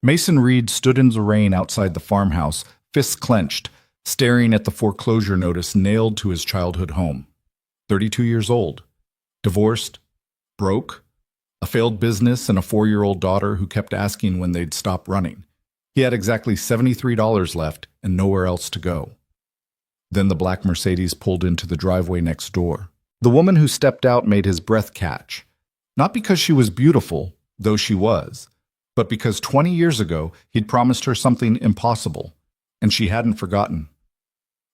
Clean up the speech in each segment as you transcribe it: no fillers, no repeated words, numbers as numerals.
Mason Reed stood in the rain outside the farmhouse, fists clenched, staring at the foreclosure notice nailed to his childhood home. 32 years old, divorced, broke, a failed business, and a 4-year-old daughter who kept asking when they'd stop running. He had exactly $73 left and nowhere else to go. Then the black Mercedes pulled into the driveway next door. The woman who stepped out made his breath catch. Not because she was beautiful, though she was, but because 20 years ago he'd promised her something impossible, and she hadn't forgotten.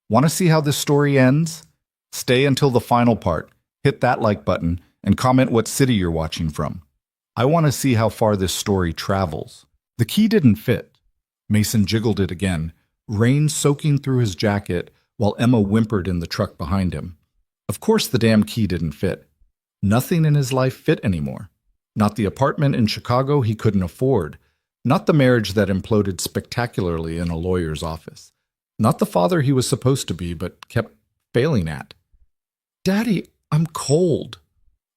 Want to see how this story ends? Stay until the final part, hit that like button, and comment what city you're watching from. I want to see how far this story travels. The key didn't fit. Mason jiggled it again, rain soaking through his jacket while Emma whimpered in the truck behind him. Of course the damn key didn't fit. Nothing in his life fit anymore. Not the apartment in Chicago he couldn't afford. Not the marriage that imploded spectacularly in a lawyer's office. Not the father he was supposed to be but kept failing at. "Daddy, I'm cold."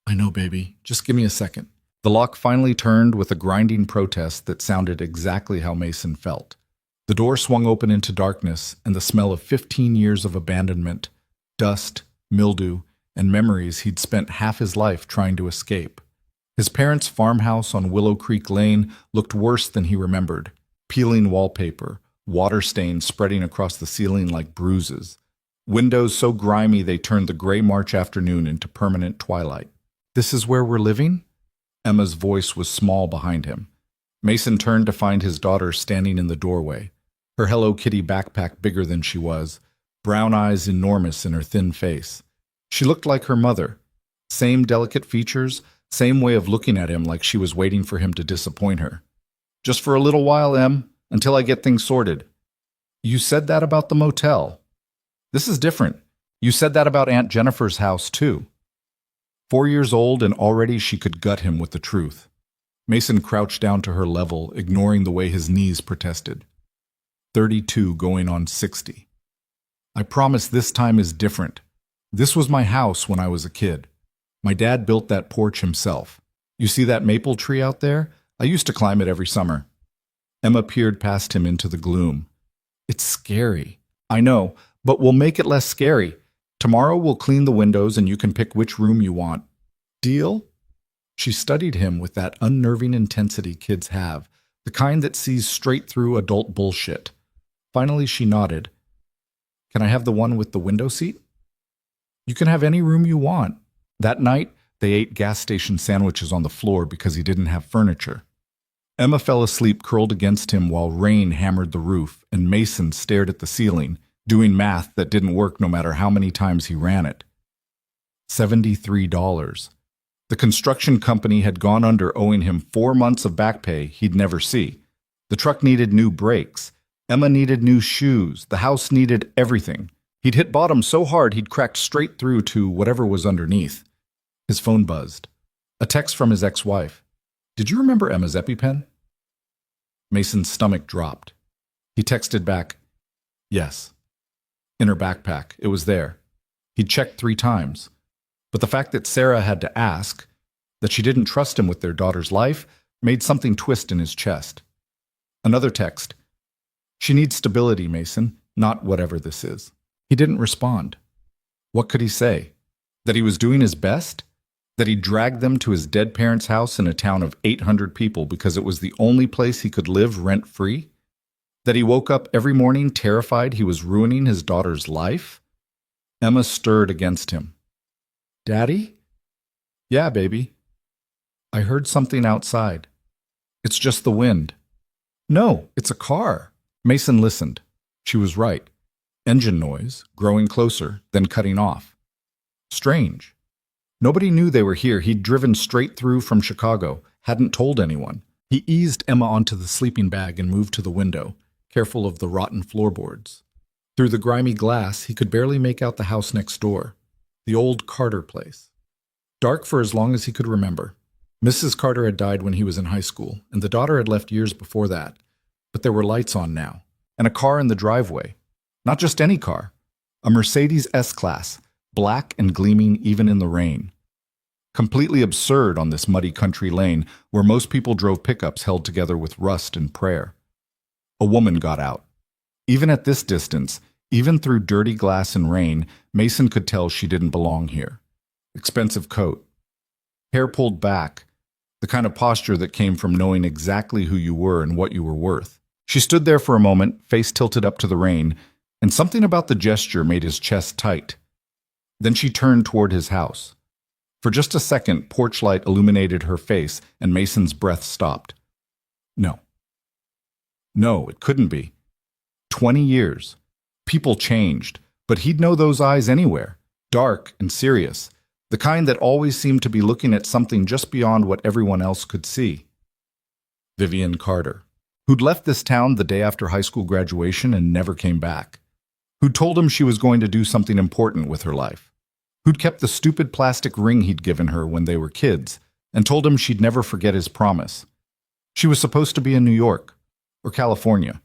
"I know, baby. Just give me a second." The lock finally turned with a grinding protest that sounded exactly how Mason felt. The door swung open into darkness, and the smell of 15 years of abandonment, dust, mildew, and memories he'd spent half his life trying to escape. His parents' farmhouse on Willow Creek Lane looked worse than he remembered. Peeling wallpaper, water stains spreading across the ceiling like bruises. Windows so grimy they turned the gray March afternoon into permanent twilight. "This is where we're living?" Emma's voice was small behind him. Mason turned to find his daughter standing in the doorway, her Hello Kitty backpack bigger than she was, brown eyes enormous in her thin face. She looked like her mother. Same delicate features, same way of looking at him like she was waiting for him to disappoint her. "Just for a little while, Em, until I get things sorted." "You said that about the motel." "This is different. You said that about Aunt Jennifer's house, too." 4 years old, and already she could gut him with the truth. Mason crouched down to her level, ignoring the way his knees protested. 32 going on 60. "I promise this time is different. This was my house when I was a kid. My dad built that porch himself. You see that maple tree out there? I used to climb it every summer." Emma peered past him into the gloom. "It's scary." "I know, but we'll make it less scary. Tomorrow we'll clean the windows and you can pick which room you want. Deal?" She studied him with that unnerving intensity kids have, the kind that sees straight through adult bullshit. Finally she nodded. "Can I have the one with the window seat?" "You can have any room you want." That night, they ate gas station sandwiches on the floor because he didn't have furniture. Emma fell asleep curled against him while rain hammered the roof, and Mason stared at the ceiling, doing math that didn't work no matter how many times he ran it. $73. The construction company had gone under, owing him 4 months of back pay he'd never see. The truck needed new brakes. Emma needed new shoes. The house needed everything. He'd hit bottom so hard he'd cracked straight through to whatever was underneath. His phone buzzed. A text from his ex-wife. "Did you remember Emma's EpiPen?" Mason's stomach dropped. He texted back, "Yes." In her backpack, it was there. He'd checked 3 times. But the fact that Sarah had to ask, that she didn't trust him with their daughter's life, made something twist in his chest. Another text. "She needs stability, Mason, not whatever this is." He didn't respond. What could he say? That he was doing his best? That he dragged them to his dead parents' house in a town of 800 people because it was the only place he could live rent-free? That he woke up every morning terrified he was ruining his daughter's life? Emma stirred against him. "Daddy?" "Yeah, baby." "I heard something outside." "It's just the wind." "No, it's a car." Mason listened. She was right. Engine noise, growing closer, then cutting off. Strange. Nobody knew they were here. He'd driven straight through from Chicago, hadn't told anyone. He eased Emma onto the sleeping bag and moved to the window, careful of the rotten floorboards. Through the grimy glass, he could barely make out the house next door, the old Carter place. Dark for as long as he could remember. Mrs. Carter had died when he was in high school, and the daughter had left years before that. But there were lights on now, and a car in the driveway. Not just any car, a Mercedes S-Class, black and gleaming even in the rain. Completely absurd on this muddy country lane where most people drove pickups held together with rust and prayer. A woman got out. Even at this distance, even through dirty glass and rain, Mason could tell she didn't belong here. Expensive coat. Hair pulled back. The kind of posture that came from knowing exactly who you were and what you were worth. She stood there for a moment, face tilted up to the rain, and something about the gesture made his chest tight. Then she turned toward his house. For just a second, porch light illuminated her face, and Mason's breath stopped. No. No, it couldn't be. 20 years. People changed, but he'd know those eyes anywhere. Dark and serious. The kind that always seemed to be looking at something just beyond what everyone else could see. Vivian Carter, who'd left this town the day after high school graduation and never came back. Who'd told him she was going to do something important with her life. Who'd kept the stupid plastic ring he'd given her when they were kids and told him she'd never forget his promise. She was supposed to be in New York or California,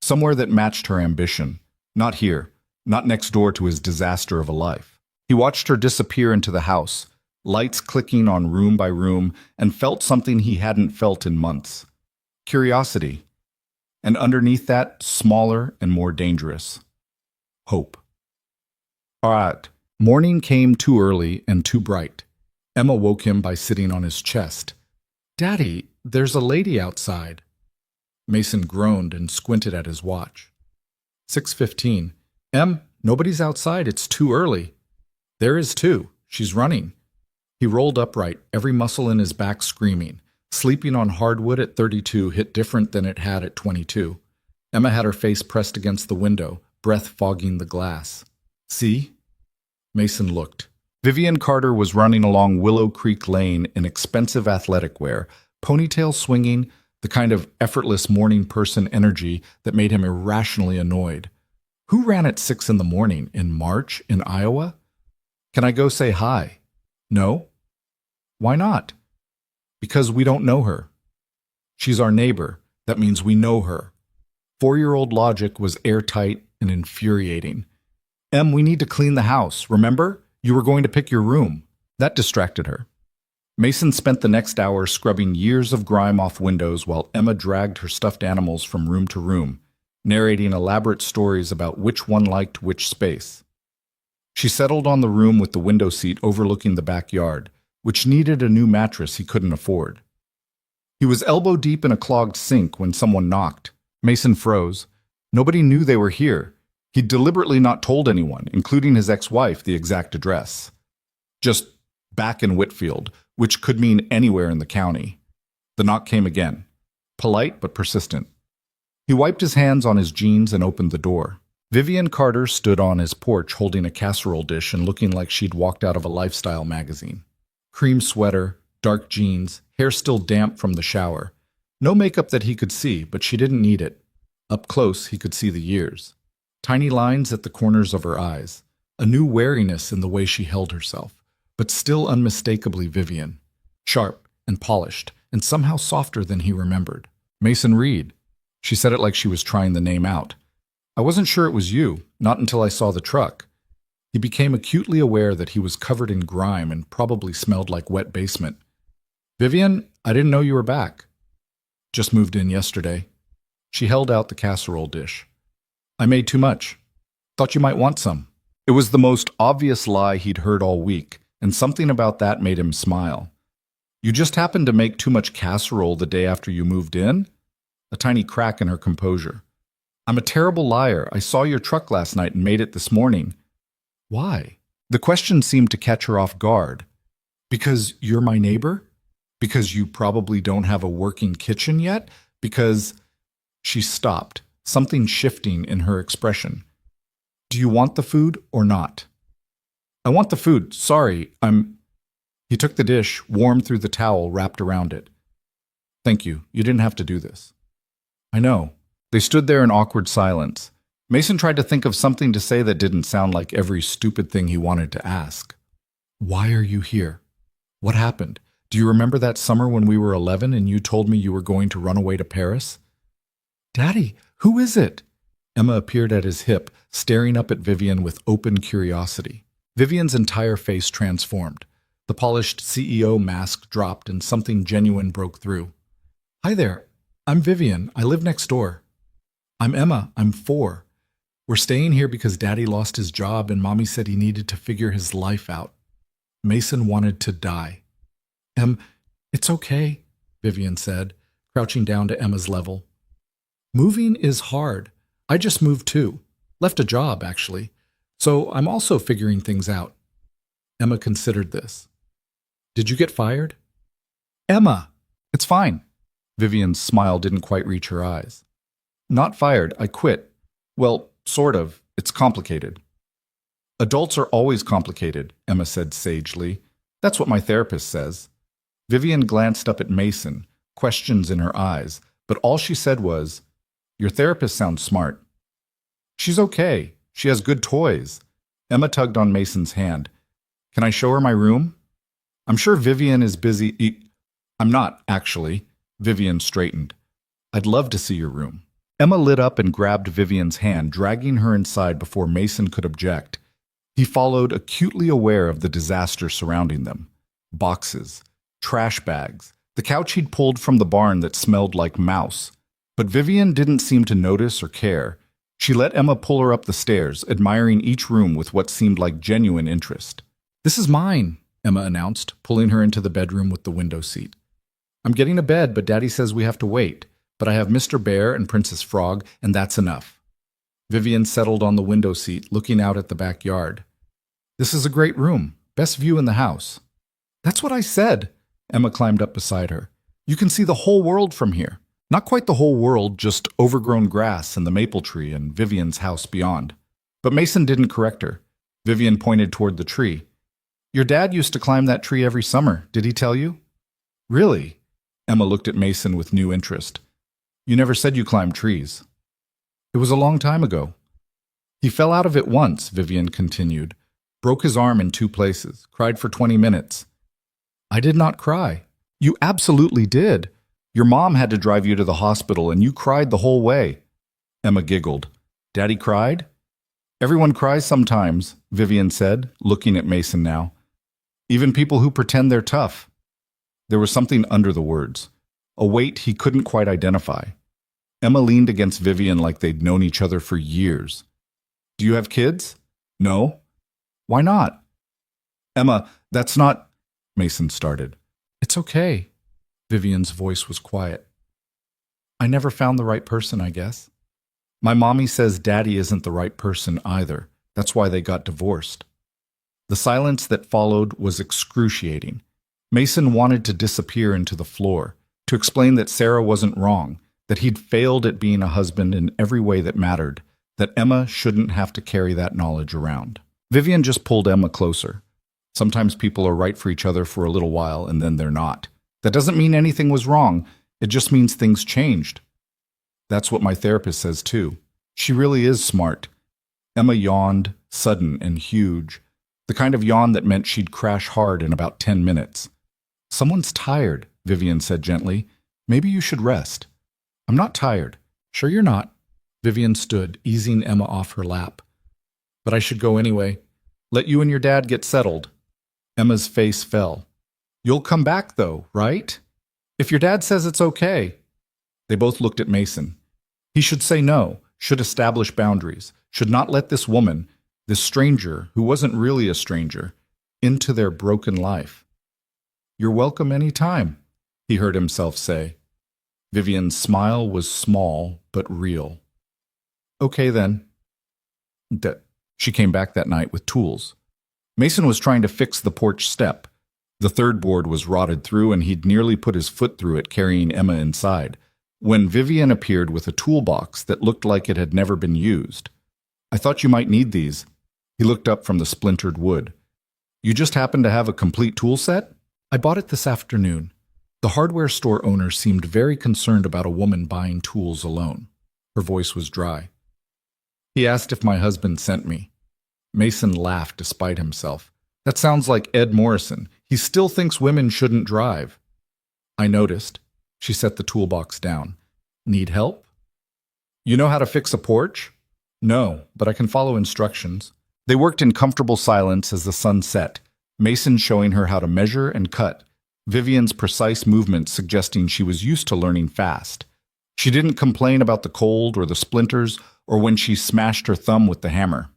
somewhere that matched her ambition. Not here, not next door to his disaster of a life. He watched her disappear into the house, lights clicking on room by room, and felt something he hadn't felt in months. Curiosity. And underneath that, smaller and more dangerous. Hope. All right. Morning came too early and too bright. Emma woke him by sitting on his chest. "Daddy, there's a lady outside." Mason groaned and squinted at his watch. 6:15. Nobody's outside. It's too early." "There is too. She's running." He rolled upright, every muscle in his back screaming. Sleeping on hardwood at 32 hit different than it had at 22. Emma had her face pressed against the window, breath fogging the glass. "See?" Mason looked. Vivian Carter was running along Willow Creek Lane in expensive athletic wear, ponytail swinging, the kind of effortless morning person energy that made him irrationally annoyed. Who ran at 6 in the morning in March in Iowa? "Can I go say hi?" "No." "Why not?" "Because we don't know her." "She's our neighbor. That means we know her." 4-year-old logic was airtight and infuriating. We need to clean the house, remember? You were going to pick your room." That distracted her. Mason spent the next hour scrubbing years of grime off windows while Emma dragged her stuffed animals from room to room, narrating elaborate stories about which one liked which space. She settled on the room with the window seat overlooking the backyard, which needed a new mattress he couldn't afford. He was elbow deep in a clogged sink when someone knocked. Mason froze. Nobody knew they were here. He'd deliberately not told anyone, including his ex-wife, the exact address. Just back in Whitfield, which could mean anywhere in the county. The knock came again, polite but persistent. He wiped his hands on his jeans and opened the door. Vivian Carter stood on his porch holding a casserole dish and looking like she'd walked out of a lifestyle magazine. Cream sweater, dark jeans, hair still damp from the shower. No makeup that he could see, but she didn't need it. Up close, he could see the years. Tiny lines at the corners of her eyes. A new wariness in the way she held herself, but still unmistakably Vivian. Sharp and polished, and somehow softer than he remembered. "Mason Reed." She said it like she was trying the name out. "I wasn't sure it was you, not until I saw the truck." He became acutely aware that he was covered in grime and probably smelled like wet basement. "Vivian, I didn't know you were back." "Just moved in yesterday." She held out the casserole dish. "I made too much. Thought you might want some." It was the most obvious lie he'd heard all week, and something about that made him smile. "You just happened to make too much casserole the day after you moved in?" A tiny crack in her composure. "I'm a terrible liar. I saw your truck last night and made it this morning." "Why?" The question seemed to catch her off guard. "Because you're my neighbor? Because you probably don't have a working kitchen yet? Because—" She stopped, something shifting in her expression. "Do you want the food or not?" "I want the food. Sorry, He took the dish, warm through the towel wrapped around it. "Thank you. You didn't have to do this." "I know." They stood there in awkward silence. Mason tried to think of something to say that didn't sound like every stupid thing he wanted to ask. "Why are you here? What happened? Do you remember that summer when we were 11 and you told me you were going to run away to Paris?" "Daddy, who is it?" Emma appeared at his hip, staring up at Vivian with open curiosity. Vivian's entire face transformed. The polished CEO mask dropped and something genuine broke through. Hi there. I'm Vivian. I live next door. I'm Emma. I'm 4. We're staying here because Daddy lost his job and Mommy said he needed to figure his life out. Mason wanted to die. It's okay, Vivian said, crouching down to Emma's level. Moving is hard. I just moved too. Left a job, actually. So I'm also figuring things out. Emma considered this. Did you get fired? Emma, it's fine. Vivian's smile didn't quite reach her eyes. Not fired. I quit. Well, sort of. It's complicated. Adults are always complicated, Emma said sagely. That's what my therapist says. Vivian glanced up at Mason, questions in her eyes, but all she said was, Your therapist sounds smart. She's okay. She has good toys. Emma tugged on Mason's hand. Can I show her my room? I'm sure Vivian is busy. I'm not, actually. Vivian straightened. I'd love to see your room. Emma lit up and grabbed Vivian's hand, dragging her inside before Mason could object. He followed, acutely aware of the disaster surrounding them. Boxes, trash bags, the couch he'd pulled from the barn that smelled like mouse. But Vivian didn't seem to notice or care. She let Emma pull her up the stairs, admiring each room with what seemed like genuine interest. This is mine, Emma announced, pulling her into the bedroom with the window seat. I'm getting a bed, but Daddy says we have to wait. But I have Mr. Bear and Princess Frog, and that's enough. Vivian settled on the window seat, looking out at the backyard. This is a great room. Best view in the house. That's what I said. Emma climbed up beside her. You can see the whole world from here. Not quite the whole world, just overgrown grass and the maple tree and Vivian's house beyond. But Mason didn't correct her. Vivian pointed toward the tree. Your dad used to climb that tree every summer, did he tell you? Really? Emma looked at Mason with new interest. You never said you climbed trees. It was a long time ago. He fell out of it once, Vivian continued. Broke his arm in 2 places, cried for 20 minutes. I did not cry. You absolutely did. Your mom had to drive you to the hospital and you cried the whole way. Emma giggled. Daddy cried? Everyone cries sometimes, Vivian said, looking at Mason now. Even people who pretend they're tough. There was something under the words, a weight he couldn't quite identify. Emma leaned against Vivian like they'd known each other for years. Do you have kids? No. Why not? Emma, that's not... Mason started. It's okay. Vivian's voice was quiet. I never found the right person, I guess. My mommy says Daddy isn't the right person either. That's why they got divorced. The silence that followed was excruciating. Mason wanted to disappear into the floor, to explain that Sarah wasn't wrong, that he'd failed at being a husband in every way that mattered, that Emma shouldn't have to carry that knowledge around. Vivian just pulled Emma closer. Sometimes people are right for each other for a little while and then they're not. That doesn't mean anything was wrong. It just means things changed. That's what my therapist says too. She really is smart. Emma yawned, sudden and huge. The kind of yawn that meant she'd crash hard in about 10 minutes. Someone's tired, Vivian said gently. Maybe you should rest. I'm not tired. Sure you're not. Vivian stood, easing Emma off her lap. But I should go anyway. Let you and your dad get settled. Emma's face fell. You'll come back though, right? If your dad says it's okay. They both looked at Mason. He should say no, should establish boundaries, should not let this woman, this stranger, who wasn't really a stranger, into their broken life. You're welcome any time, he heard himself say. Vivian's smile was small but real. Okay then. She came back that night with tools. Mason was trying to fix the porch step. The third board was rotted through and he'd nearly put his foot through it carrying Emma inside, when Vivian appeared with a toolbox that looked like it had never been used. I thought you might need these. He looked up from the splintered wood. You just happen to have a complete tool set? I bought it this afternoon. The hardware store owner seemed very concerned about a woman buying tools alone. Her voice was dry. He asked if my husband sent me. Mason laughed despite himself. That sounds like Ed Morrison. He still thinks women shouldn't drive. I noticed. She set the toolbox down. Need help? You know how to fix a porch? No, but I can follow instructions. They worked in comfortable silence as the sun set. Mason showing her how to measure and cut, Vivian's precise movements suggesting she was used to learning fast. She didn't complain about the cold or the splinters or when she smashed her thumb with the hammer.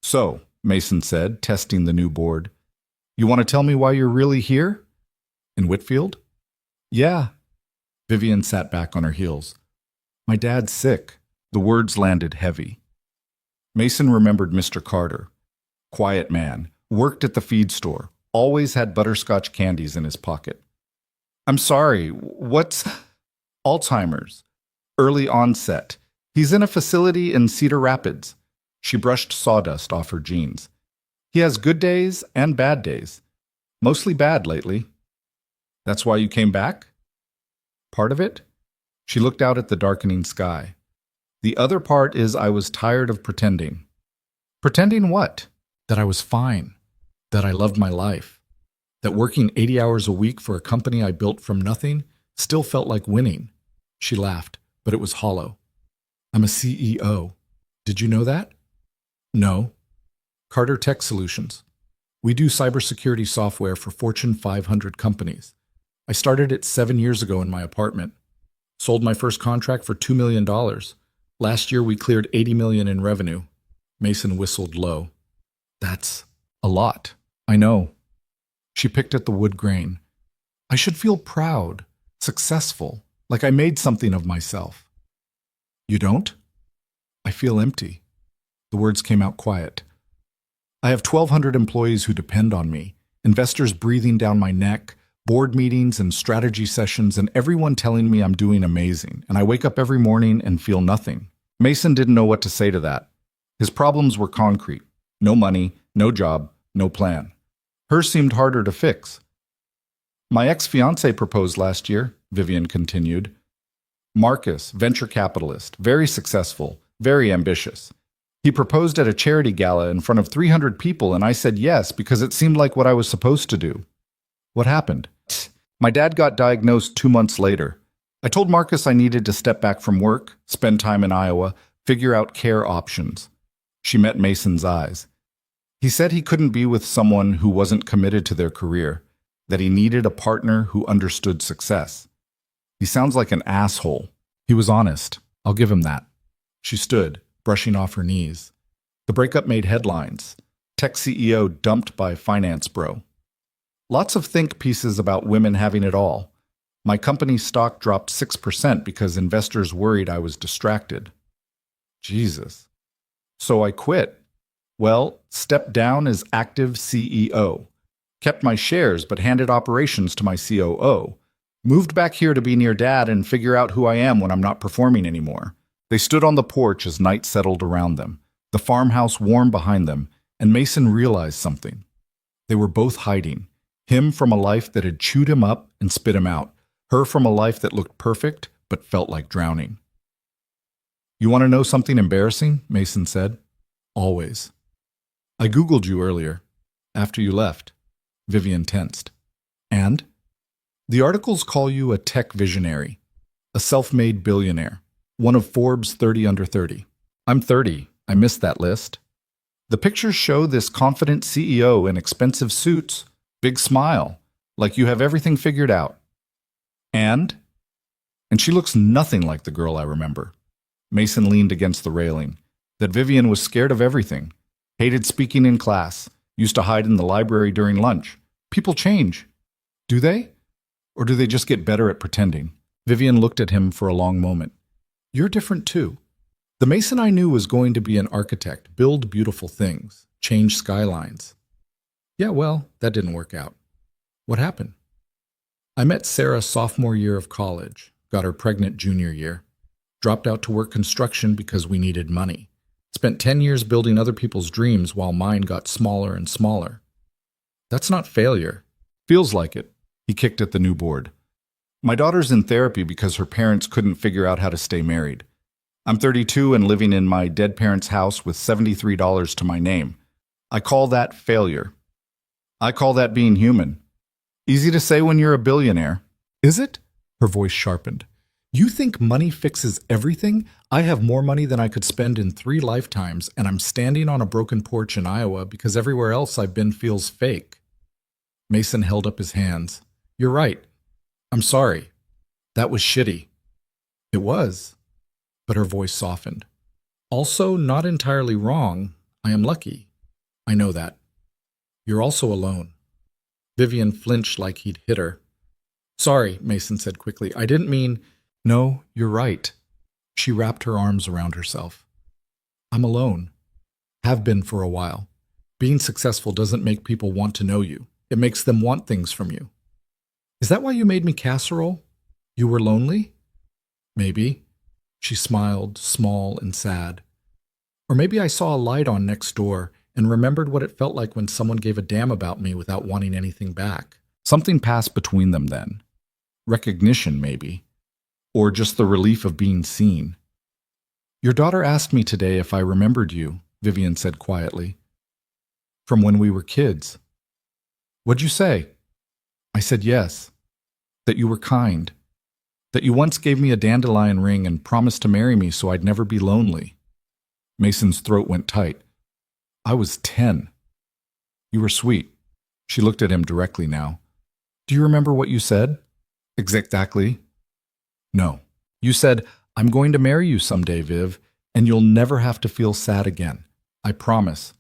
"So," Mason said, testing the new board, "you want to tell me why you're really here? In Whitfield?" "Yeah." Vivian sat back on her heels. "My dad's sick." The words landed heavy. Mason remembered Mr. Carter. Quiet man, worked at the feed store, always had butterscotch candies in his pocket. "I'm sorry, what's—" "Alzheimer's. Early onset. He's in a facility in Cedar Rapids." She brushed sawdust off her jeans. "He has good days and bad days. Mostly bad lately." "That's why you came back?" "Part of it." She looked out at the darkening sky. "The other part is I was tired of pretending." "Pretending what?" "That I was fine. That I loved my life. That working 80 hours a week for a company I built from nothing still felt like winning." She laughed, but it was hollow. "I'm a CEO. Did you know that?" "No." "Carter Tech Solutions. We do cybersecurity software for Fortune 500 companies. I started it 7 years ago in my apartment. Sold my first contract for $2 million. Last year we cleared $80 million in revenue." Mason whistled low. "That's a lot." "I know." She picked at the wood grain. "I should feel proud, successful, like I made something of myself." "You don't?" "I feel empty." The words came out quiet. "I have 1,200 employees who depend on me, investors breathing down my neck, board meetings and strategy sessions, and everyone telling me I'm doing amazing, and I wake up every morning and feel nothing." Mason didn't know what to say to that. His problems were concrete. No money, no job, no plan. Hers seemed harder to fix. "My ex-fiancé proposed last year," Vivian continued. "Marcus, venture capitalist, very successful, very ambitious. He proposed at a charity gala in front of 300 people, and I said yes because it seemed like what I was supposed to do." "What happened?" "My dad got diagnosed 2 months later. I told Marcus I needed to step back from work, spend time in Iowa, figure out care options." She met Mason's eyes. "He said he couldn't be with someone who wasn't committed to their career, that he needed a partner who understood success. He sounds like an asshole." He was honest. I'll give him that. She stood, brushing off her knees. The breakup made headlines. Tech CEO dumped by finance bro. Lots of think pieces about women having it all. My company's stock dropped 6% because investors worried I was distracted. Jesus. So I quit. Well, stepped down as active CEO. Kept my shares but handed operations to my COO. Moved back here to be near Dad and figure out who I am when I'm not performing anymore. They stood on the porch as night settled around them, the farmhouse warm behind them, and Mason realized something. They were both hiding. Him from a life that had chewed him up and spit him out. Her from a life that looked perfect but felt like drowning. "You want to know something embarrassing?" Mason said. "Always." "I Googled you earlier, after you left." Vivian tensed. "And?" "The articles call you a tech visionary, a self-made billionaire, one of Forbes 30 under 30. I'm 30. I missed that list. The pictures show this confident CEO in expensive suits, big smile, like you have everything figured out. And she looks nothing like the girl I remember." Mason leaned against the railing. That Vivian was scared of everything. Hated speaking in class. Used to hide in the library during lunch. People change. Do they? Or do they just get better at pretending? Vivian looked at him for a long moment. "You're different too. The Mason I knew was going to be an architect, build beautiful things, change skylines." "Yeah, well, that didn't work out." "What happened?" "I met Sarah sophomore year of college, got her pregnant junior year. Dropped out to work construction because we needed money. Spent 10 years building other people's dreams while mine got smaller and smaller." "That's not failure." "Feels like it." He kicked at the new board. "My daughter's in therapy because her parents couldn't figure out how to stay married. I'm 32 and living in my dead parents' house with $73 to my name. I call that failure. I call that being human. Easy to say when you're a billionaire." "Is it?" Her voice sharpened. "You think money fixes everything? I have more money than I could spend in 3 lifetimes, and I'm standing on a broken porch in Iowa because everywhere else I've been feels fake." Mason held up his hands. You're right. I'm sorry. That was shitty. It was. But her voice softened. Also, not entirely wrong. I am lucky. I know that. You're also alone. Vivian flinched like he'd hit her. Sorry, Mason said quickly. I didn't mean... No, you're right. She wrapped her arms around herself. I'm alone. Have been for a while. Being successful doesn't make people want to know you. It makes them want things from you. Is that why you made me casserole? You were lonely? Maybe. She smiled, small and sad. Or maybe I saw a light on next door and remembered what it felt like when someone gave a damn about me without wanting anything back. Something passed between them then. Recognition, maybe. Or just the relief of being seen. Your daughter asked me today if I remembered you, Vivian said quietly. From when we were kids. What'd you say? I said yes. That you were kind. That you once gave me a dandelion ring and promised to marry me so I'd never be lonely. Mason's throat went tight. I was 10. You were sweet. She looked at him directly now. Do you remember what you said? Exactly. No. You said, I'm going to marry you someday, Viv, and you'll never have to feel sad again. I promise.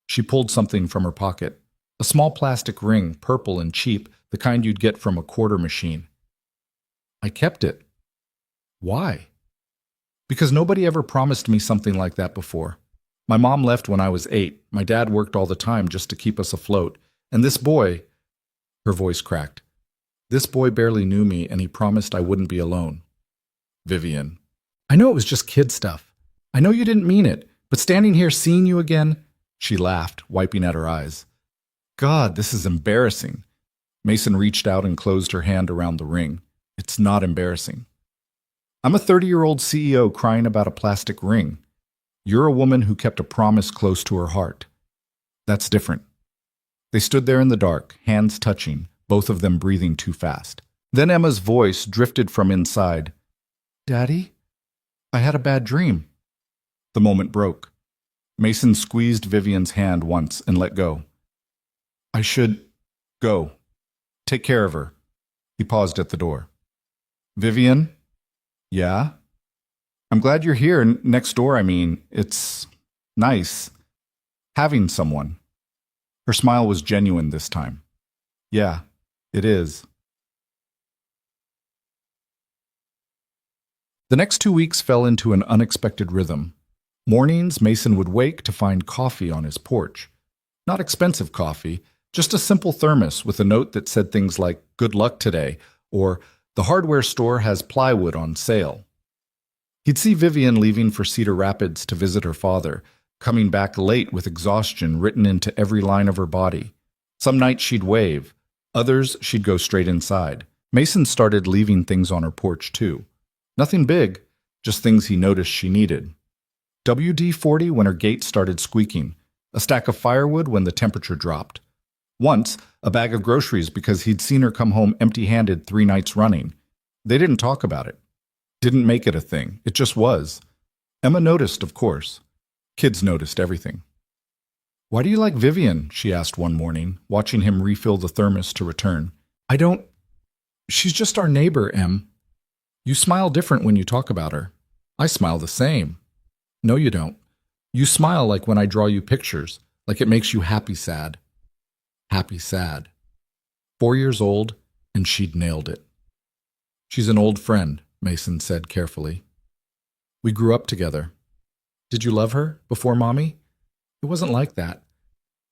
She pulled something from her pocket. A small plastic ring, purple and cheap, the kind you'd get from a quarter machine. I kept it. Why? Because nobody ever promised me something like that before. My mom left when I was 8. My dad worked all the time just to keep us afloat. And this boy, her voice cracked. This boy barely knew me and he promised I wouldn't be alone. Vivian. I know it was just kid stuff. I know you didn't mean it, but standing here seeing you again, she laughed, wiping at her eyes. God, this is embarrassing. Mason reached out and closed her hand around the ring. It's not embarrassing. I'm a 30-year-old CEO crying about a plastic ring. You're a woman who kept a promise close to her heart. That's different. They stood there in the dark, hands touching, both of them breathing too fast. Then Emma's voice drifted from inside. Daddy? I had a bad dream. The moment broke. Mason squeezed Vivian's hand once and let go. I should go. Take care of her. He paused at the door. Vivian? Yeah? I'm glad you're here. Next door, I mean. It's nice. Having someone. Her smile was genuine this time. Yeah, it is. The next 2 weeks fell into an unexpected rhythm. Mornings, Mason would wake to find coffee on his porch. Not expensive coffee, just a simple thermos with a note that said things like, "Good luck today," or "The hardware store has plywood on sale." He'd see Vivian leaving for Cedar Rapids to visit her father, coming back late with exhaustion written into every line of her body. Some nights she'd wave, others she'd go straight inside. Mason started leaving things on her porch too. Nothing big, just things he noticed she needed. WD-40 when her gate started squeaking, a stack of firewood when the temperature dropped. Once, a bag of groceries because he'd seen her come home empty-handed 3 nights running. They didn't talk about it. Didn't make it a thing. It just was. Emma noticed, of course. Kids noticed everything. Why do you like Vivian? She asked one morning, watching him refill the thermos to return. I don't... She's just our neighbor, Em. You smile different when you talk about her. I smile the same. No, you don't. You smile like when I draw you pictures, like it makes you happy sad. Happy sad. 4 years old, and she'd nailed it. She's an old friend, Mason said carefully. We grew up together. Did you love her before Mommy? It wasn't like that.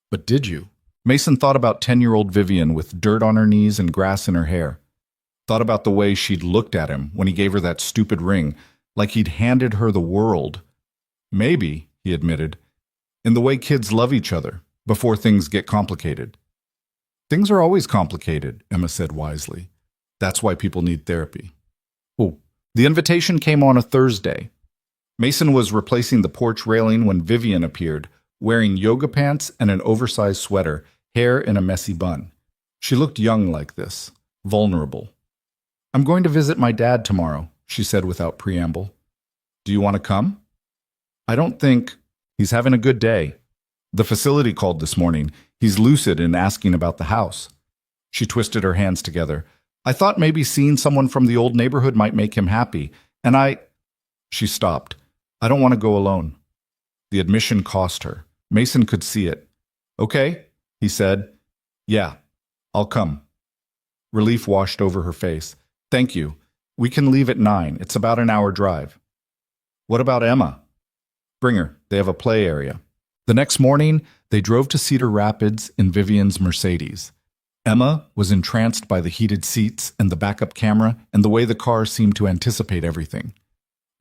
But did you? Mason thought about 10-year-old Vivian with dirt on her knees and grass in her hair. Thought about the way she'd looked at him when he gave her that stupid ring, like he'd handed her the world. Maybe, he admitted, in the way kids love each other before things get complicated. Things are always complicated, Emma said wisely. That's why people need therapy. Oh, the invitation came on a Thursday. Mason was replacing the porch railing when Vivian appeared, wearing yoga pants and an oversized sweater, hair in a messy bun. She looked young like this, vulnerable. I'm going to visit my dad tomorrow, she said without preamble. Do you want to come? I don't think... He's having a good day. The facility called this morning. He's lucid in asking about the house. She twisted her hands together. I thought maybe seeing someone from the old neighborhood might make him happy. And I... She stopped. I don't want to go alone. The admission cost her. Mason could see it. Okay, he said. Yeah, I'll come. Relief washed over her face. Thank you. We can leave at 9. It's about an hour drive. What about Emma? Bring her. They have a play area. The next morning, they drove to Cedar Rapids in Vivian's Mercedes. Emma was entranced by the heated seats and the backup camera and the way the car seemed to anticipate everything.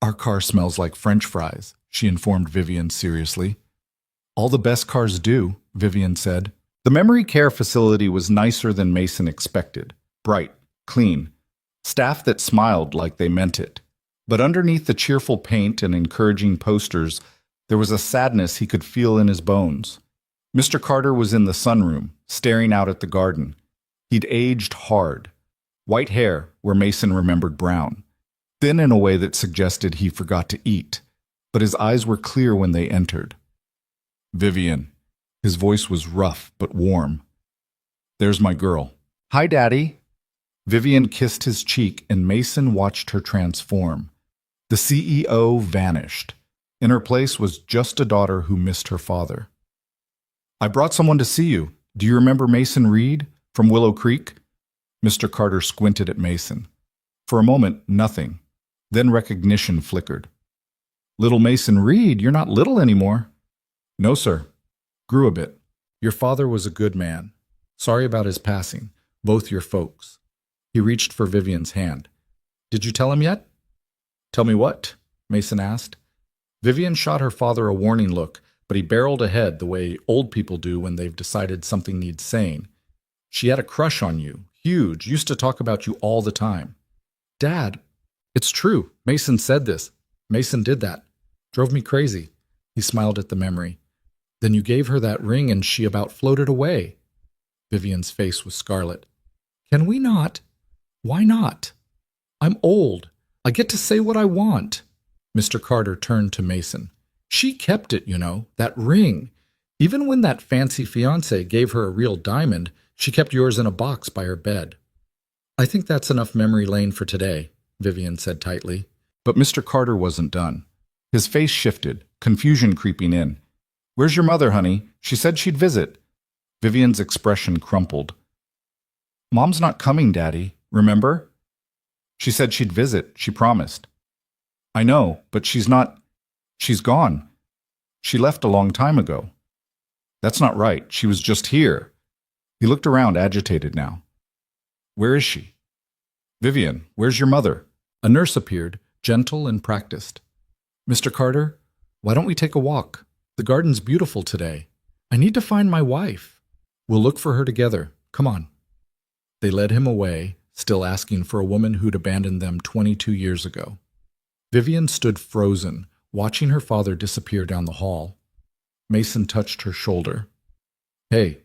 Our car smells like French fries, she informed Vivian seriously. All the best cars do, Vivian said. The memory care facility was nicer than Mason expected. Bright, clean, staff that smiled like they meant it. But underneath the cheerful paint and encouraging posters, there was a sadness he could feel in his bones. Mr. Carter was in the sunroom, staring out at the garden. He'd aged hard. White hair, where Mason remembered brown. Thin in a way that suggested he forgot to eat. But his eyes were clear when they entered. Vivian. His voice was rough but warm. There's my girl. Hi, Daddy. Vivian kissed his cheek and Mason watched her transform. The CEO vanished. In her place was just a daughter who missed her father. I brought someone to see you. Do you remember Mason Reed from Willow Creek? Mr. Carter squinted at Mason. For a moment, nothing. Then recognition flickered. Little Mason Reed, you're not little anymore. No, sir. Grew a bit. Your father was a good man. Sorry about his passing. Both your folks. He reached for Vivian's hand. Did you tell him yet? Tell me what? Mason asked. Vivian shot her father a warning look, but he barreled ahead the way old people do when they've decided something needs saying. She had a crush on you. Huge. Used to talk about you all the time. Dad, it's true. Mason said this. Mason did that. Drove me crazy. He smiled at the memory. Then you gave her that ring and she about floated away. Vivian's face was scarlet. Can we not? Why not? I'm old. I get to say what I want. Mr. Carter turned to Mason. She kept it, you know, that ring. Even when that fancy fiancé gave her a real diamond, she kept yours in a box by her bed. I think that's enough memory lane for today, Vivian said tightly. But Mr. Carter wasn't done. His face shifted, confusion creeping in. Where's your mother, honey? She said she'd visit. Vivian's expression crumpled. Mom's not coming, Daddy. Remember? She said she'd visit. She promised. I know, but she's not. She's gone. She left a long time ago. That's not right. She was just here. He looked around, agitated now. Where is she? Vivian, where's your mother? A nurse appeared, gentle and practiced. Mr. Carter, why don't we take a walk? The garden's beautiful today. I need to find my wife. We'll look for her together. Come on. They led him away, still asking for a woman who'd abandoned them 22 years ago. Vivian stood frozen, watching her father disappear down the hall. Mason touched her shoulder. Hey,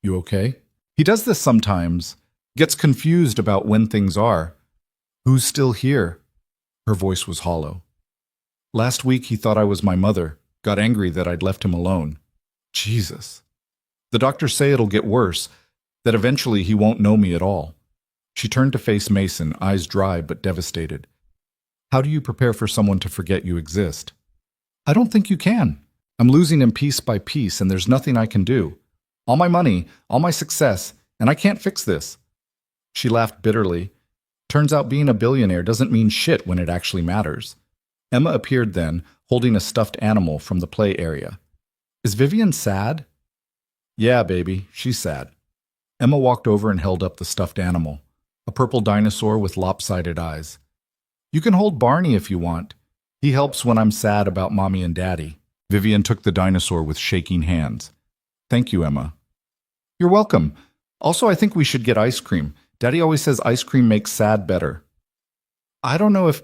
you okay? He does this sometimes. Gets confused about when things are. Who's still here? Her voice was hollow. Last week he thought I was my mother. Got angry that I'd left him alone. Jesus. The doctors say it'll get worse, that eventually he won't know me at all. She turned to face Mason, eyes dry but devastated. How do you prepare for someone to forget you exist? I don't think you can. I'm losing him piece by piece, and there's nothing I can do. All my money, all my success, and I can't fix this. She laughed bitterly. Turns out being a billionaire doesn't mean shit when it actually matters. Emma appeared then, holding a stuffed animal from the play area. Is Vivian sad? Yeah, baby, she's sad. Emma walked over and held up the stuffed animal, a purple dinosaur with lopsided eyes. You can hold Barney if you want. He helps when I'm sad about Mommy and Daddy. Vivian took the dinosaur with shaking hands. Thank you, Emma. You're welcome. Also, I think we should get ice cream. Daddy always says ice cream makes sad better. I don't know if...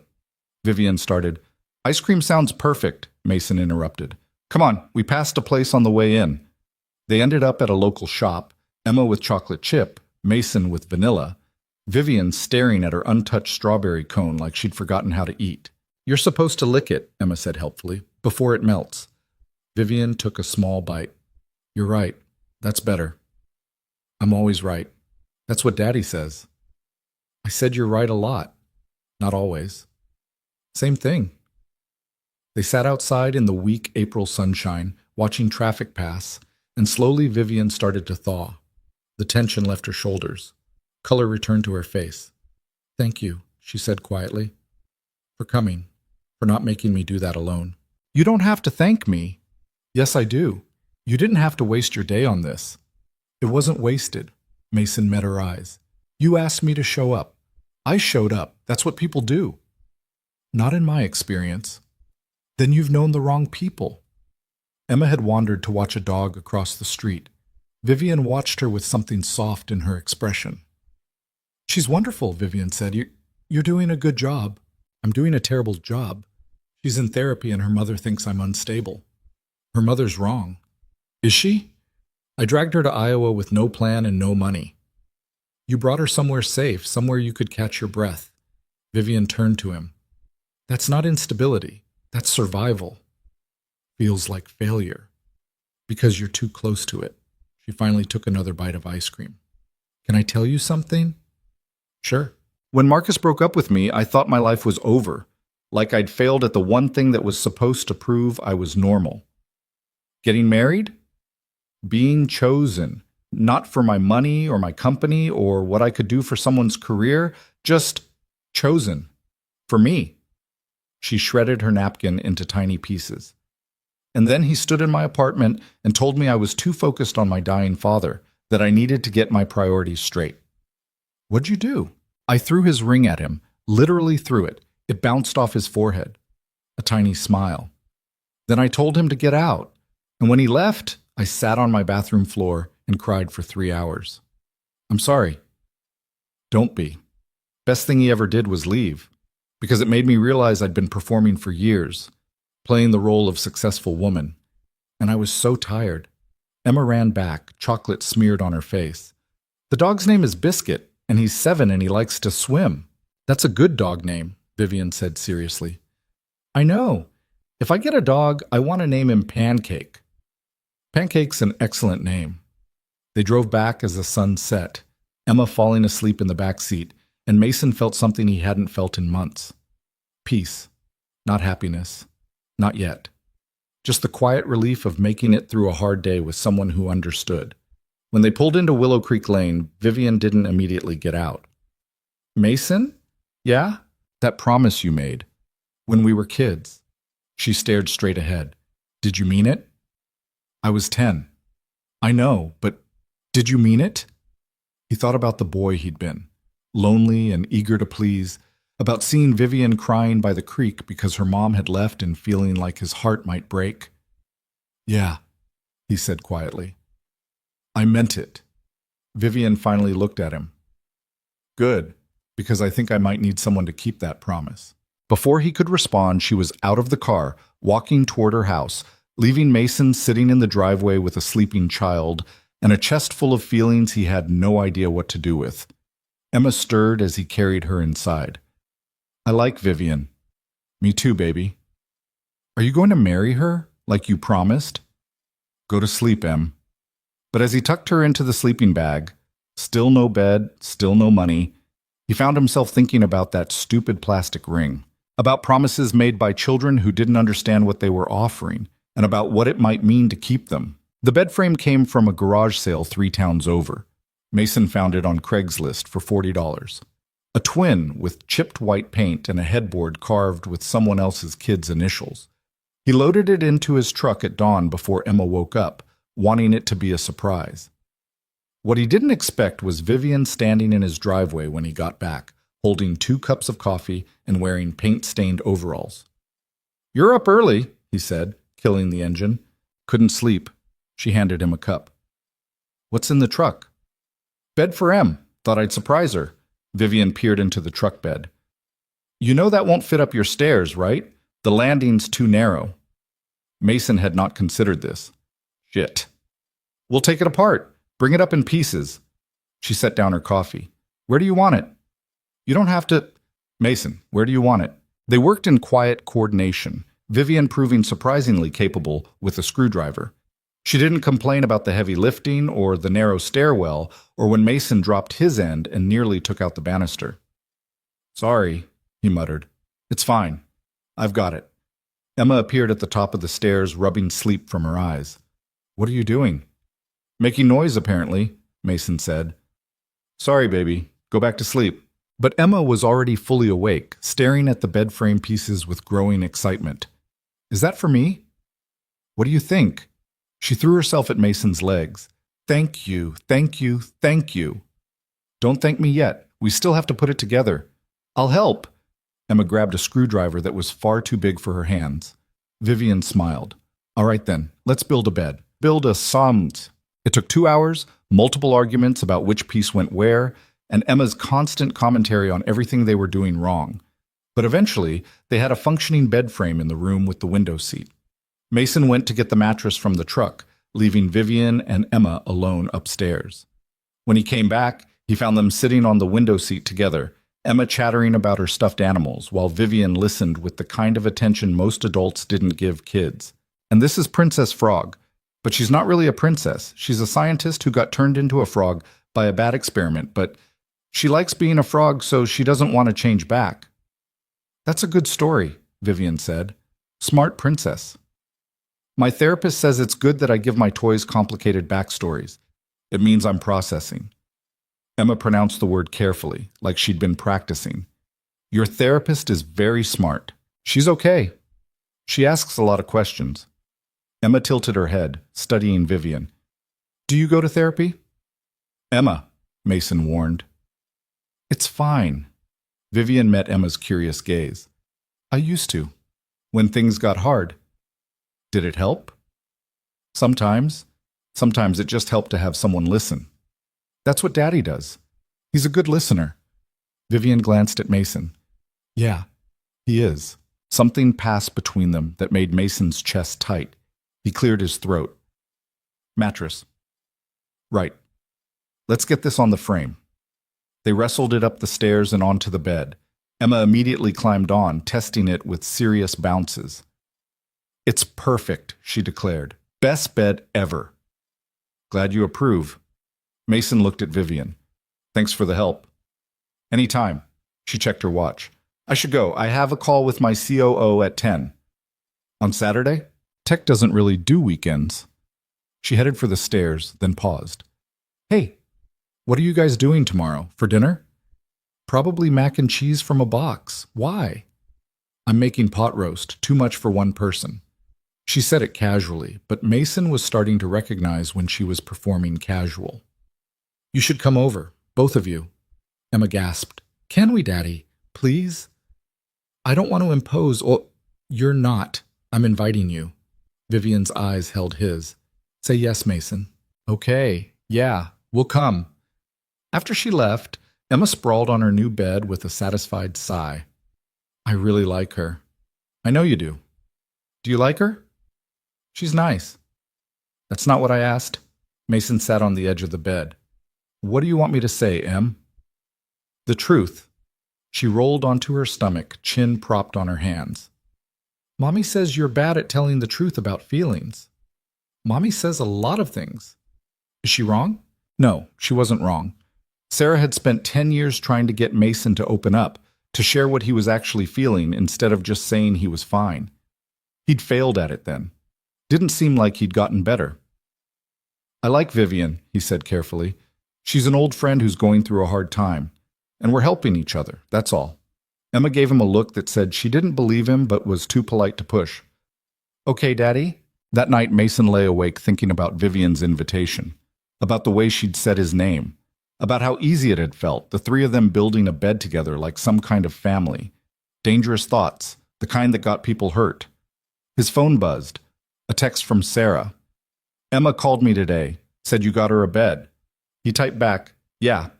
Vivian started. Ice cream sounds perfect, Mason interrupted. Come on, we passed a place on the way in. They ended up at a local shop, Emma with chocolate chip, Mason with vanilla, Vivian staring at her untouched strawberry cone like she'd forgotten how to eat. You're supposed to lick it, Emma said helpfully, before it melts. Vivian took a small bite. You're right. That's better. I'm always right. That's what Daddy says. I said you're right a lot. Not always. Same thing. They sat outside in the weak April sunshine, watching traffic pass, and slowly Vivian started to thaw. The tension left her shoulders. Color returned to her face. Thank you, she said quietly, for coming, for not making me do that alone. You don't have to thank me. Yes, I do. You didn't have to waste your day on this. It wasn't wasted. Mason met her eyes. You asked me to show up. I showed up. That's what people do. Not in my experience. Then you've known the wrong people. Emma had wandered to watch a dog across the street. Vivian watched her with something soft in her expression. She's wonderful, Vivian said. You're doing a good job. I'm doing a terrible job. She's in therapy and her mother thinks I'm unstable. Her mother's wrong. Is she? I dragged her to Iowa with no plan and no money. You brought her somewhere safe, somewhere you could catch your breath. Vivian turned to him. That's not instability. That's survival. Feels like failure. Because you're too close to it. She finally took another bite of ice cream. Can I tell you something? Sure. When Marcus broke up with me, I thought my life was over. Like I'd failed at the one thing that was supposed to prove I was normal. Getting married? Being chosen. Not for my money or my company or what I could do for someone's career, just chosen. For me. She shredded her napkin into tiny pieces. And then he stood in my apartment and told me I was too focused on my dying father, that I needed to get my priorities straight. What'd you do? I threw his ring at him, literally threw it. It bounced off his forehead. A tiny smile. Then I told him to get out. And when he left, I sat on my bathroom floor and cried for 3 hours. I'm sorry. Don't be. Best thing he ever did was leave, because it made me realize I'd been performing for years, playing the role of successful woman. And I was so tired. Emma ran back, chocolate smeared on her face. The dog's name is Biscuit, and he's 7 and he likes to swim. That's a good dog name, Vivian said seriously. I know. If I get a dog, I want to name him Pancake. Pancake's an excellent name. They drove back as the sun set, Emma falling asleep in the back seat, and Mason felt something he hadn't felt in months. Peace, not happiness, not yet. Just the quiet relief of making it through a hard day with someone who understood. When they pulled into Willow Creek Lane, Vivian didn't immediately get out. Mason? Yeah? That promise you made. When we were kids. She stared straight ahead. Did you mean it? I was 10. I know, but did you mean it? He thought about the boy he'd been, lonely and eager to please, about seeing Vivian crying by the creek because her mom had left and feeling like his heart might break. Yeah, he said quietly. I meant it. Vivian finally looked at him. Good, because I think I might need someone to keep that promise. Before he could respond, she was out of the car, walking toward her house, leaving Mason sitting in the driveway with a sleeping child and a chest full of feelings he had no idea what to do with. Emma stirred as he carried her inside. I like Vivian. Me too, baby. Are you going to marry her, like you promised? Go to sleep, Em. But as he tucked her into the sleeping bag, still no bed, still no money, he found himself thinking about that stupid plastic ring, about promises made by children who didn't understand what they were offering, and about what it might mean to keep them. The bed frame came from a garage sale 3 towns over. Mason found it on Craigslist for $40. A twin with chipped white paint and a headboard carved with someone else's kid's initials. He loaded it into his truck at dawn before Emma woke up, wanting it to be a surprise. What he didn't expect was Vivian standing in his driveway when he got back, holding 2 cups of coffee and wearing paint-stained overalls. You're up early, he said, killing the engine. Couldn't sleep. She handed him a cup. What's in the truck? Bed for Em. Thought I'd surprise her. Vivian peered into the truck bed. You know that won't fit up your stairs, right? The landing's too narrow. Mason had not considered this. Shit. We'll take it apart. Bring it up in pieces. She set down her coffee. Where do you want it? You don't have to... Mason, where do you want it? They worked in quiet coordination, Vivian proving surprisingly capable with a screwdriver. She didn't complain about the heavy lifting or the narrow stairwell or when Mason dropped his end and nearly took out the banister. "Sorry," he muttered. "It's fine. I've got it." Emma appeared at the top of the stairs, rubbing sleep from her eyes. "What are you doing?" "Making noise, apparently," Mason said. "Sorry, baby. Go back to sleep." But Emma was already fully awake, staring at the bed frame pieces with growing excitement. "Is that for me?" "What do you think?" She threw herself at Mason's legs. "Thank you, thank you, thank you." "Don't thank me yet. We still have to put it together." "I'll help." Emma grabbed a screwdriver that was far too big for her hands. Vivian smiled. "All right then, let's build a bed. Build a somt." It took 2 hours, multiple arguments about which piece went where, and Emma's constant commentary on everything they were doing wrong. But eventually, they had a functioning bed frame in the room with the window seat. Mason went to get the mattress from the truck, leaving Vivian and Emma alone upstairs. When he came back, he found them sitting on the window seat together, Emma chattering about her stuffed animals, while Vivian listened with the kind of attention most adults didn't give kids. And this is Princess Frog. But she's not really a princess. She's a scientist who got turned into a frog by a bad experiment, but she likes being a frog, so she doesn't want to change back. "That's a good story," Vivian said. "Smart princess." "My therapist says it's good that I give my toys complicated backstories. It means I'm processing." Emma pronounced the word carefully, like she'd been practicing. "Your therapist is very smart. She's okay. She asks a lot of questions." Emma tilted her head, studying Vivian. "Do you go to therapy?" "Emma," Mason warned. "It's fine." Vivian met Emma's curious gaze. "I used to. When things got hard." "Did it help?" "Sometimes. Sometimes it just helped to have someone listen." "That's what Daddy does. He's a good listener." Vivian glanced at Mason. "Yeah, he is." Something passed between them that made Mason's chest tight. He cleared his throat. "Mattress." "Right. Let's get this on the frame." They wrestled it up the stairs and onto the bed. Emma immediately climbed on, testing it with serious bounces. "It's perfect," she declared. "Best bed ever." "Glad you approve." Mason looked at Vivian. "Thanks for the help." "Any time." She checked her watch. "I should go. I have a call with my COO at 10. "On Saturday?" "Tech doesn't really do weekends." She headed for the stairs, then paused. "Hey, what are you guys doing tomorrow? For dinner?" "Probably mac and cheese from a box. Why?" "I'm making pot roast, too much for one person." She said it casually, but Mason was starting to recognize when she was performing casual. "You should come over, both of you." Emma gasped. "Can we, Daddy? Please?" "I don't want to impose. Oh, you're not. I'm inviting you." Vivian's eyes held his. "Say yes, Mason." "Okay, yeah, we'll come." After she left, Emma sprawled on her new bed with a satisfied sigh. "I really like her." "I know you do." "Do you like her?" "She's nice." "That's not what I asked." Mason sat on the edge of the bed. "What do you want me to say, Em?" "The truth." She rolled onto her stomach, chin propped on her hands. "Mommy says you're bad at telling the truth about feelings." "Mommy says a lot of things." "Is she wrong?" No, she wasn't wrong. Sarah had spent 10 years trying to get Mason to open up, to share what he was actually feeling instead of just saying he was fine. He'd failed at it then. Didn't seem like he'd gotten better. "I like Vivian," he said carefully. "She's an old friend who's going through a hard time. And we're helping each other, that's all." Emma gave him a look that said she didn't believe him but was too polite to push. "Okay, Daddy?" That night Mason lay awake thinking about Vivian's invitation, about the way she'd said his name, about how easy it had felt, the three of them building a bed together like some kind of family. Dangerous thoughts, the kind that got people hurt. His phone buzzed. A text from Sarah. "Emma called me today, said you got her a bed." He typed back, "Yeah,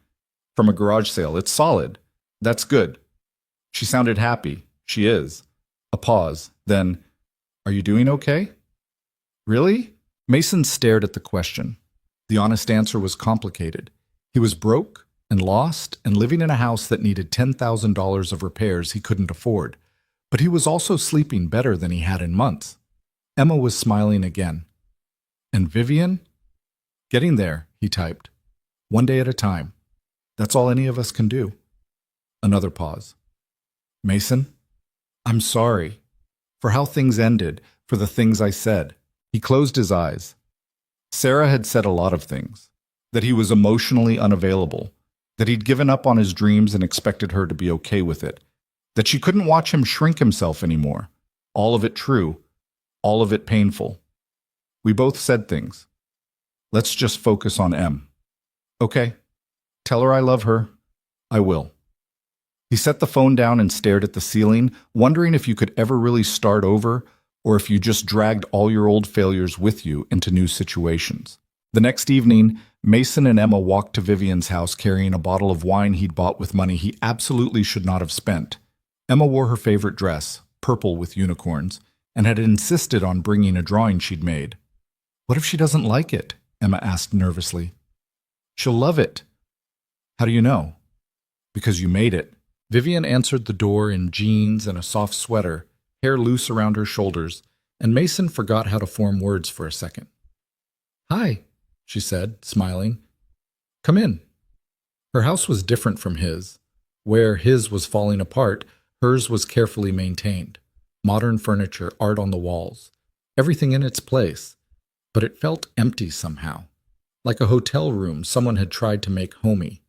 from a garage sale. It's solid. That's good." She sounded happy. She is. A pause. Then, "Are you doing okay?" "Really?" Mason stared at the question. The honest answer was complicated. He was broke and lost and living in a house that needed $10,000 of repairs he couldn't afford. But he was also sleeping better than he had in months. Emma was smiling again. And Vivian? Getting there, he typed. One day at a time. That's all any of us can do. Another pause. Mason? I'm sorry. For how things ended, for the things I said. He closed his eyes. Sarah had said a lot of things. That he was emotionally unavailable. That he'd given up on his dreams and expected her to be okay with it. That she couldn't watch him shrink himself anymore. All of it true. All of it painful. We both said things. Let's just focus on Em. Okay. Tell her I love her. I will. He set the phone down and stared at the ceiling, wondering if you could ever really start over, or if you just dragged all your old failures with you into new situations. The next evening, Mason and Emma walked to Vivian's house carrying a bottle of wine he'd bought with money he absolutely should not have spent. Emma wore her favorite dress, purple with unicorns, and had insisted on bringing a drawing she'd made. What if she doesn't like it? Emma asked nervously. She'll love it. How do you know? Because you made it. Vivian answered the door in jeans and a soft sweater, hair loose around her shoulders, and Mason forgot how to form words for a second. Hi, she said, smiling. Come in. Her house was different from his. Where his was falling apart, hers was carefully maintained. Modern furniture, art on the walls, everything in its place. But it felt empty somehow, like a hotel room someone had tried to make homey.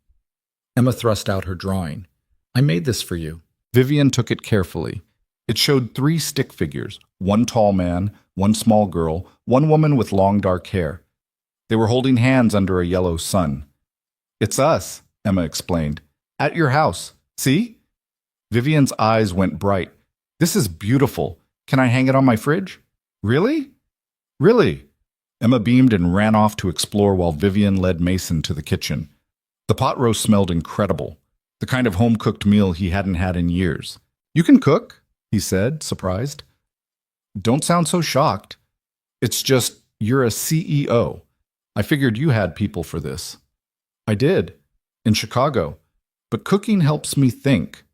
Emma thrust out her drawing. I made this for you. Vivian took it carefully. It showed 3 stick figures, one tall man, one small girl, one woman with long dark hair. They were holding hands under a yellow sun. It's us, Emma explained. At your house. See? Vivian's eyes went bright. This is beautiful. Can I hang it on my fridge? Really? Really? Emma beamed and ran off to explore while Vivian led Mason to the kitchen. The pot roast smelled incredible, the kind of home-cooked meal he hadn't had in years. You can cook, he said, surprised. Don't sound so shocked. It's just, you're a CEO. I figured you had people for this. I did, in Chicago. But cooking helps me think.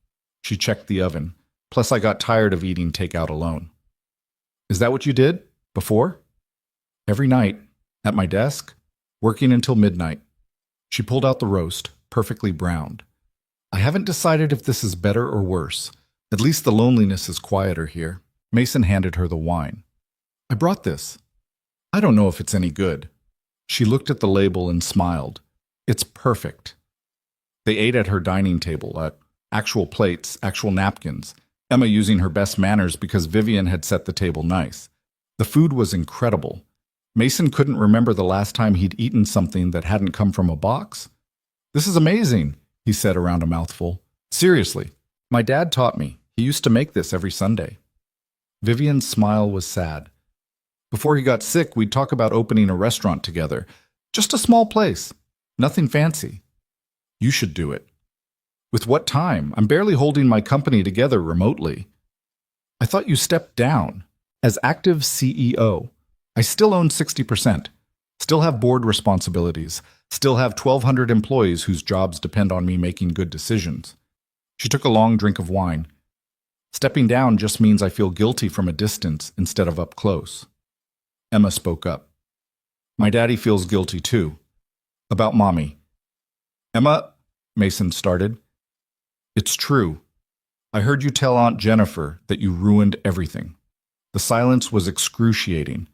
She checked the oven. Plus, I got tired of eating takeout alone. Is that what you did? Before? Every night, at my desk, working until midnight. She pulled out the roast, perfectly browned. I haven't decided if this is better or worse. At least the loneliness is quieter here. Mason handed her the wine. I brought this. I don't know if it's any good. She looked at the label and smiled. It's perfect. They ate at her dining table, actual plates, actual napkins, Emma using her best manners because Vivian had set the table nice. The food was incredible. Mason couldn't remember the last time he'd eaten something that hadn't come from a box. This is amazing, he said around a mouthful. Seriously, my dad taught me. He used to make this every Sunday. Vivian's smile was sad. Before he got sick, we'd talk about opening a restaurant together. Just a small place. Nothing fancy. You should do it. With what time? I'm barely holding my company together remotely. I thought you stepped down. As active CEO, I still own 60%. Still have board responsibilities. Still have 1,200 employees whose jobs depend on me making good decisions. She took a long drink of wine. Stepping down just means I feel guilty from a distance instead of up close. Emma spoke up. My daddy feels guilty too. About Mommy. Emma, Mason started. It's true. I heard you tell Aunt Jennifer that you ruined everything. The silence was excruciating.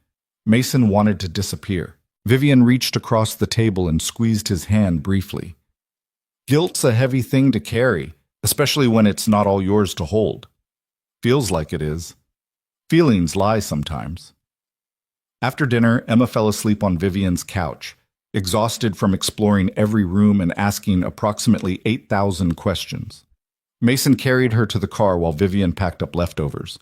Mason wanted to disappear. Vivian reached across the table and squeezed his hand briefly. Guilt's a heavy thing to carry, especially when it's not all yours to hold. Feels like it is. Feelings lie sometimes. After dinner, Emma fell asleep on Vivian's couch, exhausted from exploring every room and asking approximately 8,000 questions. Mason carried her to the car while Vivian packed up leftovers.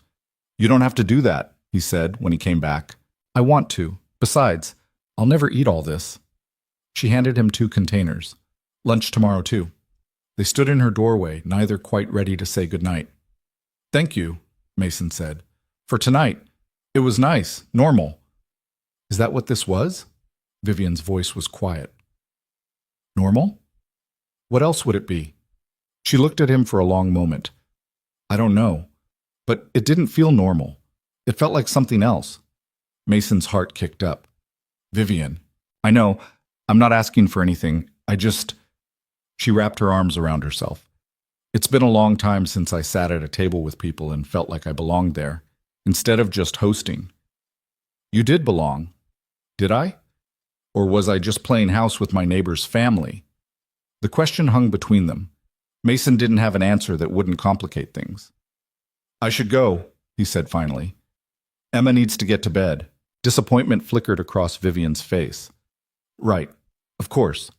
You don't have to do that, he said when he came back. I want to. Besides, I'll never eat all this. She handed him 2 containers. Lunch tomorrow, too. They stood in her doorway, neither quite ready to say goodnight. Thank you, Mason said. For tonight. It was nice, normal. Is that what this was? Vivian's voice was quiet. Normal? What else would it be? She looked at him for a long moment. I don't know, but it didn't feel normal. It felt like something else. Mason's heart kicked up. Vivian, I know, I'm not asking for anything. She wrapped her arms around herself. It's been a long time since I sat at a table with people and felt like I belonged there, instead of just hosting. You did belong, did I? Or was I just playing house with my neighbor's family? The question hung between them. Mason didn't have an answer that wouldn't complicate things. I should go, he said finally. Emma needs to get to bed. Disappointment flickered across Vivian's face. Right, of course.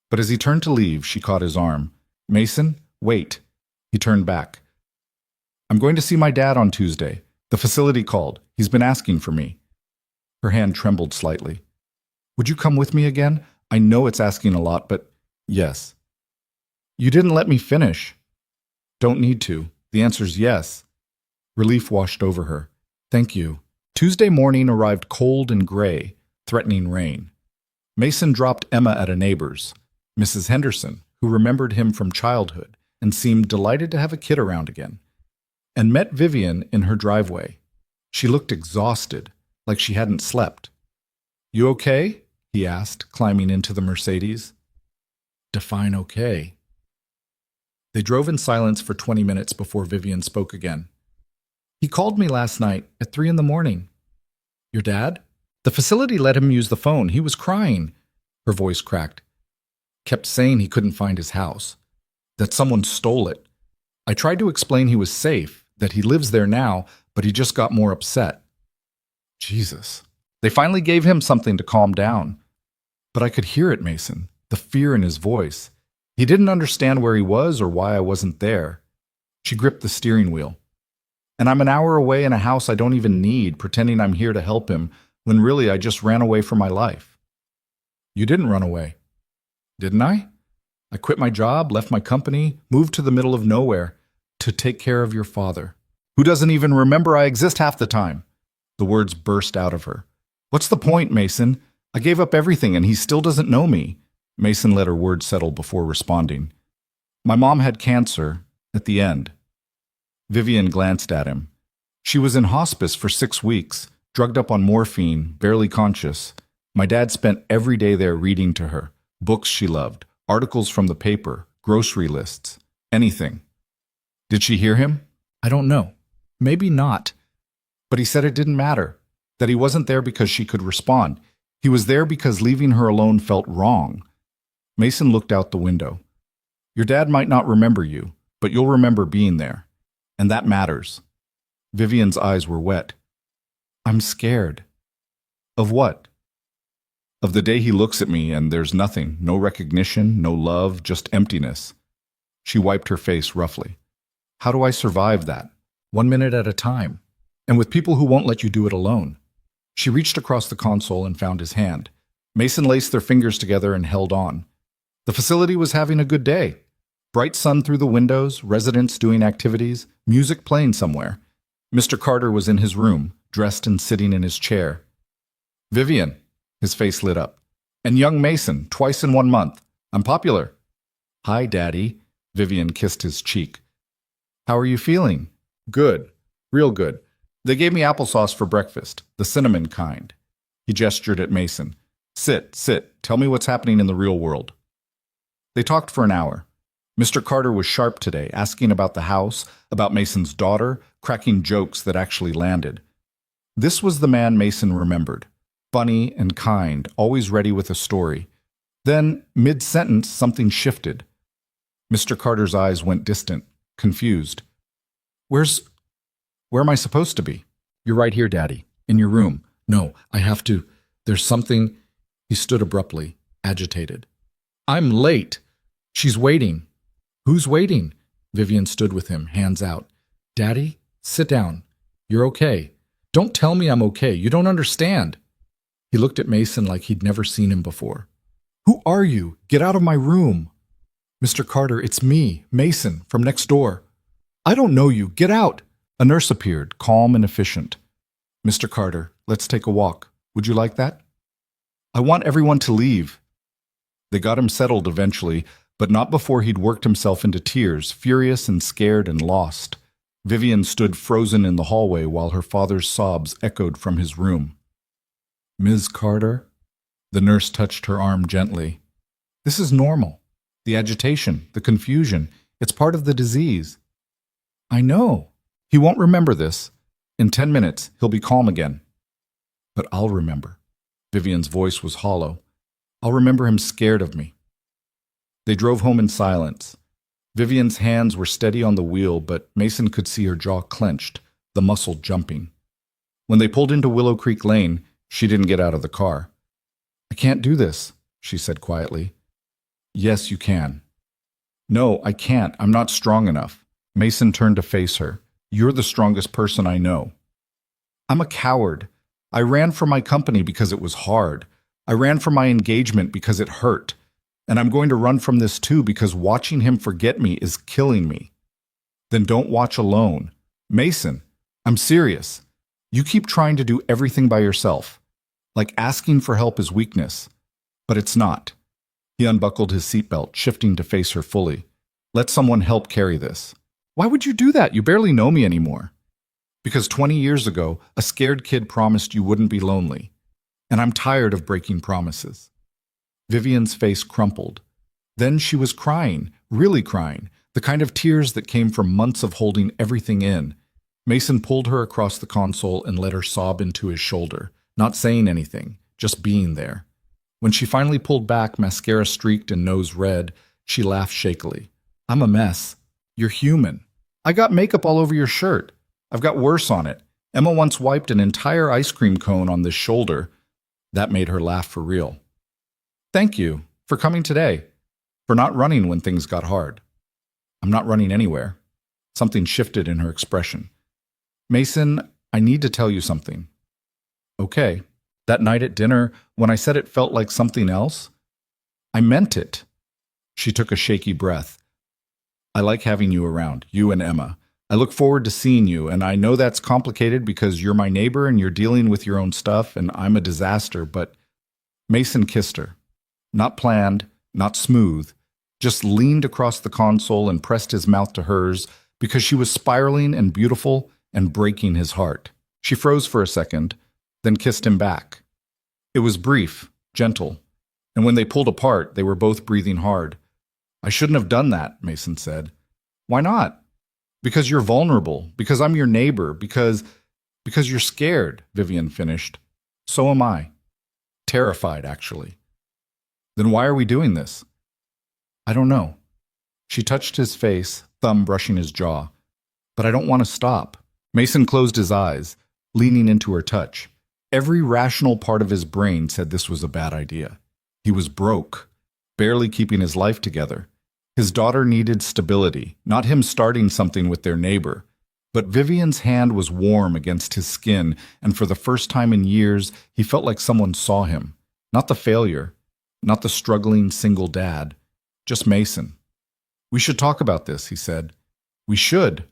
But as he turned to leave, she caught his arm. Mason, wait. He turned back. I'm going to see my dad on Tuesday. The facility called. He's been asking for me. Her hand trembled slightly. Would you come with me again? I know it's asking a lot, but yes. You didn't let me finish. Don't need to. The answer's yes. Relief washed over her. Thank you. Tuesday morning arrived cold and gray, threatening rain. Mason dropped Emma at a neighbor's, Mrs. Henderson, who remembered him from childhood and seemed delighted to have a kid around again, and met Vivian in her driveway. She looked exhausted, like she hadn't slept. You okay? He asked, climbing into the Mercedes. Define okay. They drove in silence for 20 minutes before Vivian spoke again. He called me last night at 3 a.m. Your dad? The facility let him use the phone. He was crying. Her voice cracked. Kept saying he couldn't find his house, that someone stole it. I tried to explain he was safe, that he lives there now, but he just got more upset. Jesus. They finally gave him something to calm down. But I could hear it, Mason, the fear in his voice. He didn't understand where he was or why I wasn't there. She gripped the steering wheel. And I'm an hour away in a house I don't even need, pretending I'm here to help him, when really I just ran away from my life. You didn't run away, didn't I? I quit my job, left my company, moved to the middle of nowhere to take care of your father, who doesn't even remember I exist half the time. The words burst out of her. What's the point, Mason? I gave up everything and he still doesn't know me. Mason let her words settle before responding. My mom had cancer at the end. Vivian glanced at him. She was in hospice for 6 weeks, drugged up on morphine, barely conscious. My dad spent every day there reading to her, books she loved, articles from the paper, grocery lists, anything. Did she hear him? I don't know. Maybe not. But he said it didn't matter, that he wasn't there because she could respond. He was there because leaving her alone felt wrong. Mason looked out the window. Your dad might not remember you, but you'll remember being there. And that matters. Vivian's eyes were wet. I'm scared. Of what? Of the day he looks at me and there's nothing, no recognition, no love, just emptiness. She wiped her face roughly. How do I survive that? 1 minute at a time. And with people who won't let you do it alone. She reached across the console and found his hand. Mason laced their fingers together and held on. The facility was having a good day. Bright sun through the windows, residents doing activities, music playing somewhere. Mr. Carter was in his room, dressed and sitting in his chair. Vivian, his face lit up. And young Mason, twice in 1 month. I'm popular. Hi, Daddy. Vivian kissed his cheek. How are you feeling? Good. Real good. They gave me applesauce for breakfast, the cinnamon kind. He gestured at Mason. Sit. Tell me what's happening in the real world. They talked for an hour. Mr. Carter was sharp today, asking about the house, about Mason's daughter, cracking jokes that actually landed. This was the man Mason remembered. Funny and kind, always ready with a story. Then, mid-sentence, something shifted. Mr. Carter's eyes went distant, confused. Where am I supposed to be? You're right here, Daddy. In your room. No, I have to. There's something. He stood abruptly, agitated. I'm late. She's waiting. Who's waiting? Vivian stood with him, hands out. Daddy, sit down. You're okay. Don't tell me I'm okay. You don't understand. He looked at Mason like he'd never seen him before. Who are you? Get out of my room. Mr. Carter, it's me, Mason, from next door. I don't know you. Get out. A nurse appeared, calm and efficient. Mr. Carter, let's take a walk. Would you like that? I want everyone to leave. They got him settled eventually, but not before he'd worked himself into tears, furious and scared and lost. Vivian stood frozen in the hallway while her father's sobs echoed from his room. Ms. Carter? The nurse touched her arm gently. This is normal. The agitation, the confusion, it's part of the disease. I know. He won't remember this. In 10 minutes, he'll be calm again. But I'll remember. Vivian's voice was hollow. I'll remember him scared of me. They drove home in silence. Vivian's hands were steady on the wheel, but Mason could see her jaw clenched, the muscle jumping. When they pulled into Willow Creek Lane, she didn't get out of the car. I can't do this, she said quietly. Yes, you can. No, I can't. I'm not strong enough. Mason turned to face her. You're the strongest person I know. I'm a coward. I ran from my company because it was hard. I ran from my engagement because it hurt. And I'm going to run from this too because watching him forget me is killing me. Then don't watch alone. Mason, I'm serious. You keep trying to do everything by yourself. Like asking for help is weakness. But it's not. He unbuckled his seatbelt, shifting to face her fully. Let someone help carry this. Why would you do that? You barely know me anymore. Because 20 years ago, a scared kid promised you wouldn't be lonely. And I'm tired of breaking promises. Vivian's face crumpled. Then she was crying, really crying, the kind of tears that came from months of holding everything in. Mason pulled her across the console and let her sob into his shoulder, not saying anything, just being there. When she finally pulled back, mascara streaked and nose red, she laughed shakily. I'm a mess. You're human. I got makeup all over your shirt. I've got worse on it. Emma once wiped an entire ice cream cone on this shoulder. That made her laugh for real. Thank you for coming today, for not running when things got hard. I'm not running anywhere. Something shifted in her expression. Mason, I need to tell you something. Okay. That night at dinner, when I said it felt like something else, I meant it. She took a shaky breath. I like having you around, you and Emma. I look forward to seeing you, and I know that's complicated because you're my neighbor and you're dealing with your own stuff, and I'm a disaster, but Mason kissed her. Not planned, not smooth, just leaned across the console and pressed his mouth to hers because she was spiraling and beautiful and breaking his heart. She froze for a second, then kissed him back. It was brief, gentle, and when they pulled apart, they were both breathing hard. I shouldn't have done that, Mason said. Why not? Because you're vulnerable, because I'm your neighbor, because you're scared, Vivian finished. So am I. Terrified, actually. Then why are we doing this? I don't know. She touched his face, thumb brushing his jaw. But I don't want to stop. Mason closed his eyes, leaning into her touch. Every rational part of his brain said this was a bad idea. He was broke, barely keeping his life together. His daughter needed stability, not him starting something with their neighbor. But Vivian's hand was warm against his skin, and for the first time in years, he felt like someone saw him. Not the failure, not the struggling single dad, just Mason. We should talk about this, he said. We should.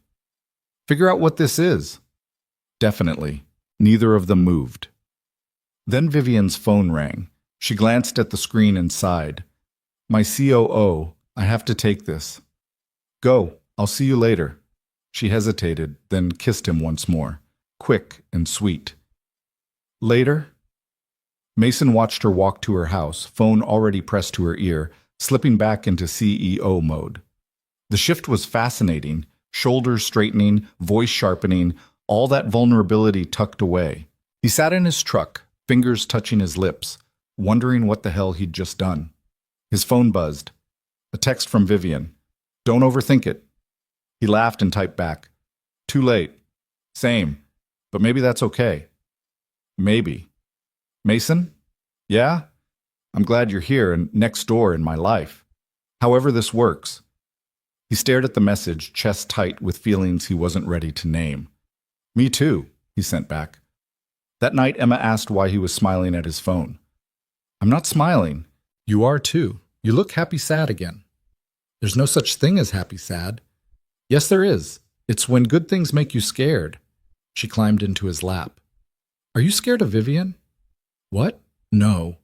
Figure out what this is. Definitely. Neither of them moved. Then Vivian's phone rang. She glanced at the screen and sighed. My COO, I have to take this. Go, I'll see you later. She hesitated, then kissed him once more, quick and sweet. Later? Mason watched her walk to her house, phone already pressed to her ear, slipping back into CEO mode. The shift was fascinating, shoulders straightening, voice sharpening, all that vulnerability tucked away. He sat in his truck, fingers touching his lips, wondering what the hell he'd just done. His phone buzzed. A text from Vivian. Don't overthink it. He laughed and typed back. Too late. Same. But maybe that's okay. Maybe. Mason? Yeah? I'm glad you're here and next door in my life. However this works. He stared at the message, chest tight with feelings he wasn't ready to name. Me too, he sent back. That night, Emma asked why he was smiling at his phone. I'm not smiling. You are too. You look happy-sad again. There's no such thing as happy-sad. Yes, there is. It's when good things make you scared. She climbed into his lap. Are you scared of Vivian? What? No.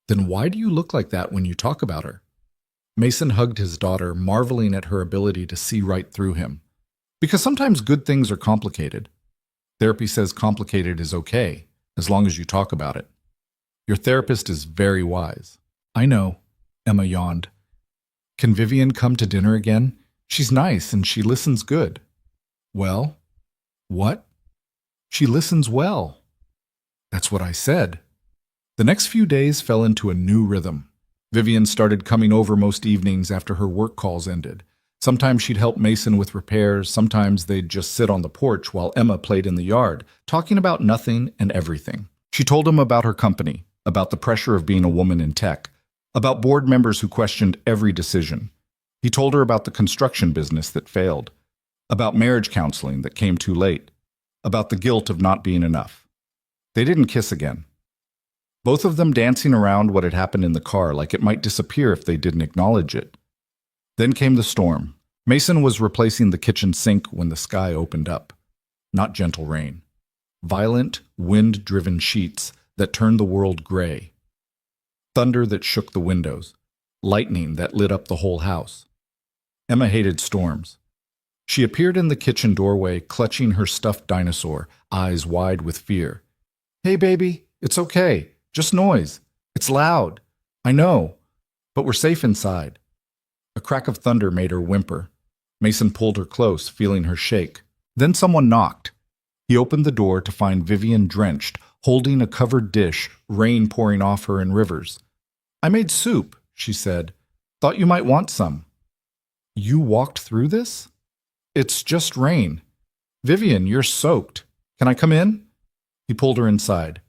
Then why do you look like that when you talk about her? Mason hugged his daughter, marveling at her ability to see right through him. Because sometimes good things are complicated. Therapy says complicated is okay, as long as you talk about it. Your therapist is very wise. I know, Emma yawned. Can Vivian come to dinner again? She's nice and she listens good. Well? What? She listens well. That's what I said. The next few days fell into a new rhythm. Vivian started coming over most evenings after her work calls ended. Sometimes she'd help Mason with repairs, sometimes they'd just sit on the porch while Emma played in the yard, talking about nothing and everything. She told him about her company, about the pressure of being a woman in tech, about board members who questioned every decision. He told her about the construction business that failed, about marriage counseling that came too late, about the guilt of not being enough. They didn't kiss again. Both of them dancing around what had happened in the car like it might disappear if they didn't acknowledge it. Then came the storm. Mason was replacing the kitchen sink when the sky opened up. Not gentle rain. Violent, wind-driven sheets that turned the world gray. Thunder that shook the windows. Lightning that lit up the whole house. Emma hated storms. She appeared in the kitchen doorway, clutching her stuffed dinosaur, eyes wide with fear. Hey, baby, it's okay. Just noise. It's loud. I know. But we're safe inside. A crack of thunder made her whimper. Mason pulled her close, feeling her shake. Then someone knocked. He opened the door to find Vivian drenched, holding a covered dish, rain pouring off her in rivers. I made soup, she said. Thought you might want some. You walked through this? It's just rain. Vivian, you're soaked. Can I come in? He pulled her inside.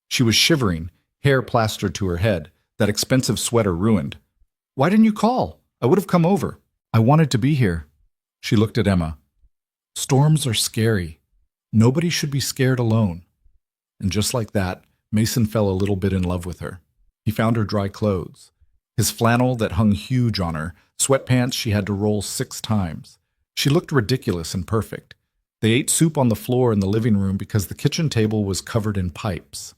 She was shivering, hair plastered to her head, that expensive sweater ruined. Why didn't you call? I would have come over. I wanted to be here. She looked at Emma. Storms are scary. Nobody should be scared alone. And just like that, Mason fell a little bit in love with her. He found her dry clothes. His flannel that hung huge on her, sweatpants she had to roll 6 times. She looked ridiculous and perfect. They ate soup on the floor in the living room because the kitchen table was covered in pipes.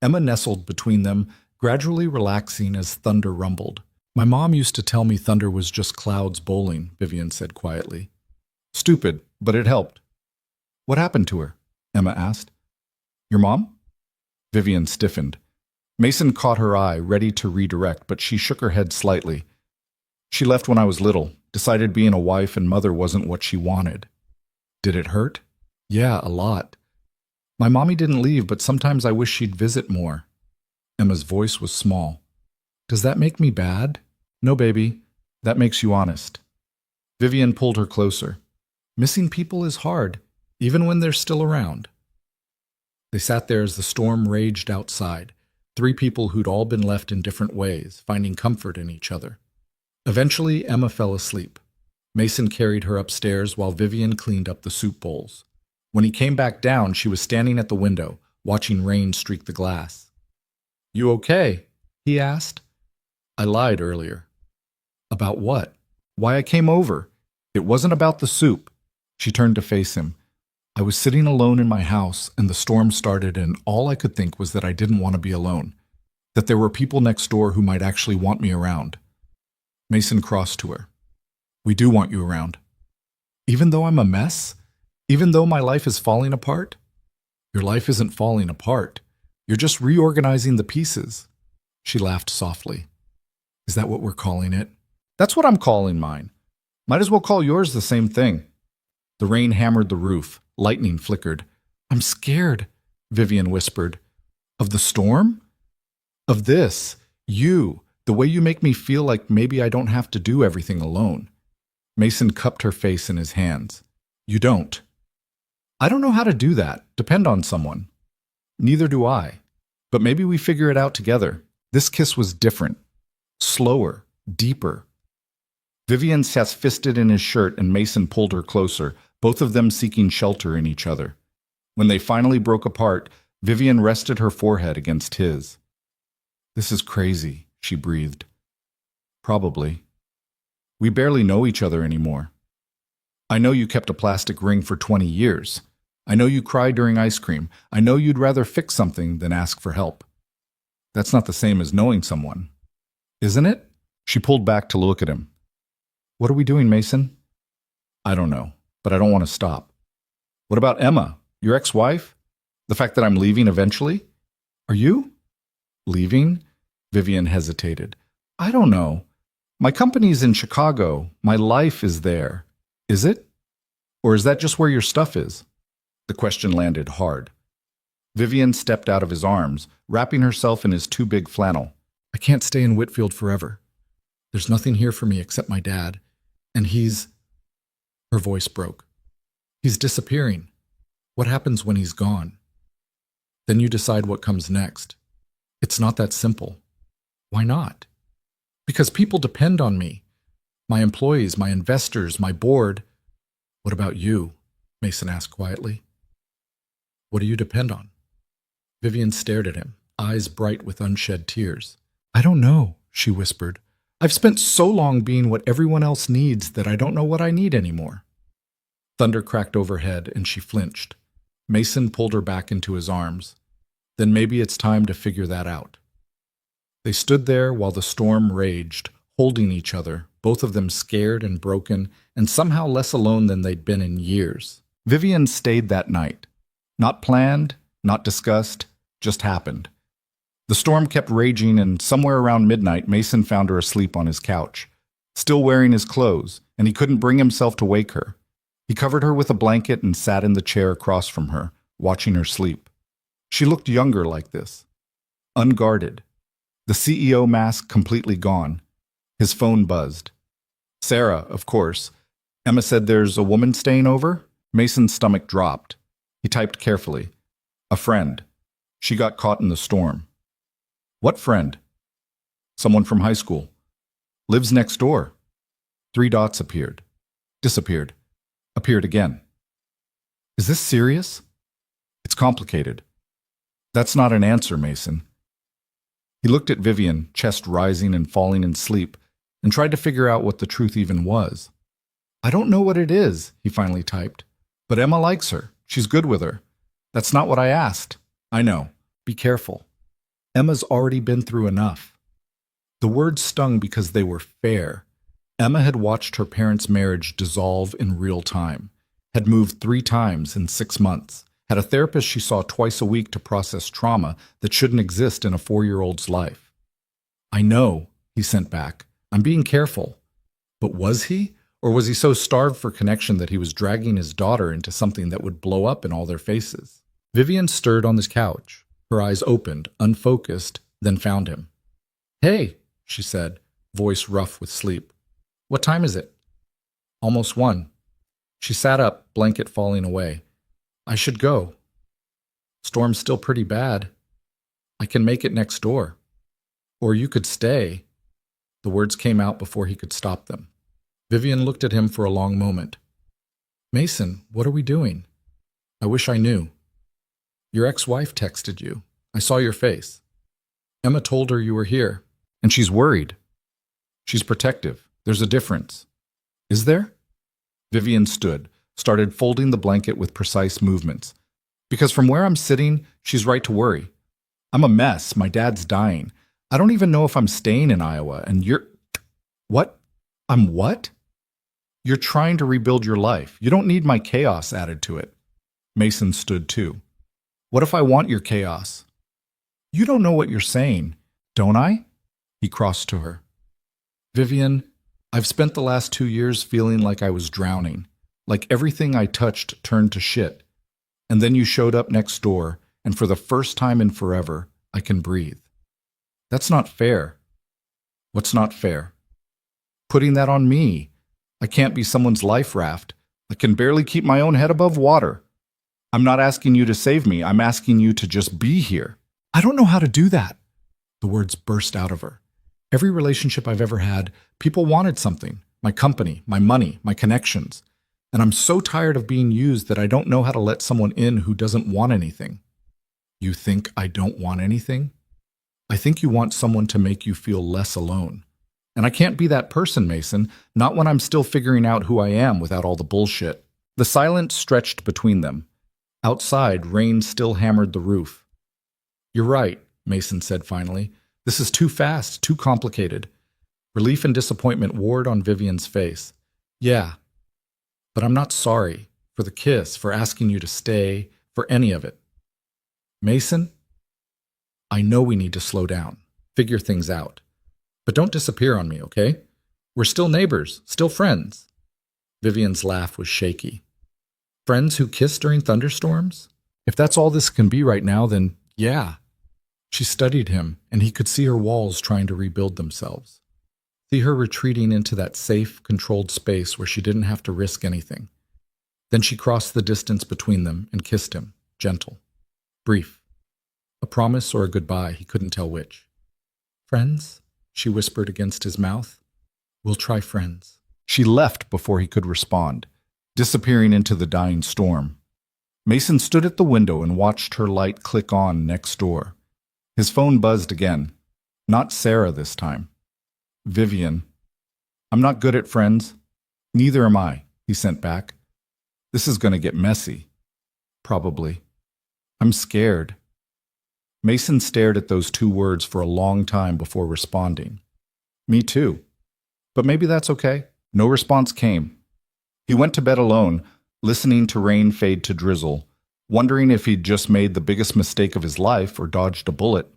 Emma nestled between them, gradually relaxing as thunder rumbled. My mom used to tell me thunder was just clouds bowling, Vivian said quietly. Stupid, but it helped. What happened to her? Emma asked. Your mom? Vivian stiffened. Mason caught her eye, ready to redirect, but she shook her head slightly. She left when I was little, decided being a wife and mother wasn't what she wanted. Did it hurt? Yeah, a lot. My mommy didn't leave, but sometimes I wish she'd visit more. Emma's voice was small. Does that make me bad? No, baby. That makes you honest. Vivian pulled her closer. Missing people is hard, even when they're still around. They sat there as the storm raged outside, 3 people who'd all been left in different ways, finding comfort in each other. Eventually, Emma fell asleep. Mason carried her upstairs while Vivian cleaned up the soup bowls. When he came back down, she was standing at the window, watching rain streak the glass. You okay? He asked. I lied earlier. About what? Why I came over. It wasn't about the soup. She turned to face him. I was sitting alone in my house, and the storm started, and all I could think was that I didn't want to be alone, that there were people next door who might actually want me around. Mason crossed to her. We do want you around. Even though I'm a mess? Even though my life is falling apart? Your life isn't falling apart. You're just reorganizing the pieces. She laughed softly. Is that what we're calling it? That's what I'm calling mine. Might as well call yours the same thing. The rain hammered the roof. Lightning flickered. I'm scared, Vivian whispered. Of the storm? Of this. You. The way you make me feel like maybe I don't have to do everything alone. Mason cupped her face in his hands. You don't. I don't know how to do that. Depend on someone. Neither do I. But maybe we figure it out together. This kiss was different. Slower. Deeper. Vivian sat fisted in his shirt and Mason pulled her closer, both of them seeking shelter in each other. When they finally broke apart, Vivian rested her forehead against his. This is crazy, she breathed. Probably. We barely know each other anymore. I know you kept a plastic ring for 20 years. I know you cry during ice cream. I know you'd rather fix something than ask for help. That's not the same as knowing someone. Isn't it? She pulled back to look at him. What are we doing, Mason? I don't know, but I don't want to stop. What about Emma, your ex-wife? The fact that I'm leaving eventually? Are you? Leaving? Vivian hesitated. I don't know. My company's in Chicago. My life is there. Is it? Or is that just where your stuff is? The question landed hard. Vivian stepped out of his arms, wrapping herself in his too big flannel. I can't stay in Whitfield forever. There's nothing here for me except my dad. And he's... Her voice broke. He's disappearing. What happens when he's gone? Then you decide what comes next. It's not that simple. Why not? Because people depend on me. My employees, my investors, my board. What about you? Mason asked quietly. What do you depend on? Vivian stared at him, eyes bright with unshed tears. I don't know, she whispered. I've spent so long being what everyone else needs that I don't know what I need anymore. Thunder cracked overhead and she flinched. Mason pulled her back into his arms. Then maybe it's time to figure that out. They stood there while the storm raged, holding each other, both of them scared and broken, and somehow less alone than they'd been in years. Vivian stayed that night. Not planned, not discussed, just happened. The storm kept raging, and somewhere around midnight, Mason found her asleep on his couch, still wearing his clothes, and he couldn't bring himself to wake her. He covered her with a blanket and sat in the chair across from her, watching her sleep. She looked younger like this, unguarded. The CEO mask completely gone. His phone buzzed. Sarah, of course. Emma said there's a woman staying over? Mason's stomach dropped. He typed carefully. A friend. She got caught in the storm. What friend? Someone from high school. Lives next door. 3 dots appeared. Disappeared. Appeared again. Is this serious? It's complicated. That's not an answer, Mason. He looked at Vivian, chest rising and falling in sleep, and tried to figure out what the truth even was. I don't know what it is, he finally typed. But Emma likes her. She's good with her. That's not what I asked. I know. Be careful. Emma's already been through enough. The words stung because they were fair. Emma had watched her parents' marriage dissolve in real time, had moved 3 times in 6 months, had a therapist she saw twice a week to process trauma that shouldn't exist in a 4-year-old's life. I know, he sent back. I'm being careful. But was he? Or was he so starved for connection that he was dragging his daughter into something that would blow up in all their faces? Vivian stirred on his couch. Her eyes opened, unfocused, then found him. Hey, she said, voice rough with sleep. What time is it? Almost 1. She sat up, blanket falling away. I should go. Storm's still pretty bad. I can make it next door. Or you could stay. The words came out before he could stop them. Vivian looked at him for a long moment. Mason, what are we doing? I wish I knew. Your ex-wife texted you. I saw your face. Emma told her you were here, and she's worried. She's protective. There's a difference. Is there? Vivian stood, started folding the blanket with precise movements. Because from where I'm sitting, she's right to worry. I'm a mess. My dad's dying. I don't even know if I'm staying in Iowa, and you're... What? I'm what? You're trying to rebuild your life. You don't need my chaos added to it. Mason stood too. What if I want your chaos? You don't know what you're saying, don't I? He crossed to her. Vivian, I've spent the last 2 years feeling like I was drowning, like everything I touched turned to shit. And then you showed up next door, and for the first time in forever, I can breathe. That's not fair. What's not fair? Putting that on me. I can't be someone's life raft. I can barely keep my own head above water. I'm not asking you to save me. I'm asking you to just be here. I don't know how to do that. The words burst out of her. Every relationship I've ever had, people wanted something. My company, my money, my connections. And I'm so tired of being used that I don't know how to let someone in who doesn't want anything. You think I don't want anything? I think you want someone to make you feel less alone. And I can't be that person, Mason, not when I'm still figuring out who I am without all the bullshit. The silence stretched between them. Outside, rain still hammered the roof. You're right, Mason said finally. This is too fast, too complicated. Relief and disappointment warred on Vivian's face. Yeah, but I'm not sorry for the kiss, for asking you to stay, for any of it. Mason? I know we need to slow down, figure things out. But don't disappear on me, okay? We're still neighbors, still friends. Vivian's laugh was shaky. Friends who kiss during thunderstorms? If that's all this can be right now, then yeah. She studied him, and he could see her walls trying to rebuild themselves. See her retreating into that safe, controlled space where she didn't have to risk anything. Then she crossed the distance between them and kissed him, gentle, brief. A promise or a goodbye, he couldn't tell which. Friends? She whispered against his mouth. We'll try friends. She left before he could respond, disappearing into the dying storm. Mason stood at the window and watched her light click on next door. His phone buzzed again. Not Sarah this time. Vivian. I'm not good at friends. Neither am I, he sent back. This is going to get messy. Probably. I'm scared. Mason stared at those two words for a long time before responding. Me too. But maybe that's okay. No response came. He went to bed alone, listening to rain fade to drizzle, wondering if he'd just made the biggest mistake of his life or dodged a bullet.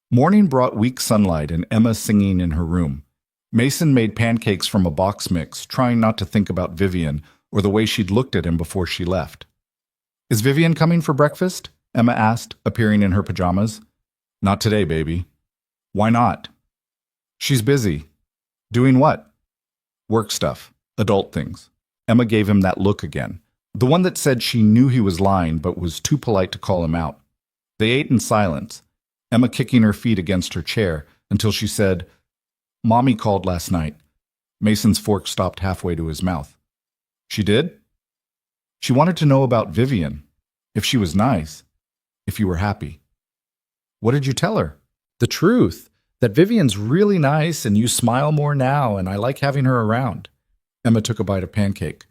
Morning brought weak sunlight and Emma singing in her room. Mason made pancakes from a box mix, trying not to think about Vivian or the way she'd looked at him before she left. Is Vivian coming for breakfast? Emma asked, appearing in her pajamas. Not today, baby. Why not? She's busy. Doing what? Work stuff. Adult things. Emma gave him that look again. The one that said she knew he was lying but was too polite to call him out. They ate in silence, Emma kicking her feet against her chair until she said, Mommy called last night. Mason's fork stopped halfway to his mouth. She did? She wanted to know about Vivian. If she was nice. If you were happy. What did you tell her? The truth. That Vivian's really nice and you smile more now and I like having her around. Emma took a bite of pancake.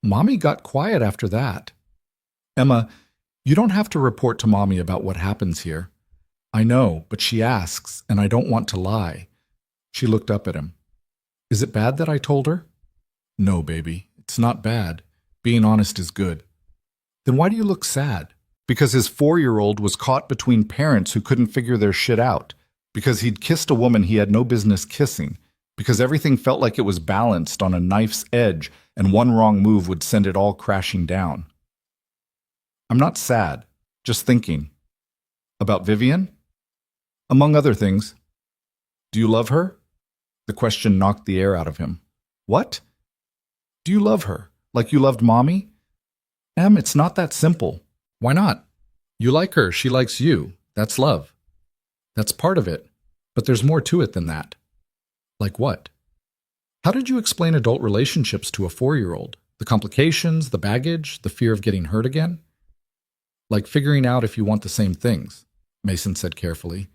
Mommy got quiet after that. Emma, you don't have to report to Mommy about what happens here. I know, but she asks, and I don't want to lie. She looked up at him. Is it bad that I told her? No, baby, it's not bad. Being honest is good. Then why do you look sad? Because his 4-year-old was caught between parents who couldn't figure their shit out. Because he'd kissed a woman he had no business kissing. Because everything felt like it was balanced on a knife's edge and one wrong move would send it all crashing down. I'm not sad, just thinking. About Vivian? Among other things. Do you love her? The question knocked the air out of him. What? Do you love her, like you loved Mommy? Em, it's not that simple. Why not? You like her, she likes you. That's love. That's part of it, but there's more to it than that. Like what? How did you explain adult relationships to a 4-year-old? The complications, the baggage, the fear of getting hurt again? Like figuring out if you want the same things, Mason said carefully.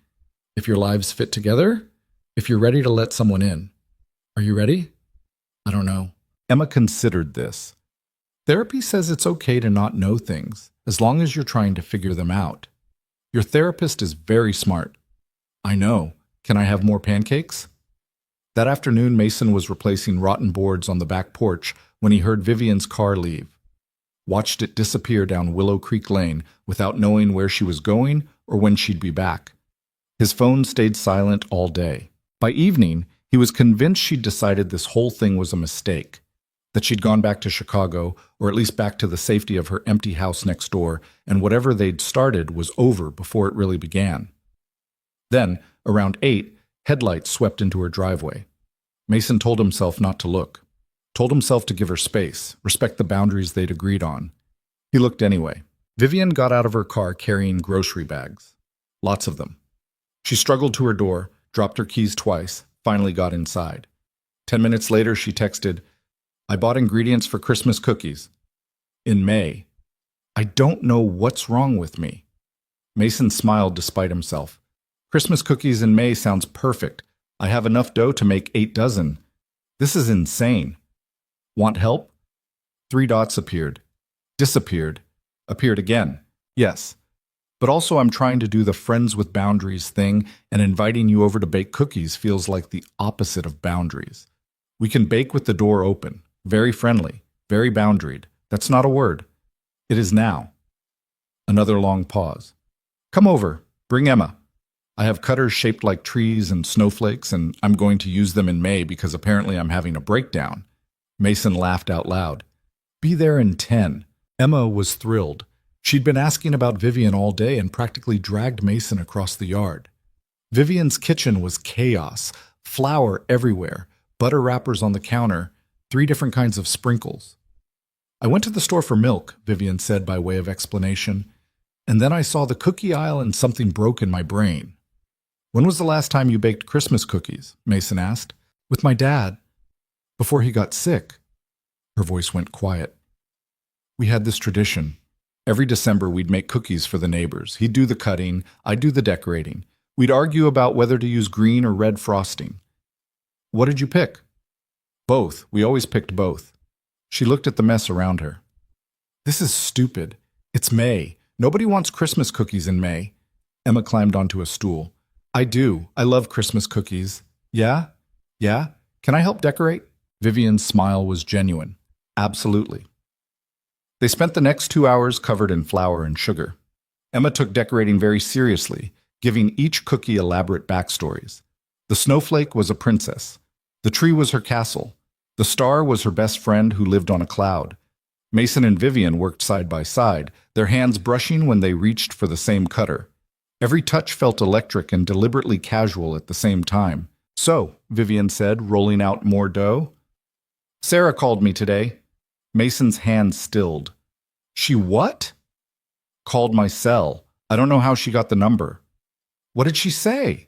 If your lives fit together? If you're ready to let someone in. Are you ready? I don't know. Emma considered this. Therapy says it's okay to not know things, as long as you're trying to figure them out. Your therapist is very smart. I know. Can I have more pancakes? That afternoon, Mason was replacing rotten boards on the back porch when he heard Vivian's car leave. Watched it disappear down Willow Creek Lane without knowing where she was going or when she'd be back. His phone stayed silent all day. By evening, he was convinced she'd decided this whole thing was a mistake, that she'd gone back to Chicago, or at least back to the safety of her empty house next door, and whatever they'd started was over before it really began. Then, around 8, headlights swept into her driveway. Mason told himself not to look, told himself to give her space, respect the boundaries they'd agreed on. He looked anyway. Vivian got out of her car carrying grocery bags. Lots of them. She struggled to her door, dropped her keys twice, finally got inside. 10 minutes later, she texted, I bought ingredients for Christmas cookies. In May. I don't know what's wrong with me. Mason smiled despite himself. Christmas cookies in May sounds perfect. I have enough dough to make 8 dozen. This is insane. Want help? 3 dots appeared. Disappeared. Appeared again. Yes. But also I'm trying to do the friends with boundaries thing, and inviting you over to bake cookies feels like the opposite of boundaries. We can bake with the door open. Very friendly. Very boundaried. That's not a word. It is now. Another long pause. Come over. Bring Emma. I have cutters shaped like trees and snowflakes, and I'm going to use them in May because apparently I'm having a breakdown. Mason laughed out loud. Be there in 10. Emma was thrilled. She'd been asking about Vivian all day and practically dragged Mason across the yard. Vivian's kitchen was chaos, flour everywhere, butter wrappers on the counter, 3 different kinds of sprinkles. I went to the store for milk, Vivian said by way of explanation, and then I saw the cookie aisle and something broke in my brain. When was the last time you baked Christmas cookies? Mason asked. With my dad. Before he got sick. Her voice went quiet. We had this tradition. Every December we'd make cookies for the neighbors. He'd do the cutting, I'd do the decorating. We'd argue about whether to use green or red frosting. What did you pick? Both. We always picked both. She looked at the mess around her. This is stupid. It's May. Nobody wants Christmas cookies in May. Emma climbed onto a stool. I do. I love Christmas cookies. Yeah? Yeah? Can I help decorate? Vivian's smile was genuine. Absolutely. They spent the next 2 hours covered in flour and sugar. Emma took decorating very seriously, giving each cookie elaborate backstories. The snowflake was a princess. The tree was her castle. The star was her best friend who lived on a cloud. Mason and Vivian worked side by side, their hands brushing when they reached for the same cutter. Every touch felt electric and deliberately casual at the same time. So, Vivian said, rolling out more dough. Sarah called me today. Mason's hand stilled. She what? Called my cell. I don't know how she got the number. What did she say?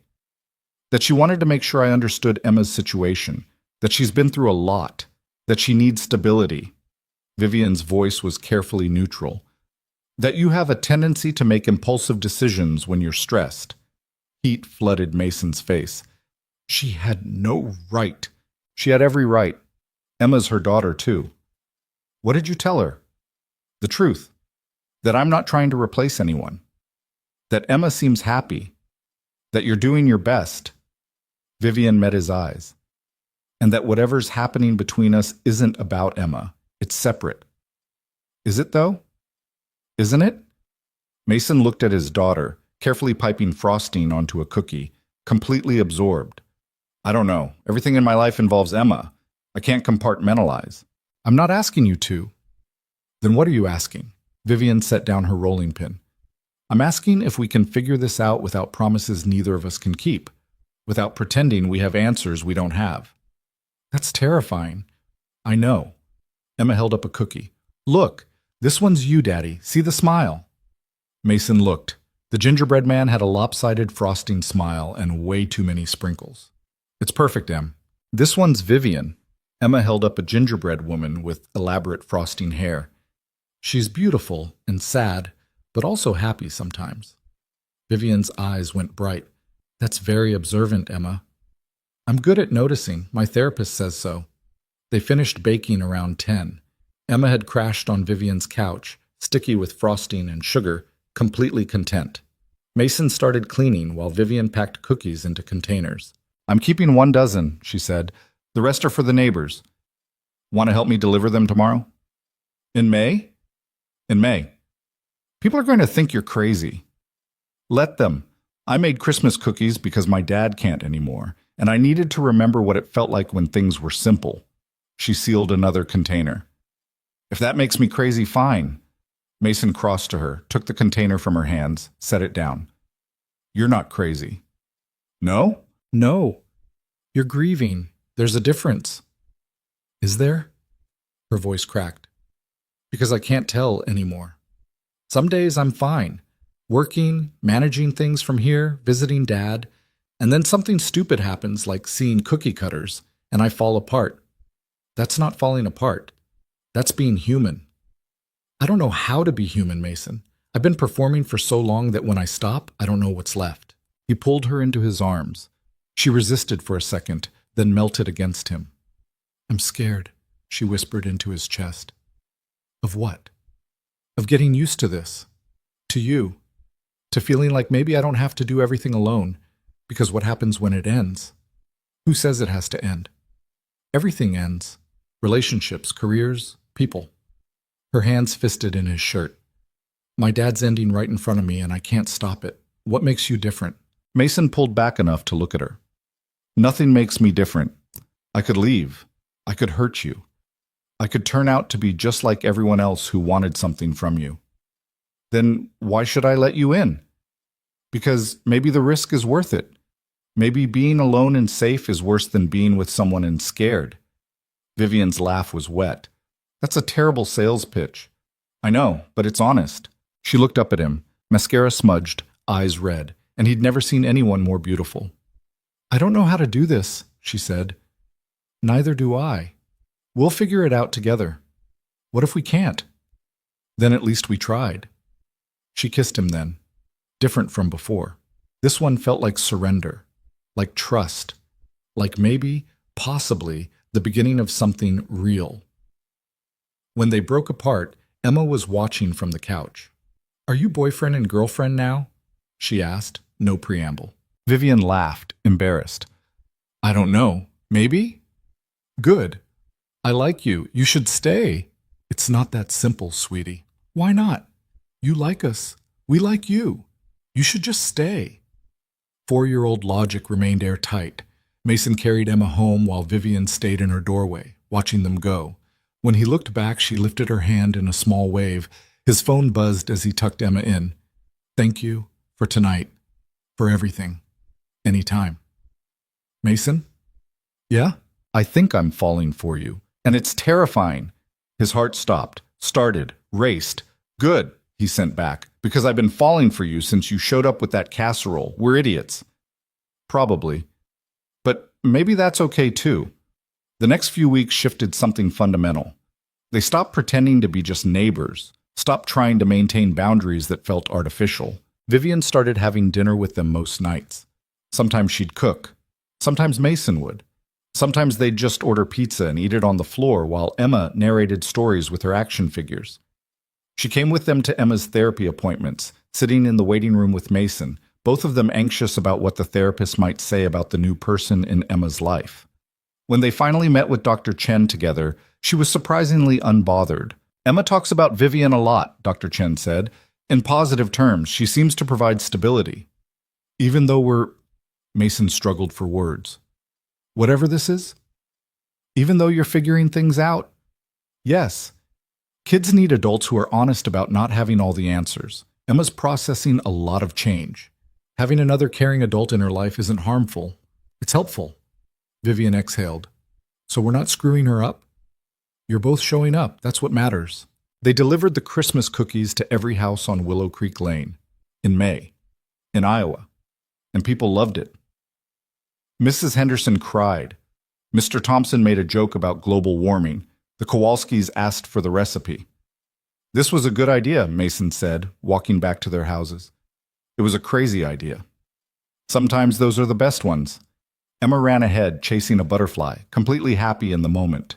That she wanted to make sure I understood Emma's situation, that she's been through a lot, that she needs stability. Vivian's voice was carefully neutral. That you have a tendency to make impulsive decisions when you're stressed. Heat flooded Mason's face. She had no right. She had every right. Emma's her daughter, too. What did you tell her? The truth. That I'm not trying to replace anyone. That Emma seems happy. That you're doing your best. Vivian met his eyes. And that whatever's happening between us isn't about Emma. It's separate. Is it, though? Isn't it? Mason looked at his daughter, carefully piping frosting onto a cookie, completely absorbed. I don't know. Everything in my life involves Emma. I can't compartmentalize. I'm not asking you to. Then what are you asking? Vivian set down her rolling pin. I'm asking if we can figure this out without promises neither of us can keep, without pretending we have answers we don't have. That's terrifying. I know. Emma held up a cookie. Look, this one's you, Daddy. See the smile? Mason looked. The gingerbread man had a lopsided frosting smile and way too many sprinkles. It's perfect, Em. This one's Vivian. Emma held up a gingerbread woman with elaborate frosting hair. She's beautiful and sad, but also happy sometimes. Vivian's eyes went bright. That's very observant, Emma. I'm good at noticing. My therapist says so. They finished baking around 10. Emma had crashed on Vivian's couch, sticky with frosting and sugar, completely content. Mason started cleaning while Vivian packed cookies into containers. I'm keeping 1 dozen, she said. The rest are for the neighbors. Want to help me deliver them tomorrow? In May? In May. People are going to think you're crazy. Let them. I made Christmas cookies because my dad can't anymore, and I needed to remember what it felt like when things were simple. She sealed another container. If that makes me crazy, fine. Mason crossed to her, took the container from her hands, set it down. You're not crazy. No? No. You're grieving. There's a difference. Is there? Her voice cracked. Because I can't tell anymore. Some days I'm fine. Working, managing things from here, visiting Dad, and then something stupid happens like seeing cookie cutters, and I fall apart. That's not falling apart. That's being human. I don't know how to be human, Mason. I've been performing for so long that when I stop, I don't know what's left. He pulled her into his arms. She resisted for a second, then melted against him. I'm scared, she whispered into his chest. Of what? Of getting used to this. To you. To feeling like maybe I don't have to do everything alone, because what happens when it ends? Who says it has to end? Everything ends. Relationships, careers, people. Her hands fisted in his shirt. My dad's ending right in front of me and I can't stop it. What makes you different? Mason pulled back enough to look at her. Nothing makes me different. I could leave. I could hurt you. I could turn out to be just like everyone else who wanted something from you. Then why should I let you in? Because maybe the risk is worth it. Maybe being alone and safe is worse than being with someone and scared. Vivian's laugh was wet. That's a terrible sales pitch. I know, but it's honest. She looked up at him, mascara smudged, eyes red, and he'd never seen anyone more beautiful. I don't know how to do this, she said. Neither do I. We'll figure it out together. What if we can't? Then at least we tried. She kissed him then, different from before. This one felt like surrender, like trust, like maybe, possibly, the beginning of something real. When they broke apart, Emma was watching from the couch. Are you boyfriend and girlfriend now? She asked, no preamble. Vivian laughed, embarrassed. I don't know. Maybe? Good. I like you. You should stay. It's not that simple, sweetie. Why not? You like us. We like you. You should just stay. 4-year-old logic remained airtight. Mason carried Emma home while Vivian stayed in her doorway, watching them go. When he looked back, she lifted her hand in a small wave. His phone buzzed as he tucked Emma in. Thank you for tonight, for everything, anytime. Mason? Yeah? I think I'm falling for you, and it's terrifying. His heart stopped, started, raced. Good, he sent back, because I've been falling for you since you showed up with that casserole. We're idiots. Probably. But maybe that's okay too. The next few weeks shifted something fundamental. They stopped pretending to be just neighbors, stopped trying to maintain boundaries that felt artificial. Vivian started having dinner with them most nights. Sometimes she'd cook. Sometimes Mason would. Sometimes they'd just order pizza and eat it on the floor while Emma narrated stories with her action figures. She came with them to Emma's therapy appointments, sitting in the waiting room with Mason, both of them anxious about what the therapist might say about the new person in Emma's life. When they finally met with Dr. Chen together, she was surprisingly unbothered. Emma talks about Vivian a lot, Dr. Chen said. In positive terms, she seems to provide stability. Even though Mason struggled for words. Whatever this is? Even though you're figuring things out? Yes. Kids need adults who are honest about not having all the answers. Emma's processing a lot of change. Having another caring adult in her life isn't harmful. It's helpful. Vivian exhaled. So we're not screwing her up? You're both showing up. That's what matters. They delivered the Christmas cookies to every house on Willow Creek Lane in May, in Iowa, and people loved it. Mrs. Henderson cried. Mr. Thompson made a joke about global warming. The Kowalskis asked for the recipe. This was a good idea, Mason said, walking back to their houses. It was a crazy idea. Sometimes those are the best ones. Emma ran ahead, chasing a butterfly, completely happy in the moment.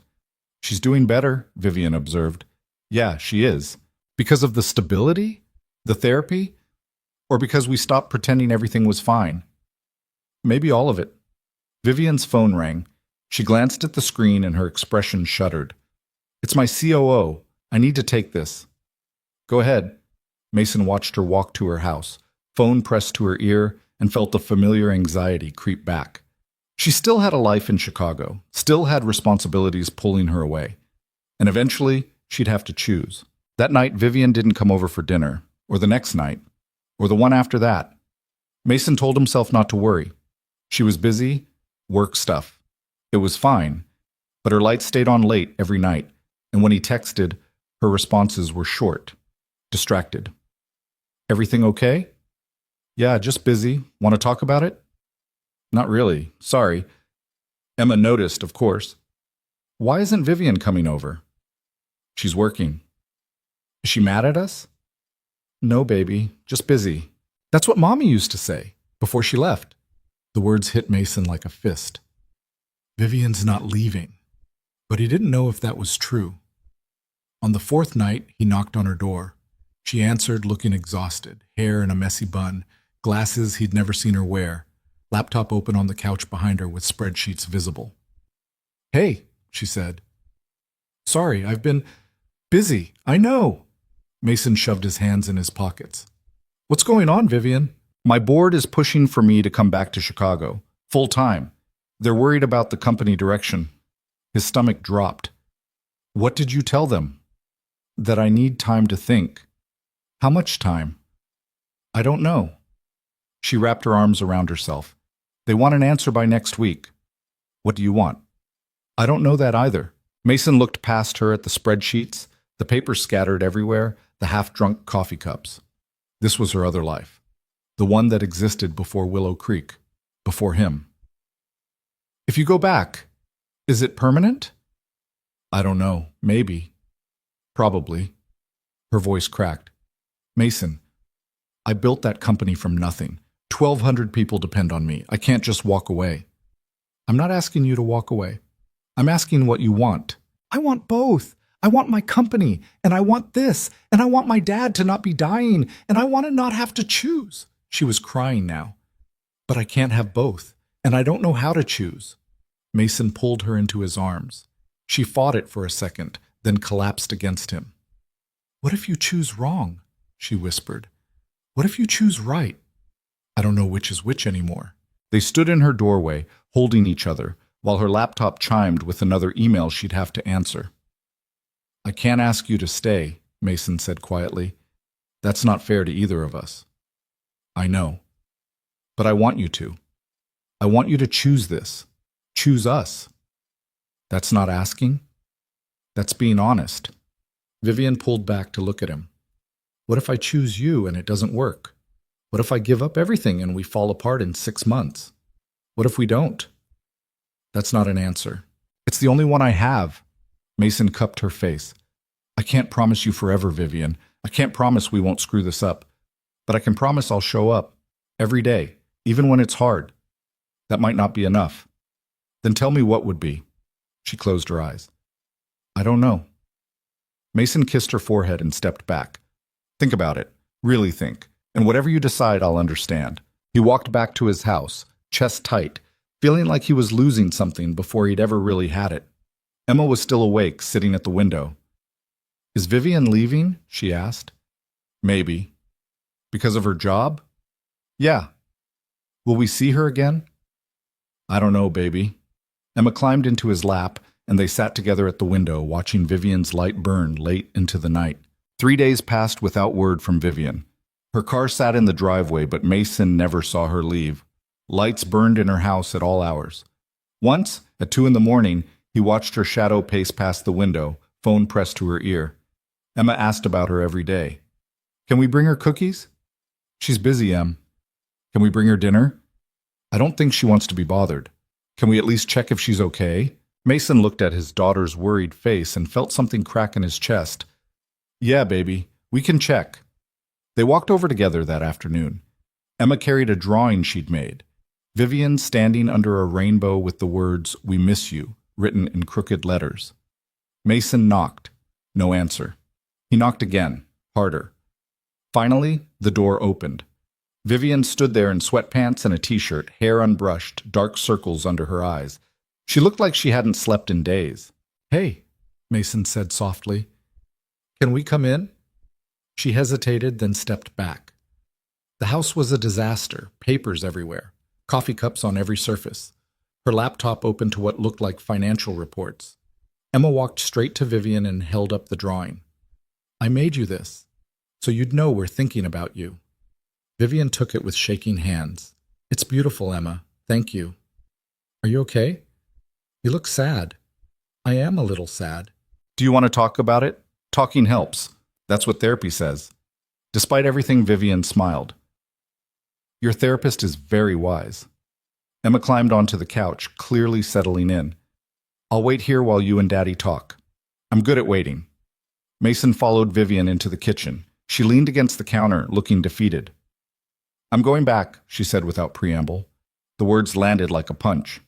She's doing better, Vivian observed. Yeah, she is. Because of the stability? The therapy? Or because we stopped pretending everything was fine? Maybe all of it. Vivian's phone rang. She glanced at the screen and her expression shuddered. It's my COO. I need to take this. Go ahead. Mason watched her walk to her house, phone pressed to her ear, and felt the familiar anxiety creep back. She still had a life in Chicago, still had responsibilities pulling her away. And eventually, she'd have to choose. That night, Vivian didn't come over for dinner, or the next night, or the one after that. Mason told himself not to worry. She was busy, work stuff. It was fine, but her lights stayed on late every night, and when he texted, her responses were short, distracted. Everything okay? Yeah, just busy. Want to talk about it? Not really. Sorry. Emma noticed, of course. Why isn't Vivian coming over? She's working. Is she mad at us? No, baby. Just busy. That's what Mommy used to say before she left. The words hit Mason like a fist. Vivian's not leaving. But he didn't know if that was true. On the fourth night, he knocked on her door. She answered, looking exhausted, hair in a messy bun, glasses he'd never seen her wear, laptop open on the couch behind her with spreadsheets visible. Hey, she said. Sorry, I've been busy. I know. Mason shoved his hands in his pockets. What's going on, Vivian? My board is pushing for me to come back to Chicago, full time. They're worried about the company direction. His stomach dropped. What did you tell them? That I need time to think. How much time? I don't know. She wrapped her arms around herself. They want an answer by next week. What do you want? I don't know that either. Mason looked past her at the spreadsheets, the papers scattered everywhere, the half-drunk coffee cups. This was her other life. The one that existed before Willow Creek, before him. If you go back, is it permanent? I don't know. Maybe. Probably. Her voice cracked. Mason, I built that company from nothing. 1,200 people depend on me. I can't just walk away. I'm not asking you to walk away. I'm asking what you want. I want both. I want my company, and I want this, and I want my dad to not be dying, and I want to not have to choose. She was crying now. But I can't have both, and I don't know how to choose. Mason pulled her into his arms. She fought it for a second, then collapsed against him. What if you choose wrong? She whispered. What if you choose right? I don't know which is which anymore. They stood in her doorway, holding each other, while her laptop chimed with another email she'd have to answer. I can't ask you to stay, Mason said quietly. That's not fair to either of us. I know. But I want you to. I want you to choose this. Choose us. That's not asking. That's being honest. Vivian pulled back to look at him. What if I choose you and it doesn't work? What if I give up everything and we fall apart in 6 months? What if we don't? That's not an answer. It's the only one I have. Mason cupped her face. I can't promise you forever, Vivian. I can't promise we won't screw this up. But I can promise I'll show up. Every day. Even when it's hard. That might not be enough. Then tell me what would be. She closed her eyes. I don't know. Mason kissed her forehead and stepped back. Think about it. Really think. And whatever you decide, I'll understand. He walked back to his house, chest tight, feeling like he was losing something before he'd ever really had it. Emma was still awake, sitting at the window. Is Vivian leaving? She asked. Maybe. Because of her job? Yeah. Will we see her again? I don't know, baby. Emma climbed into his lap, and they sat together at the window, watching Vivian's light burn late into the night. 3 days passed without word from Vivian. Her car sat in the driveway, but Mason never saw her leave. Lights burned in her house at all hours. Once, at 2 a.m, he watched her shadow pace past the window, phone pressed to her ear. Emma asked about her every day. Can we bring her cookies? She's busy, Em. Can we bring her dinner? I don't think she wants to be bothered. Can we at least check if she's okay? Mason looked at his daughter's worried face and felt something crack in his chest. Yeah, baby, we can check. They walked over together that afternoon. Emma carried a drawing she'd made. Vivian standing under a rainbow with the words, "We miss you," written in crooked letters. Mason knocked. No answer. He knocked again, harder. Finally, the door opened. Vivian stood there in sweatpants and a t-shirt, hair unbrushed, dark circles under her eyes. She looked like she hadn't slept in days. Hey, Mason said softly. Can we come in? She hesitated, then stepped back. The house was a disaster, papers everywhere, coffee cups on every surface. Her laptop open to what looked like financial reports. Emma walked straight to Vivian and held up the drawing. I made you this, so you'd know we're thinking about you. Vivian took it with shaking hands. It's beautiful, Emma. Thank you. Are you okay? You look sad. I am a little sad. Do you want to talk about it? Talking helps. That's what therapy says. Despite everything, Vivian smiled. Your therapist is very wise. Emma climbed onto the couch, clearly settling in. I'll wait here while you and Daddy talk. I'm good at waiting. Mason followed Vivian into the kitchen. She leaned against the counter, looking defeated. I'm going back, she said without preamble. The words landed like a punch.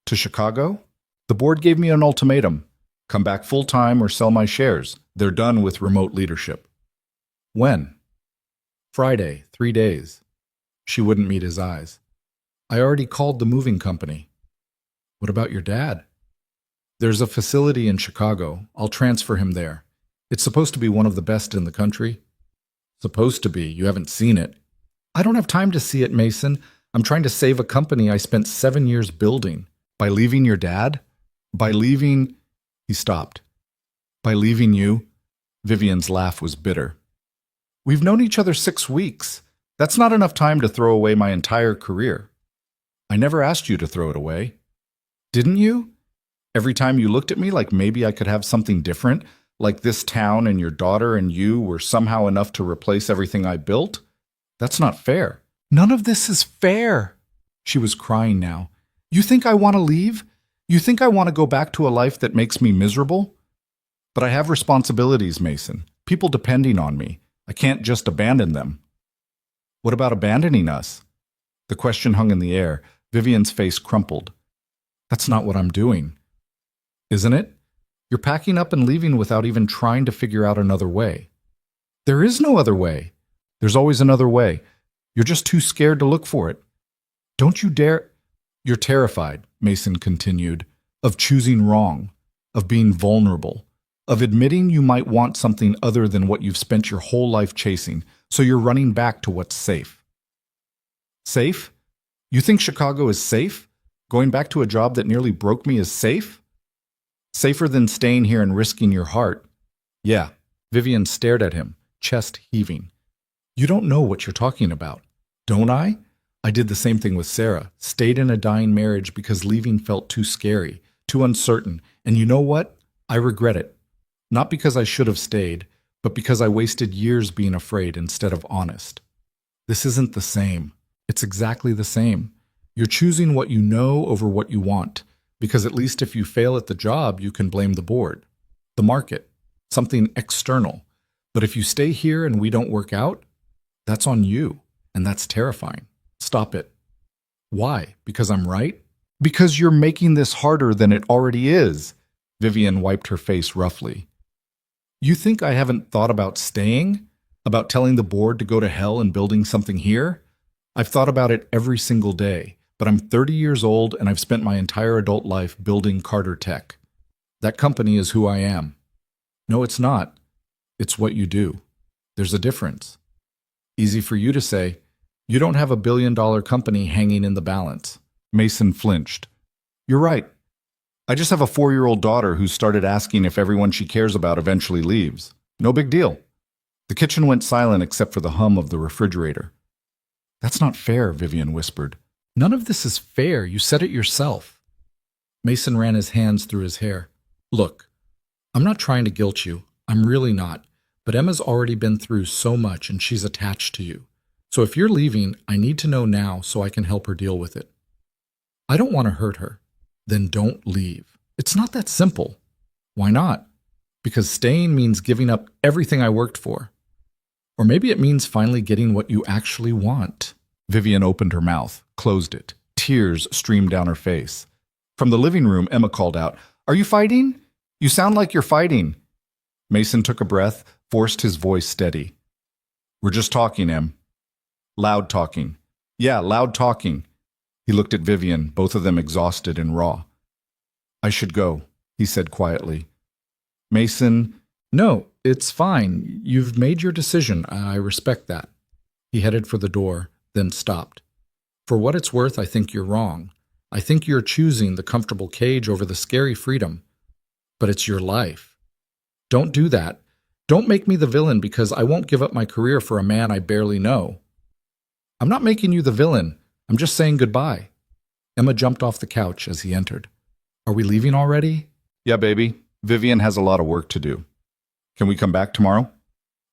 To Chicago? The board gave me an ultimatum. Come back full-time or sell my shares. They're done with remote leadership. When? Friday, 3 days. She wouldn't meet his eyes. I already called the moving company. What about your dad? There's a facility in Chicago. I'll transfer him there. It's supposed to be one of the best in the country. Supposed to be. You haven't seen it. I don't have time to see it, Mason. I'm trying to save a company I spent 7 years building. By leaving your dad? By leaving... He stopped. By leaving you? Vivian's laugh was bitter. We've known each other 6 weeks. That's not enough time to throw away my entire career. I never asked you to throw it away. Didn't you? Every time you looked at me like maybe I could have something different, like this town and your daughter and you were somehow enough to replace everything I built? That's not fair. None of this is fair. She was crying now. You think I want to leave? You think I want to go back to a life that makes me miserable? But I have responsibilities, Mason. People depending on me. I can't just abandon them. What about abandoning us? The question hung in the air. Vivian's face crumpled. That's not what I'm doing. Isn't it? You're packing up and leaving without even trying to figure out another way. There is no other way. There's always another way. You're just too scared to look for it. Don't you dare... You're terrified, Mason continued, of choosing wrong, of being vulnerable, of admitting you might want something other than what you've spent your whole life chasing, so you're running back to what's safe. Safe? You think Chicago is safe? Going back to a job that nearly broke me is safe? Safer than staying here and risking your heart? Yeah. Vivian stared at him, chest heaving. You don't know what you're talking about. Don't I? I did the same thing with Sarah, stayed in a dying marriage because leaving felt too scary, too uncertain, and you know what? I regret it. Not because I should have stayed, but because I wasted years being afraid instead of honest. This isn't the same. It's exactly the same. You're choosing what you know over what you want, because at least if you fail at the job, you can blame the board, the market, something external. But if you stay here and we don't work out, that's on you, and that's terrifying. Stop it. Why? Because I'm right? Because you're making this harder than it already is. Vivian wiped her face roughly. You think I haven't thought about staying? About telling the board to go to hell and building something here? I've thought about it every single day, but I'm 30 years old and I've spent my entire adult life building Carter Tech. That company is who I am. No, it's not. It's what you do. There's a difference. Easy for you to say. You don't have a billion-dollar company hanging in the balance. Mason flinched. You're right. I just have a 4-year-old daughter who started asking if everyone she cares about eventually leaves. No big deal. The kitchen went silent except for the hum of the refrigerator. That's not fair, Vivian whispered. None of this is fair. You said it yourself. Mason ran his hands through his hair. Look, I'm not trying to guilt you. I'm really not. But Emma's already been through so much and she's attached to you. So if you're leaving, I need to know now so I can help her deal with it. I don't want to hurt her. Then don't leave. It's not that simple. Why not? Because staying means giving up everything I worked for. Or maybe it means finally getting what you actually want. Vivian opened her mouth, closed it. Tears streamed down her face. From the living room, Emma called out, Are you fighting? You sound like you're fighting. Mason took a breath, forced his voice steady. We're just talking, Em. Loud talking. Yeah, loud talking. He looked at Vivian, both of them exhausted and raw. I should go, he said quietly. Mason, no, it's fine. You've made your decision. I respect that. He headed for the door, then stopped. For what it's worth, I think you're wrong. I think you're choosing the comfortable cage over the scary freedom. But it's your life. Don't do that. Don't make me the villain because I won't give up my career for a man I barely know. I'm not making you the villain. I'm just saying goodbye. Emma jumped off the couch as he entered. Are we leaving already? Yeah, baby. Vivian has a lot of work to do. Can we come back tomorrow?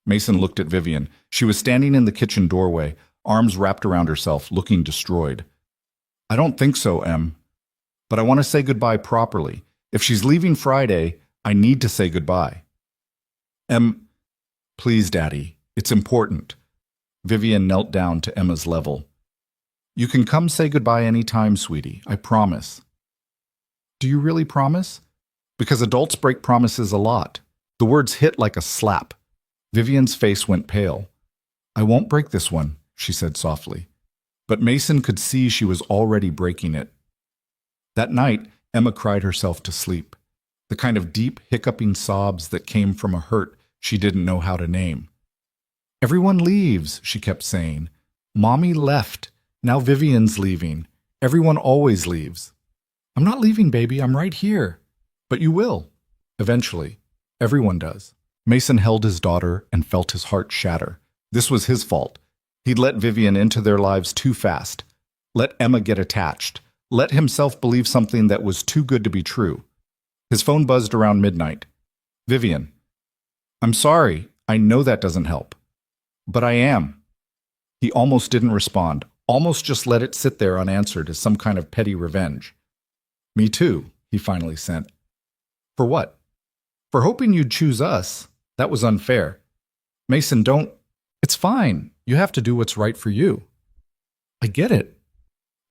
Mason looked at Vivian. She was standing in the kitchen doorway, arms wrapped around herself, looking destroyed. I don't think so, Em. But I want to say goodbye properly. If she's leaving Friday, I need to say goodbye. Em, please, Daddy. It's important. Vivian knelt down to Emma's level. You can come say goodbye any time, sweetie. I promise. Do you really promise? Because adults break promises a lot. The words hit like a slap. Vivian's face went pale. I won't break this one, she said softly. But Mason could see she was already breaking it. That night, Emma cried herself to sleep. The kind of deep, hiccuping sobs that came from a hurt she didn't know how to name. Everyone leaves, she kept saying. Mommy left. Now Vivian's leaving. Everyone always leaves. I'm not leaving, baby. I'm right here. But you will. Eventually. Everyone does. Mason held his daughter and felt his heart shatter. This was his fault. He'd let Vivian into their lives too fast. Let Emma get attached. Let himself believe something that was too good to be true. His phone buzzed around midnight. Vivian. I'm sorry. I know that doesn't help. But I am. He almost didn't respond, almost just let it sit there unanswered as some kind of petty revenge. Me too, he finally sent. For what? For hoping you'd choose us. That was unfair. Mason, don't. It's fine. You have to do what's right for you. I get it.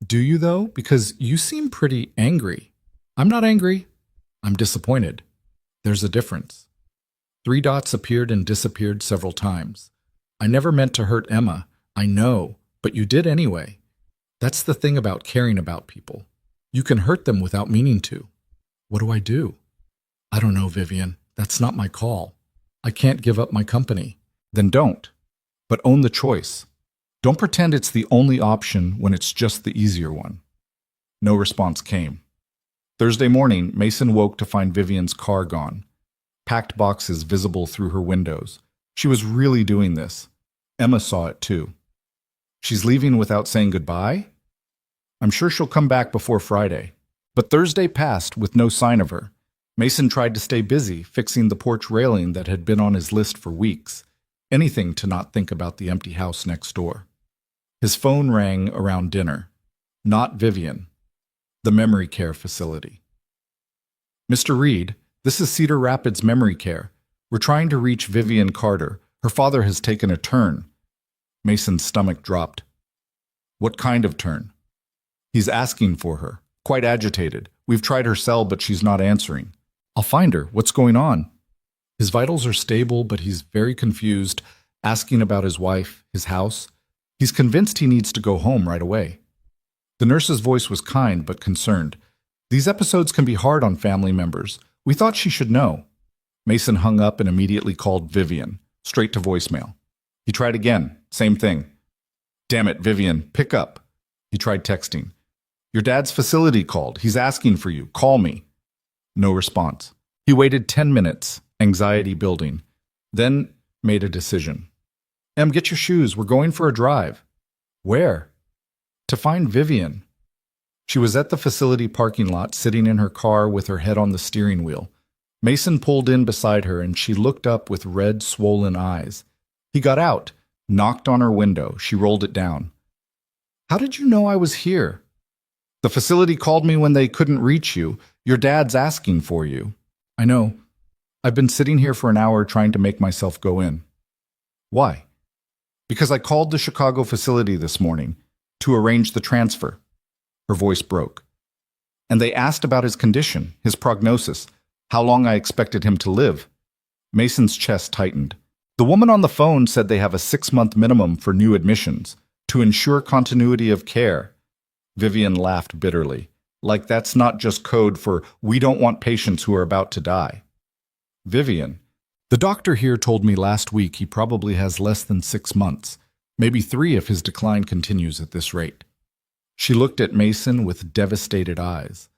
Do you, though? Because you seem pretty angry. I'm not angry. I'm disappointed. There's a difference. 3 dots appeared and disappeared several times. I never meant to hurt Emma. I know, but you did anyway. That's the thing about caring about people. You can hurt them without meaning to. What do I do? I don't know, Vivian. That's not my call. I can't give up my company. Then don't. But own the choice. Don't pretend it's the only option when it's just the easier one. No response came. Thursday morning, Mason woke to find Vivian's car gone. Packed boxes visible through her windows. She was really doing this. Emma saw it too. She's leaving without saying goodbye? I'm sure she'll come back before Friday. But Thursday passed with no sign of her. Mason tried to stay busy, fixing the porch railing that had been on his list for weeks. Anything to not think about the empty house next door. His phone rang around dinner. Not Vivian. The memory care facility. Mr. Reed, this is Cedar Rapids Memory Care. We're trying to reach Vivian Carter. Her father has taken a turn. Mason's stomach dropped. What kind of turn? He's asking for her. Quite agitated. We've tried her cell, but she's not answering. I'll find her. What's going on? His vitals are stable, but he's very confused, asking about his wife, his house. He's convinced he needs to go home right away. The nurse's voice was kind but concerned. These episodes can be hard on family members. We thought she should know. Mason hung up and immediately called Vivian, straight to voicemail. He tried again. Same thing. Damn it, Vivian, pick up. He tried texting. Your dad's facility called. He's asking for you. Call me. No response. He waited 10 minutes, anxiety building, then made a decision. Em, get your shoes. We're going for a drive. Where? To find Vivian. She was at the facility parking lot, sitting in her car with her head on the steering wheel. Mason pulled in beside her, and she looked up with red, swollen eyes. He got out, knocked on her window. She rolled it down. How did you know I was here? The facility called me when they couldn't reach you. Your dad's asking for you. I know. I've been sitting here for an hour trying to make myself go in. Why? Because I called the Chicago facility this morning to arrange the transfer. Her voice broke. And they asked about his condition, his prognosis, how long I expected him to live. Mason's chest tightened. The woman on the phone said they have a 6-month minimum for new admissions to ensure continuity of care. Vivian laughed bitterly, like that's not just code for we don't want patients who are about to die. Vivian, the doctor here told me last week he probably has less than 6 months, maybe 3 if his decline continues at this rate. She looked at Mason with devastated eyes.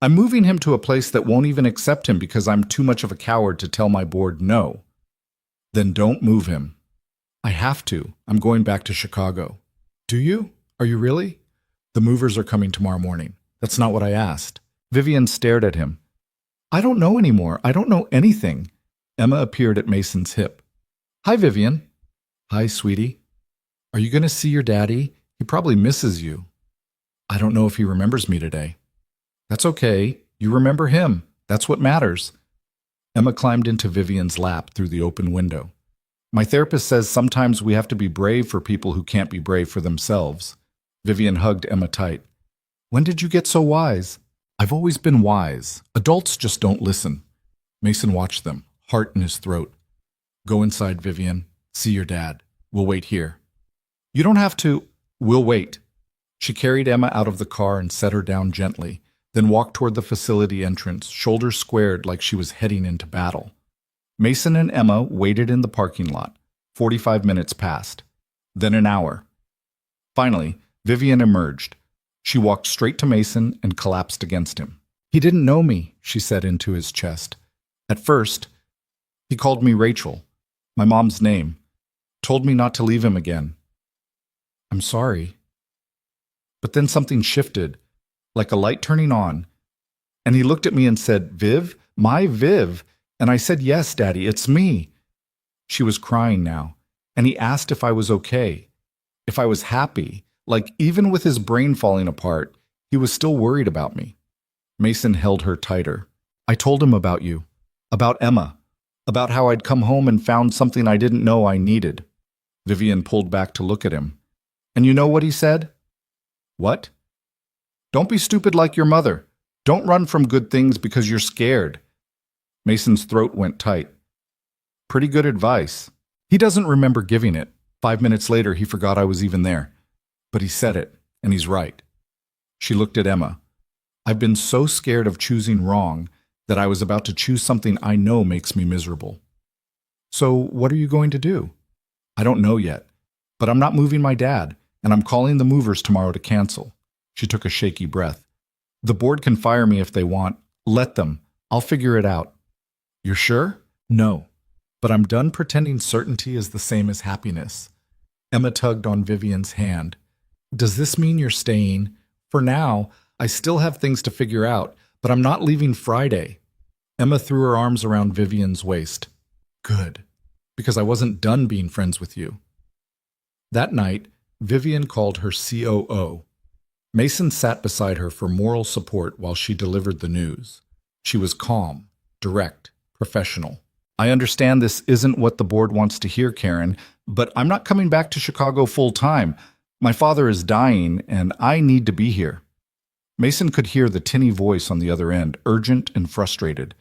I'm moving him to a place that won't even accept him because I'm too much of a coward to tell my board no. Then don't move him. I have to. I'm going back to Chicago. Do you? Are you really? The movers are coming tomorrow morning. That's not what I asked. Vivian stared at him. I don't know anymore. I don't know anything. Emma appeared at Mason's hip. Hi, Vivian. Hi, sweetie. Are you going to see your daddy? He probably misses you. I don't know if he remembers me today. That's okay. You remember him. That's what matters. Emma climbed into Vivian's lap through the open window. My therapist says sometimes we have to be brave for people who can't be brave for themselves. Vivian hugged Emma tight. When did you get so wise? I've always been wise. Adults just don't listen. Mason watched them, heart in his throat. Go inside, Vivian. See your dad. We'll wait here. You don't have to. We'll wait. She carried Emma out of the car and set her down gently, then walked toward the facility entrance, shoulders squared like she was heading into battle. Mason and Emma waited in the parking lot. 45 minutes passed. Then an hour. Finally, Vivian emerged. She walked straight to Mason and collapsed against him. He didn't know me, she said into his chest. At first, he called me Rachel, my mom's name, told me not to leave him again. I'm sorry. But then something shifted, like a light turning on, and he looked at me and said, Viv, my Viv. And I said, yes, Daddy, it's me. She was crying now, and he asked if I was okay, if I was happy. Like, even with his brain falling apart, he was still worried about me. Mason held her tighter. I told him about you, about Emma, about how I'd come home and found something I didn't know I needed. Vivian pulled back to look at him. And you know what he said? What? Don't be stupid like your mother. Don't run from good things because you're scared. Mason's throat went tight. Pretty good advice. He doesn't remember giving it. 5 minutes later, he forgot I was even there. But he said it, and he's right. She looked at Emma. I've been so scared of choosing wrong that I was about to choose something I know makes me miserable. So what are you going to do? I don't know yet, but I'm not moving my dad, and I'm calling the movers tomorrow to cancel. She took a shaky breath. The board can fire me if they want. Let them. I'll figure it out. You're sure? No. But I'm done pretending certainty is the same as happiness. Emma tugged on Vivian's hand. Does this mean you're staying? For now, I still have things to figure out, but I'm not leaving Friday. Emma threw her arms around Vivian's waist. Good, because I wasn't done being friends with you. That night, Vivian called her COO. Mason sat beside her for moral support while she delivered the news. She was calm, direct, professional. I understand this isn't what the board wants to hear, Karen, but I'm not coming back to Chicago full time. My father is dying, and I need to be here. Mason could hear the tinny voice on the other end, urgent and frustrated.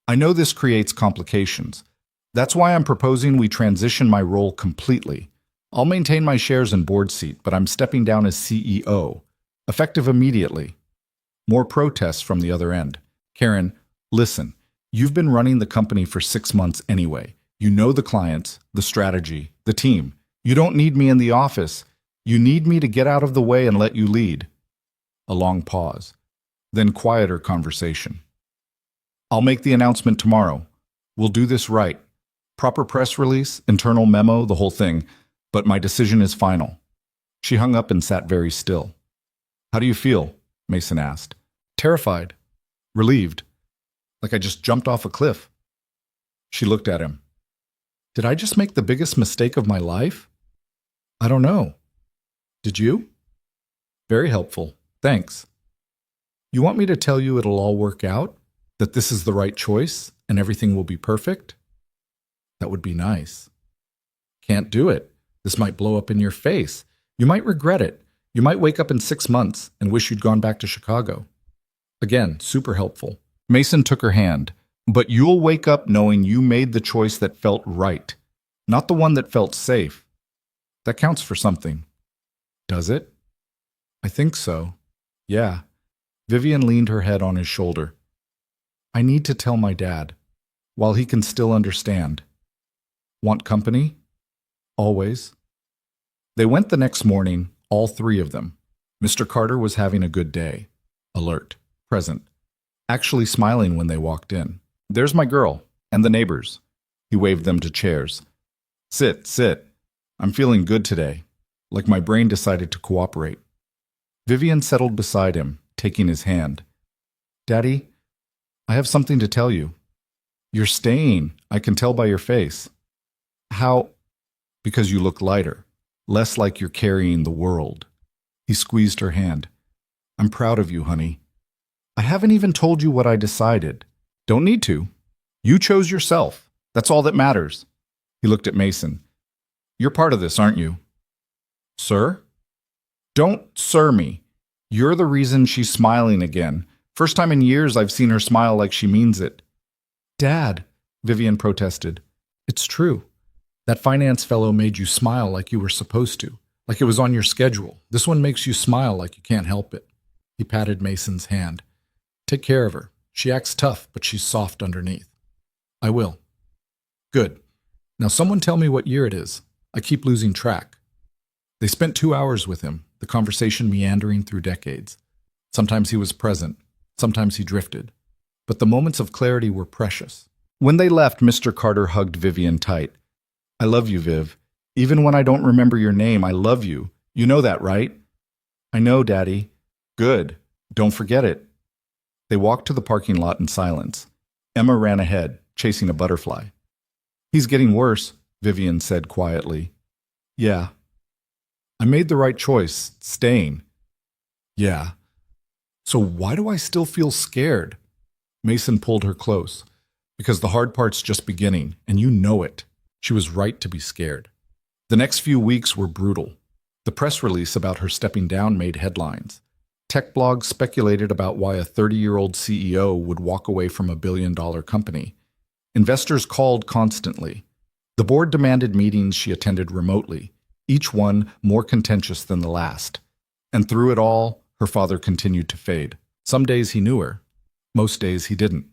I know this creates complications. That's why I'm proposing we transition my role completely. I'll maintain my shares and board seat, but I'm stepping down as CEO, effective immediately. More protests from the other end. Karen, listen, you've been running the company for 6 months anyway. You know the clients, the strategy, the team. You don't need me in the office. You need me to get out of the way and let you lead. A long pause, then quieter conversation. I'll make the announcement tomorrow. We'll do this right. Proper press release, internal memo, the whole thing. But my decision is final. She hung up and sat very still. How do you feel? Mason asked. Terrified. Relieved. Like I just jumped off a cliff. She looked at him. Did I just make the biggest mistake of my life? I don't know. Did you? Very helpful. Thanks. You want me to tell you it'll all work out? That this is the right choice and everything will be perfect? That would be nice. Can't do it. This might blow up in your face. You might regret it. You might wake up in 6 months and wish you'd gone back to Chicago. Again, super helpful. Mason took her hand. But you'll wake up knowing you made the choice that felt right, not the one that felt safe. That counts for something. Does it? I think so. Yeah. Vivian leaned her head on his shoulder. I need to tell my dad, while he can still understand. Want company? Always. They went the next morning, all 3 of them. Mr. Carter was having a good day. Alert, present, actually smiling when they walked in. There's my girl, and the neighbors. He waved them to chairs. Sit, sit. I'm feeling good today, like my brain decided to cooperate. Vivian settled beside him, taking his hand. Daddy, I have something to tell you. You're staying, I can tell by your face. How? Because you look lighter, less like you're carrying the world. He squeezed her hand. I'm proud of you, honey. I haven't even told you what I decided. Don't need to. You chose yourself. That's all that matters. He looked at Mason. You're part of this, aren't you? Sir? Don't sir me. You're the reason she's smiling again. First time in years I've seen her smile like she means it. Dad, Vivian protested. It's true. That finance fellow made you smile like you were supposed to, like it was on your schedule. This one makes you smile like you can't help it. He patted Mason's hand. Take care of her. She acts tough, but she's soft underneath. I will. Good. Now someone tell me what year it is. I keep losing track. They spent 2 hours with him, the conversation meandering through decades. Sometimes he was present, sometimes he drifted. But the moments of clarity were precious. When they left, Mr. Carter hugged Vivian tight. I love you, Viv. Even when I don't remember your name, I love you. You know that, right? I know, Daddy. Good. Don't forget it. They walked to the parking lot in silence. Emma ran ahead, chasing a butterfly. He's getting worse, Vivian said quietly. Yeah. I made the right choice, staying. Yeah. So why do I still feel scared? Mason pulled her close. Because the hard part's just beginning, and you know it. She was right to be scared. The next few weeks were brutal. The press release about her stepping down made headlines. Tech blogs speculated about why a 30-year-old CEO would walk away from a billion-dollar company. Investors called constantly. The board demanded meetings she attended remotely, each one more contentious than the last. And through it all, her father continued to fade. Some days he knew her. Most days he didn't.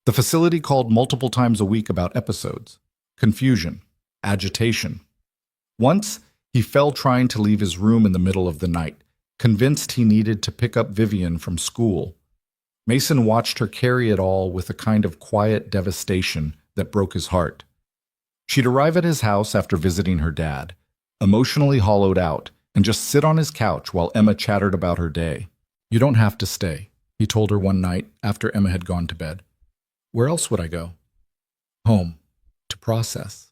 The facility called multiple times a week about episodes. Confusion. Agitation. Once, he fell trying to leave his room in the middle of the night, convinced he needed to pick up Vivian from school. Mason watched her carry it all with a kind of quiet devastation that broke his heart. She'd arrive at his house after visiting her dad, emotionally hollowed out, and just sit on his couch while Emma chattered about her day. You don't have to stay, he told her one night after Emma had gone to bed. Where else would I go? Home. To process.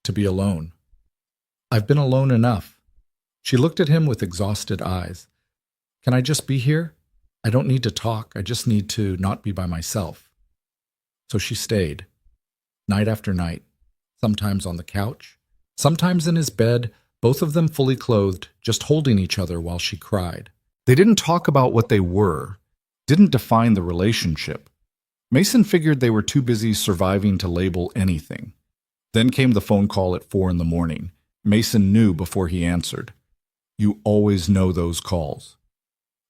To be alone. I've been alone enough. She looked at him with exhausted eyes. Can I just be here? I don't need to talk. I just need to not be by myself. So she stayed. Night after night. Sometimes on the couch. Sometimes in his bed, both of them fully clothed, just holding each other while she cried. They didn't talk about what they were. Didn't define the relationship. Mason figured they were too busy surviving to label anything. Then came the phone call at 4 a.m. Mason knew before he answered. You always know those calls.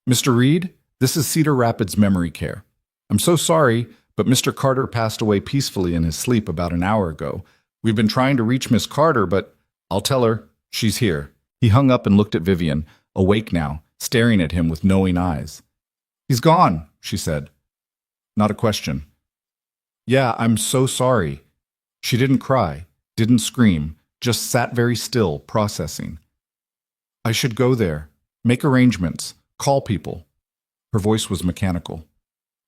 Mr. Reed, this is Cedar Rapids Memory Care. I'm so sorry, but Mr. Carter passed away peacefully in his sleep about an hour ago. We've been trying to reach Miss Carter, but I'll tell her she's here. He hung up and looked at Vivian, awake now, staring at him with knowing eyes. He's gone, she said. Not a question. Yeah, I'm so sorry. She didn't cry, didn't scream, just sat very still, processing. I should go there, make arrangements, call people. Her voice was mechanical.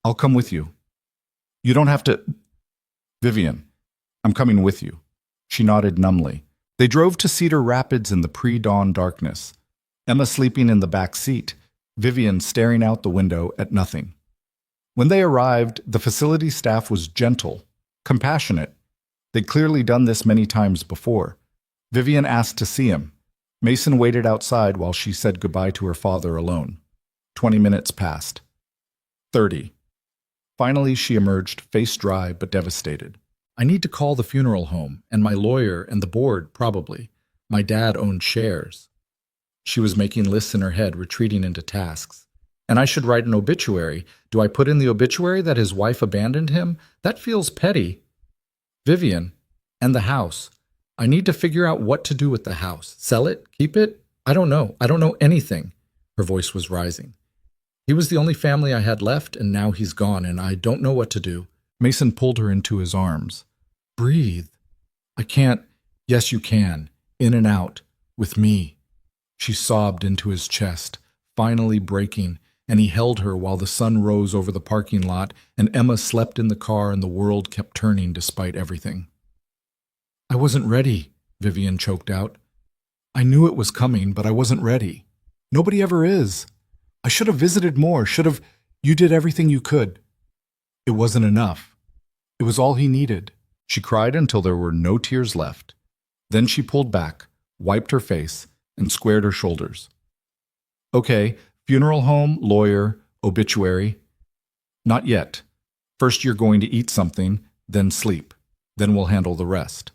I'll come with you. You don't have to... Vivian, I'm coming with you. She nodded numbly. They drove to Cedar Rapids in the pre-dawn darkness. Emma sleeping in the back seat, Vivian staring out the window at nothing. When they arrived, the facility staff was gentle, compassionate. They'd clearly done this many times before. Vivian asked to see him. Mason waited outside while she said goodbye to her father alone. 20 minutes passed. 30. Finally, she emerged, face dry but devastated. I need to call the funeral home, and my lawyer and the board, probably. My dad owned shares. She was making lists in her head, retreating into tasks. And I should write an obituary. Do I put in the obituary that his wife abandoned him? That feels petty. Vivian, and the house. I need to figure out what to do with the house. Sell it? Keep it? I don't know. I don't know anything. Her voice was rising. He was the only family I had left, and now he's gone, and I don't know what to do. Mason pulled her into his arms. Breathe. I can't. Yes, you can. In and out. With me. She sobbed into his chest, finally breaking, and he held her while the sun rose over the parking lot and Emma slept in the car and the world kept turning despite everything. I wasn't ready, Vivian choked out. I knew it was coming, but I wasn't ready. Nobody ever is. I should have visited more, You did everything you could. It wasn't enough. It was all he needed. She cried until there were no tears left. Then she pulled back, wiped her face, and squared her shoulders. Okay, funeral home, lawyer, obituary. Not yet. First you're going to eat something, then sleep. Then we'll handle the rest.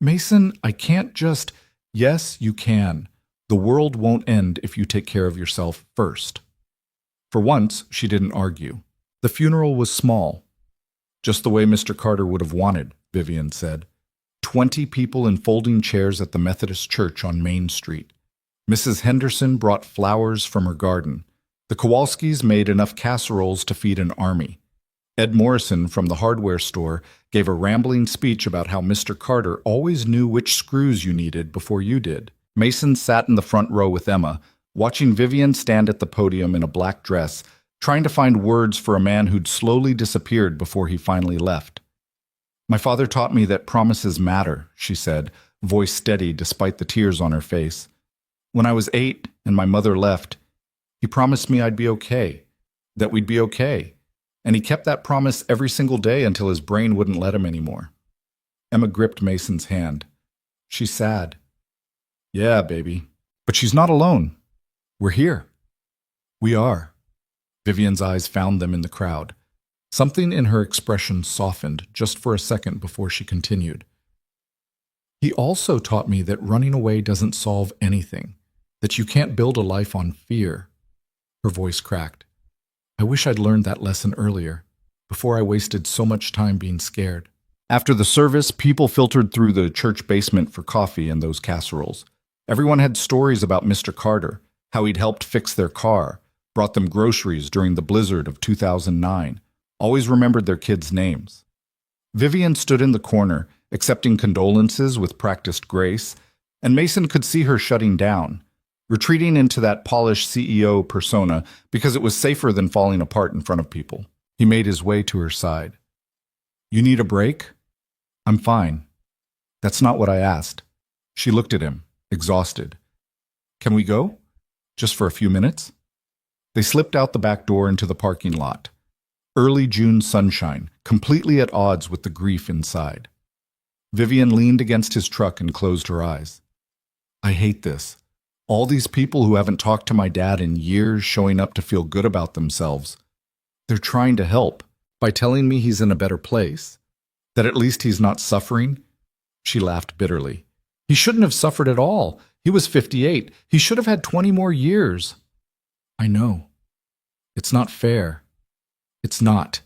Mason, I can't just... Yes, you can. The world won't end if you take care of yourself first. For once, she didn't argue. The funeral was small. Just the way Mr. Carter would have wanted, Vivian said. 20 people in folding chairs at the Methodist Church on Main Street. Mrs. Henderson brought flowers from her garden. The Kowalskis made enough casseroles to feed an army. Ed Morrison from the hardware store gave a rambling speech about how Mr. Carter always knew which screws you needed before you did. Mason sat in the front row with Emma, watching Vivian stand at the podium in a black dress, trying to find words for a man who'd slowly disappeared before he finally left. "My father taught me that promises matter," she said, voice steady despite the tears on her face. "When I was 8 and my mother left, he promised me I'd be okay, that we'd be okay. And he kept that promise every single day until his brain wouldn't let him anymore." Emma gripped Mason's hand. "She's sad." "Yeah, baby. But she's not alone. We're here." "We are." Vivian's eyes found them in the crowd. Something in her expression softened just for a second before she continued. "He also taught me that running away doesn't solve anything, that you can't build a life on fear." Her voice cracked. "I wish I'd learned that lesson earlier, before I wasted so much time being scared." After the service, people filtered through the church basement for coffee and those casseroles. Everyone had stories about Mr. Carter, how he'd helped fix their car, brought them groceries during the blizzard of 2009, always remembered their kids' names. Vivian stood in the corner, accepting condolences with practiced grace, and Mason could see her shutting down, retreating into that polished CEO persona because it was safer than falling apart in front of people. He made his way to her side. "You need a break?" "I'm fine." "That's not what I asked." She looked at him, exhausted. "Can we go? Just for a few minutes?" They slipped out the back door into the parking lot. Early June sunshine, completely at odds with the grief inside. Vivian leaned against his truck and closed her eyes. "I hate this. All these people who haven't talked to my dad in years showing up to feel good about themselves. They're trying to help by telling me he's in a better place, that at least he's not suffering." She laughed bitterly. "He shouldn't have suffered at all. He was 58. He should have had 20 more years." "I know. It's not fair." "It's not."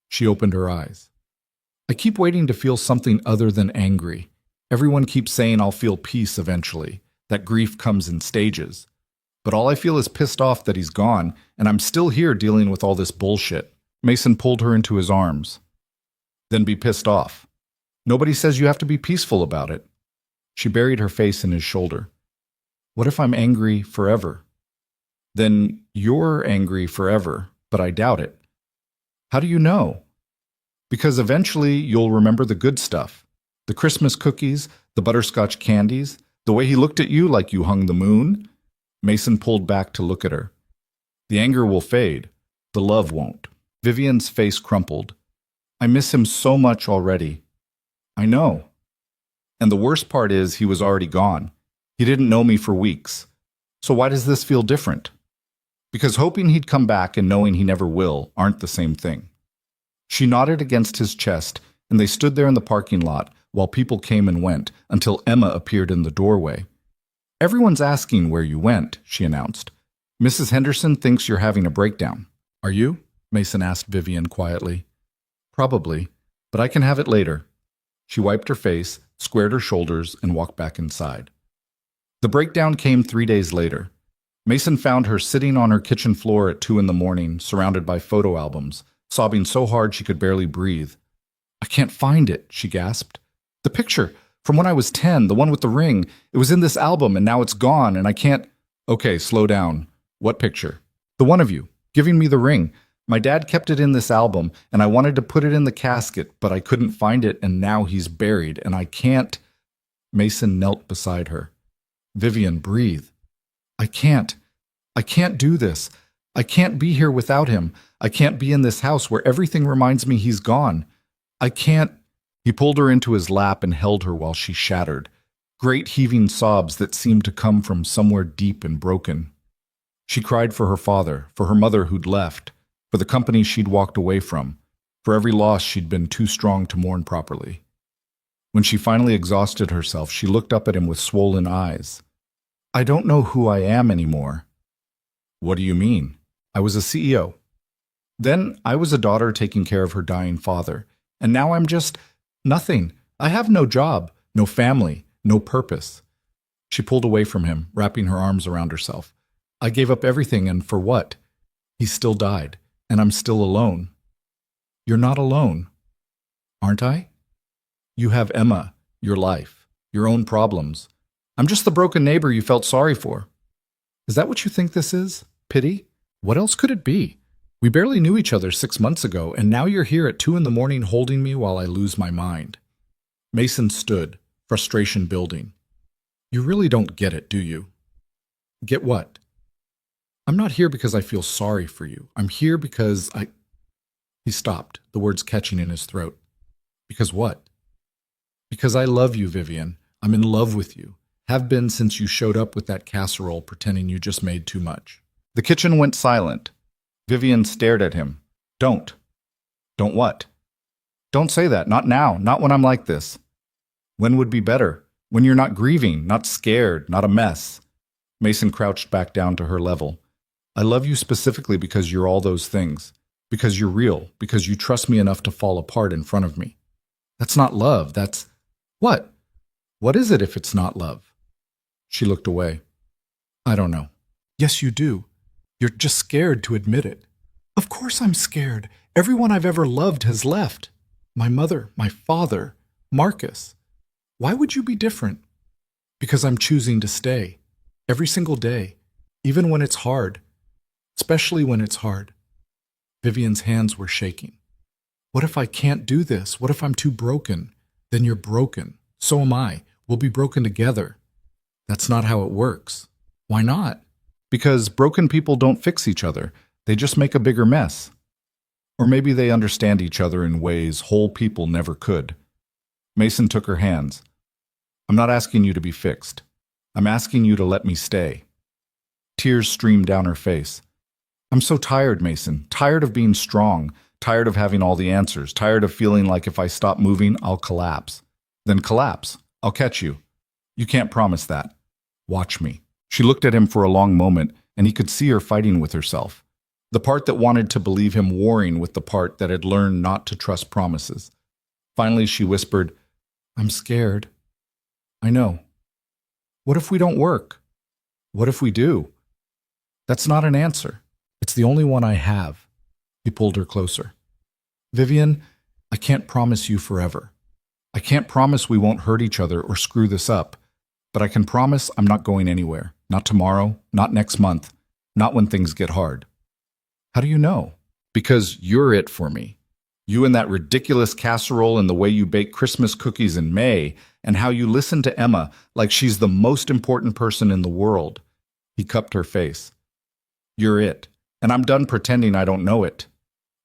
She opened her eyes. "I keep waiting to feel something other than angry. Everyone keeps saying I'll feel peace eventually, that grief comes in stages. But all I feel is pissed off that he's gone, and I'm still here dealing with all this bullshit." Mason pulled her into his arms. "Then be pissed off. Nobody says you have to be peaceful about it." She buried her face in his shoulder. "What if I'm angry forever?" "Then you're angry forever, but I doubt it." "How do you know?" "Because eventually you'll remember the good stuff. The Christmas cookies, the butterscotch candies, the way he looked at you like you hung the moon." Mason pulled back to look at her. "The anger will fade. The love won't." Vivian's face crumpled. "I miss him so much already." "I know. And the worst part is he was already gone. He didn't know me for weeks. So why does this feel different?" "Because hoping he'd come back and knowing he never will aren't the same thing." She nodded against his chest, and they stood there in the parking lot while people came and went until Emma appeared in the doorway. "Everyone's asking where you went," she announced. "Mrs. Henderson thinks you're having a breakdown." "Are you?" Mason asked Vivian quietly. "Probably, but I can have it later." She wiped her face, squared her shoulders, and walked back inside. The breakdown came 3 days later. Mason found her sitting on her kitchen floor at 2 in the morning, surrounded by photo albums, sobbing so hard she could barely breathe. "I can't find it," she gasped. "The picture, from when I was 10, the one with the ring, it was in this album and now it's gone and I can't—" "Okay, slow down. What picture?" "The one of you, giving me the ring. My dad kept it in this album and I wanted to put it in the casket, but I couldn't find it and now he's buried and I can't—" Mason knelt beside her. "Vivian, breathe. I can't do this. I can't be here without him. I can't be in this house where everything reminds me he's gone. I can't—" He pulled her into his lap and held her while she shattered, great heaving sobs that seemed to come from somewhere deep and broken. She cried for her father, for her mother who'd left, for the company she'd walked away from, for every loss she'd been too strong to mourn properly. When she finally exhausted herself, she looked up at him with swollen eyes. "I don't know who I am anymore." "What do you mean?" "I was a CEO. Then I was a daughter taking care of her dying father. And now I'm just nothing. I have no job, no family, no purpose. She pulled away from him, wrapping her arms around herself. I gave up everything, and for what? He still died, and I'm still alone. You're not alone, aren't I? You have Emma, your life, your own problems. I'm just the broken neighbor you felt sorry for. Is that what you think this is? Pity? What else could it be? We barely knew each other 6 months ago, and now you're here at 2 in the morning holding me while I lose my mind. Mason stood, frustration building. You really don't get it, do you? Get what? I'm not here because I feel sorry for you. I'm here because I... He stopped, the words catching in his throat. Because what? Because I love you, Vivian. I'm in love with you. Have been since you showed up with that casserole pretending you just made too much. The kitchen went silent. Vivian stared at him. Don't. Don't what? Don't say that. Not now. Not when I'm like this. When would be better? When you're not grieving, not scared, not a mess. Mason crouched back down to her level. I love you specifically because you're all those things. Because you're real. Because you trust me enough to fall apart in front of me. That's not love. That's... What? What is it if it's not love? She looked away. I don't know. Yes, you do. You're just scared to admit it. Of course I'm scared. Everyone I've ever loved has left. My mother, my father, Marcus. Why would you be different? Because I'm choosing to stay. Every single day. Even when it's hard. Especially when it's hard. Vivian's hands were shaking. What if I can't do this? What if I'm too broken? Then you're broken. So am I. We'll be broken together. That's not how it works. Why not? Because broken people don't fix each other. They just make a bigger mess. Or maybe they understand each other in ways whole people never could. Mason took her hands. I'm not asking you to be fixed. I'm asking you to let me stay. Tears streamed down her face. I'm so tired, Mason. Tired of being strong. Tired of having all the answers. Tired of feeling like if I stop moving, I'll collapse. Then collapse. I'll catch you. You can't promise that. Watch me. She looked at him for a long moment, and he could see her fighting with herself. The part that wanted to believe him warring with the part that had learned not to trust promises. Finally, she whispered, I'm scared. I know. What if we don't work? What if we do? That's not an answer. It's the only one I have. He pulled her closer. Vivian, I can't promise you forever. I can't promise we won't hurt each other or screw this up, but I can promise I'm not going anywhere. Not tomorrow, not next month, not when things get hard. How do you know? Because you're it for me. You and that ridiculous casserole and the way you bake Christmas cookies in May, and how you listen to Emma like she's the most important person in the world. He cupped her face. You're it, and I'm done pretending I don't know it.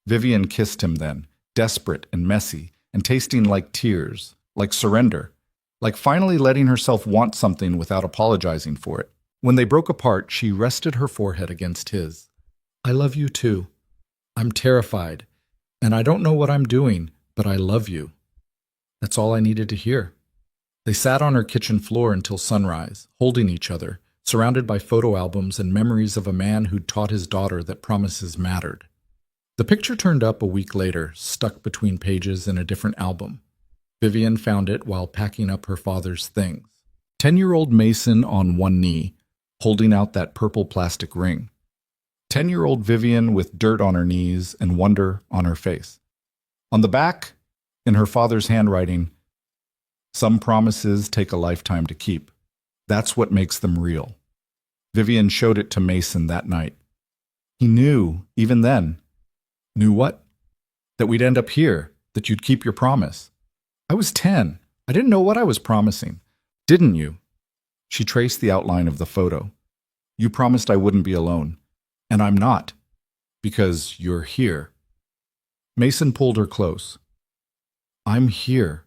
Vivian kissed him then, desperate and messy, and tasting like tears, like surrender, like finally letting herself want something without apologizing for it. When they broke apart, she rested her forehead against his. I love you too. I'm terrified, and I don't know what I'm doing, but I love you. That's all I needed to hear. They sat on her kitchen floor until sunrise, holding each other, surrounded by photo albums and memories of a man who'd taught his daughter that promises mattered. The picture turned up a week later, stuck between pages in a different album. Vivian found it while packing up her father's things. 10-year-old Mason on one knee, holding out that purple plastic ring. 10-year-old Vivian with dirt on her knees and wonder on her face. On the back, in her father's handwriting, some promises take a lifetime to keep. That's what makes them real. Vivian showed it to Mason that night. He knew, even then. Knew what? That we'd end up here, that you'd keep your promise. I was 10. I didn't know what I was promising. Didn't you? She traced the outline of the photo. You promised I wouldn't be alone. And I'm not. Because you're here. Mason pulled her close. I'm here.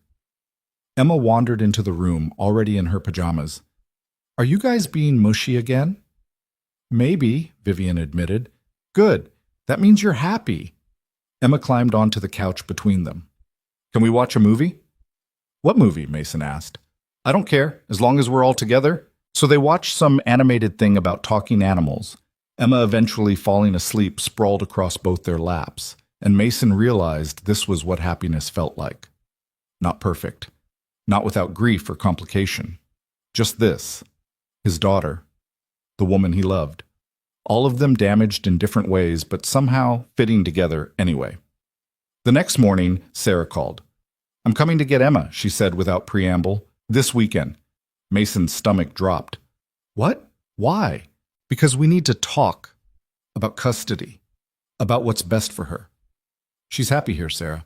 Emma wandered into the room, already in her pajamas. Are you guys being mushy again? Maybe, Vivian admitted. Good. That means you're happy. Emma climbed onto the couch between them. Can we watch a movie? What movie? Mason asked. I don't care, as long as we're all together. So they watched some animated thing about talking animals. Emma eventually falling asleep sprawled across both their laps, and Mason realized this was what happiness felt like. Not perfect. Not without grief or complication. Just this. his daughter, the woman he loved. All of them damaged in different ways, but somehow fitting together anyway. The next morning, Sarah called. "I'm coming to get Emma," she said without preamble. "This weekend." Mason's stomach dropped. "What? Why?" "Because we need to talk about custody, about what's best for her." "She's happy here, Sarah."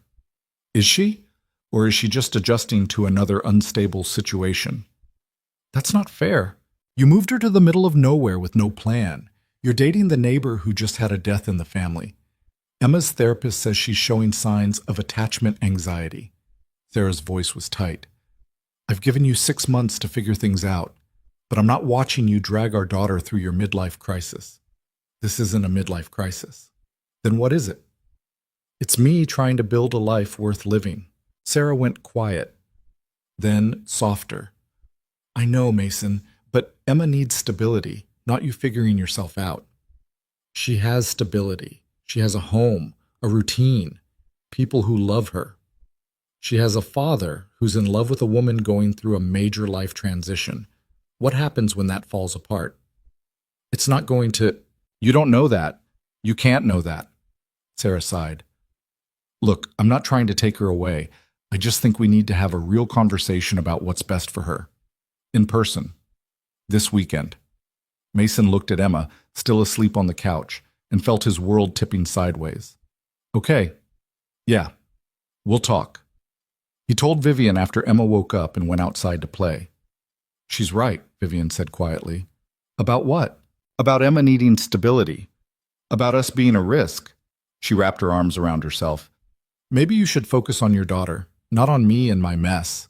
"Is she? Or is she just adjusting to another unstable situation?" "That's not fair. You moved her to the middle of nowhere with no plan. You're dating the neighbor who just had a death in the family. Emma's therapist says she's showing signs of attachment anxiety." Sarah's voice was tight. "I've given you 6 months to figure things out, but I'm not watching you drag our daughter through your midlife crisis." "This isn't a midlife crisis." "Then what is it?" "It's me trying to build a life worth living." Sarah went quiet, then softer. "I know, Mason, but Emma needs stability, not you figuring yourself out." "She has stability. She has a home, a routine, people who love her. She has a father who's in love with a woman going through a major life transition. What happens when that falls apart?" "It's not going to—" "You don't know that. You can't know that." Sarah sighed. "Look, I'm not trying to take her away. I just think we need to have a real conversation about what's best for her. In person. This weekend." Mason looked at Emma, still asleep on the couch, and felt his world tipping sideways. "Okay. Yeah. We'll talk." He told Vivian after Emma woke up and went outside to play. "She's right," Vivian said quietly. "About what?" "About Emma needing stability. About us being a risk." She wrapped her arms around herself. "Maybe you should focus on your daughter, not on me and my mess."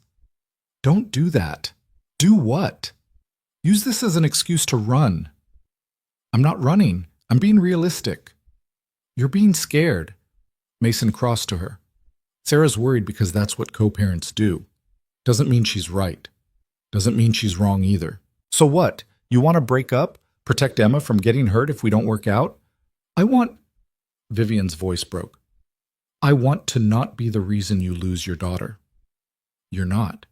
"Don't do that." "Do what?" "Use this as an excuse to run." "I'm not running. I'm being realistic." "You're being scared." Mason crossed to her. "Sarah's worried because that's what co-parents do. Doesn't mean she's right. Doesn't mean she's wrong either." "So what? You want to break up? Protect Emma from getting hurt if we don't work out?" "I want—" Vivian's voice broke. "I want to not be the reason you lose your daughter." "You're not."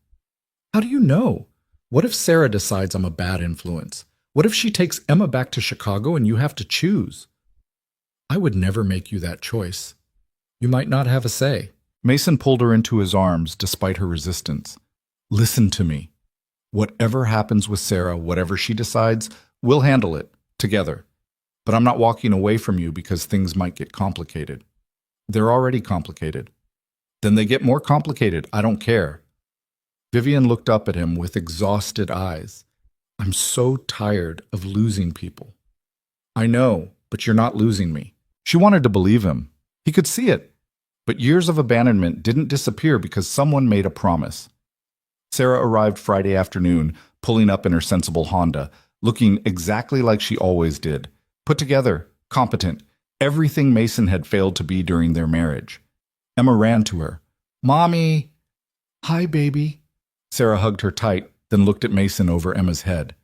"How do you know? What if Sarah decides I'm a bad influence? What if she takes Emma back to Chicago and you have to choose?" "I would never make you that choice. You might not have a say." Mason pulled her into his arms despite her resistance. "Listen to me. Whatever happens with Sarah, whatever she decides, we'll handle it, together. But I'm not walking away from you because things might get complicated. They're already complicated. Then they get more complicated. I don't care." Vivian looked up at him with exhausted eyes. "I'm so tired of losing people." "I know, but you're not losing me." She wanted to believe him. He could see it. But years of abandonment didn't disappear because someone made a promise. Sarah arrived Friday afternoon, pulling up in her sensible Honda, looking exactly like she always did. Put together, competent, everything Mason had failed to be during their marriage. Emma ran to her. "Mommy!" "Hi, baby." Sarah hugged her tight, then looked at Mason over Emma's head.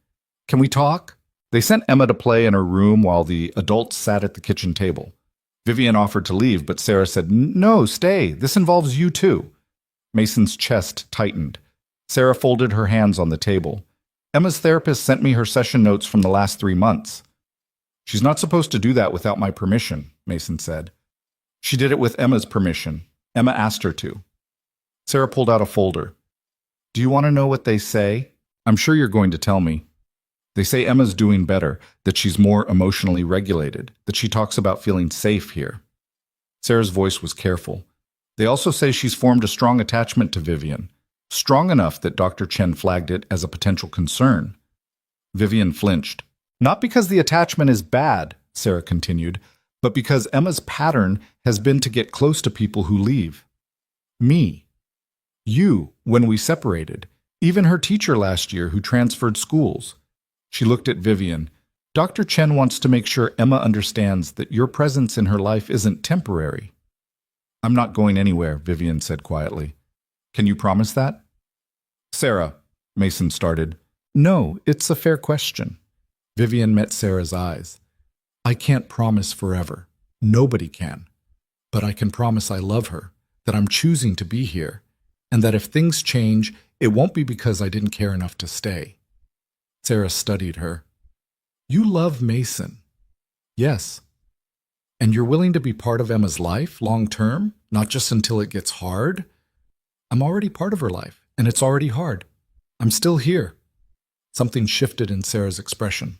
"Can we talk?" They sent Emma to play in her room while the adults sat at the kitchen table. Vivian offered to leave, but Sarah said, "No, stay. This involves you too." Mason's chest tightened. Sarah folded her hands on the table. "Emma's therapist sent me her session notes from the last 3 months." "She's not supposed to do that without my permission," Mason said. "She did it with Emma's permission. Emma asked her to." Sarah pulled out a folder. "Do you want to know what they say? I'm sure you're going to tell me. They say Emma's doing better, that she's more emotionally regulated, that she talks about feeling safe here." Sarah's voice was careful. "They also say she's formed a strong attachment to Vivian, strong enough that Dr. Chen flagged it as a potential concern." Vivian flinched. "Not because the attachment is bad," Sarah continued, "but because Emma's pattern has been to get close to people who leave. Me. You, when we separated. Even her teacher last year who transferred schools." She looked at Vivian. "Dr. Chen wants to make sure Emma understands that your presence in her life isn't temporary." "I'm not going anywhere," Vivian said quietly. "Can you promise that?" "Sarah," Mason started. "No, it's a fair question." Vivian met Sarah's eyes. "I can't promise forever. Nobody can. But I can promise I love her, that I'm choosing to be here, and that if things change, it won't be because I didn't care enough to stay." Sarah studied her. You love Mason. Yes. And you're willing to be part of Emma's life long term, not just until it gets hard? I'm already part of her life, and it's already hard. I'm still here. Something shifted in Sarah's expression.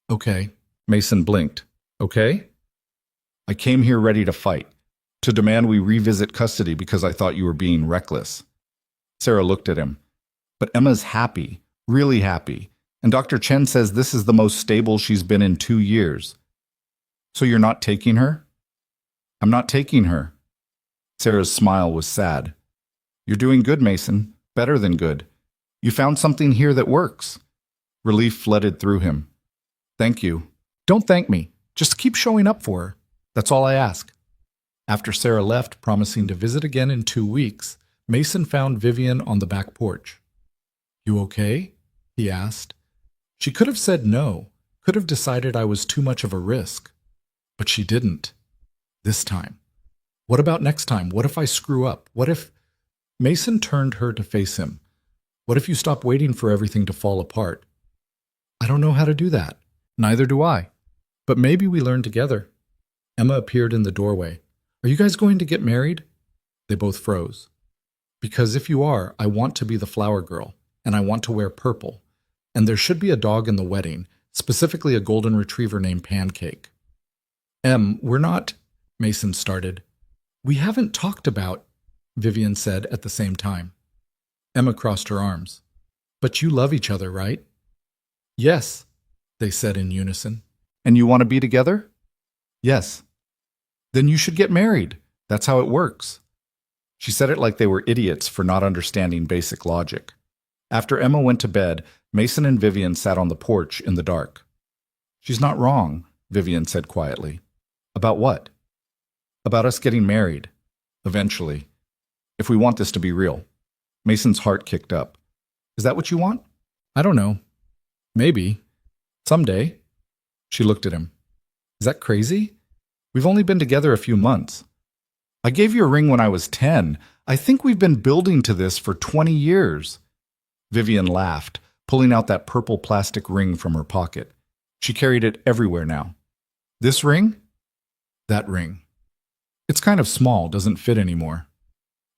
Okay. Mason blinked. Okay? I came here ready to fight, to demand we revisit custody because I thought you were being reckless. Sarah looked at him. But Emma's happy, really happy, and Dr. Chen says this is the most stable she's been in 2 years. So you're not taking her? I'm not taking her. Sarah's smile was sad. You're doing good, Mason. Better than good. You found something here that works. Relief flooded through him. Thank you. Don't thank me. Just keep showing up for her. That's all I ask. After Sarah left, promising to visit again in 2 weeks, Mason found Vivian on the back porch. You okay? He asked. She could have said no, could have decided I was too much of a risk. But she didn't. This time. What about next time? What if I screw up? What if... Mason turned her to face him. What if you stop waiting for everything to fall apart? I don't know how to do that. Neither do I. But maybe we learn together. Emma appeared in the doorway. Are you guys going to get married? They both froze. Because if you are, I want to be the flower girl, and I want to wear purple. And there should be a dog in the wedding, specifically a golden retriever named Pancake. We're not... Mason started. We haven't talked about... Vivian said at the same time. Emma crossed her arms. But you love each other, right? Yes, they said in unison. And you want to be together? Yes. Then you should get married. That's how it works. She said it like they were idiots for not understanding basic logic. After Emma went to bed, Mason and Vivian sat on the porch in the dark. She's not wrong, Vivian said quietly. About what? About us getting married. Eventually. If we want this to be real. Mason's heart kicked up. Is that what you want? I don't know. Maybe. Someday. She looked at him. Is that crazy? We've only been together a few months. I gave you a ring when I was 10. I think we've been building to this for 20 years. Vivian laughed, pulling out that purple plastic ring from her pocket. She carried it everywhere now. This ring? That ring. It's kind of small, doesn't fit anymore.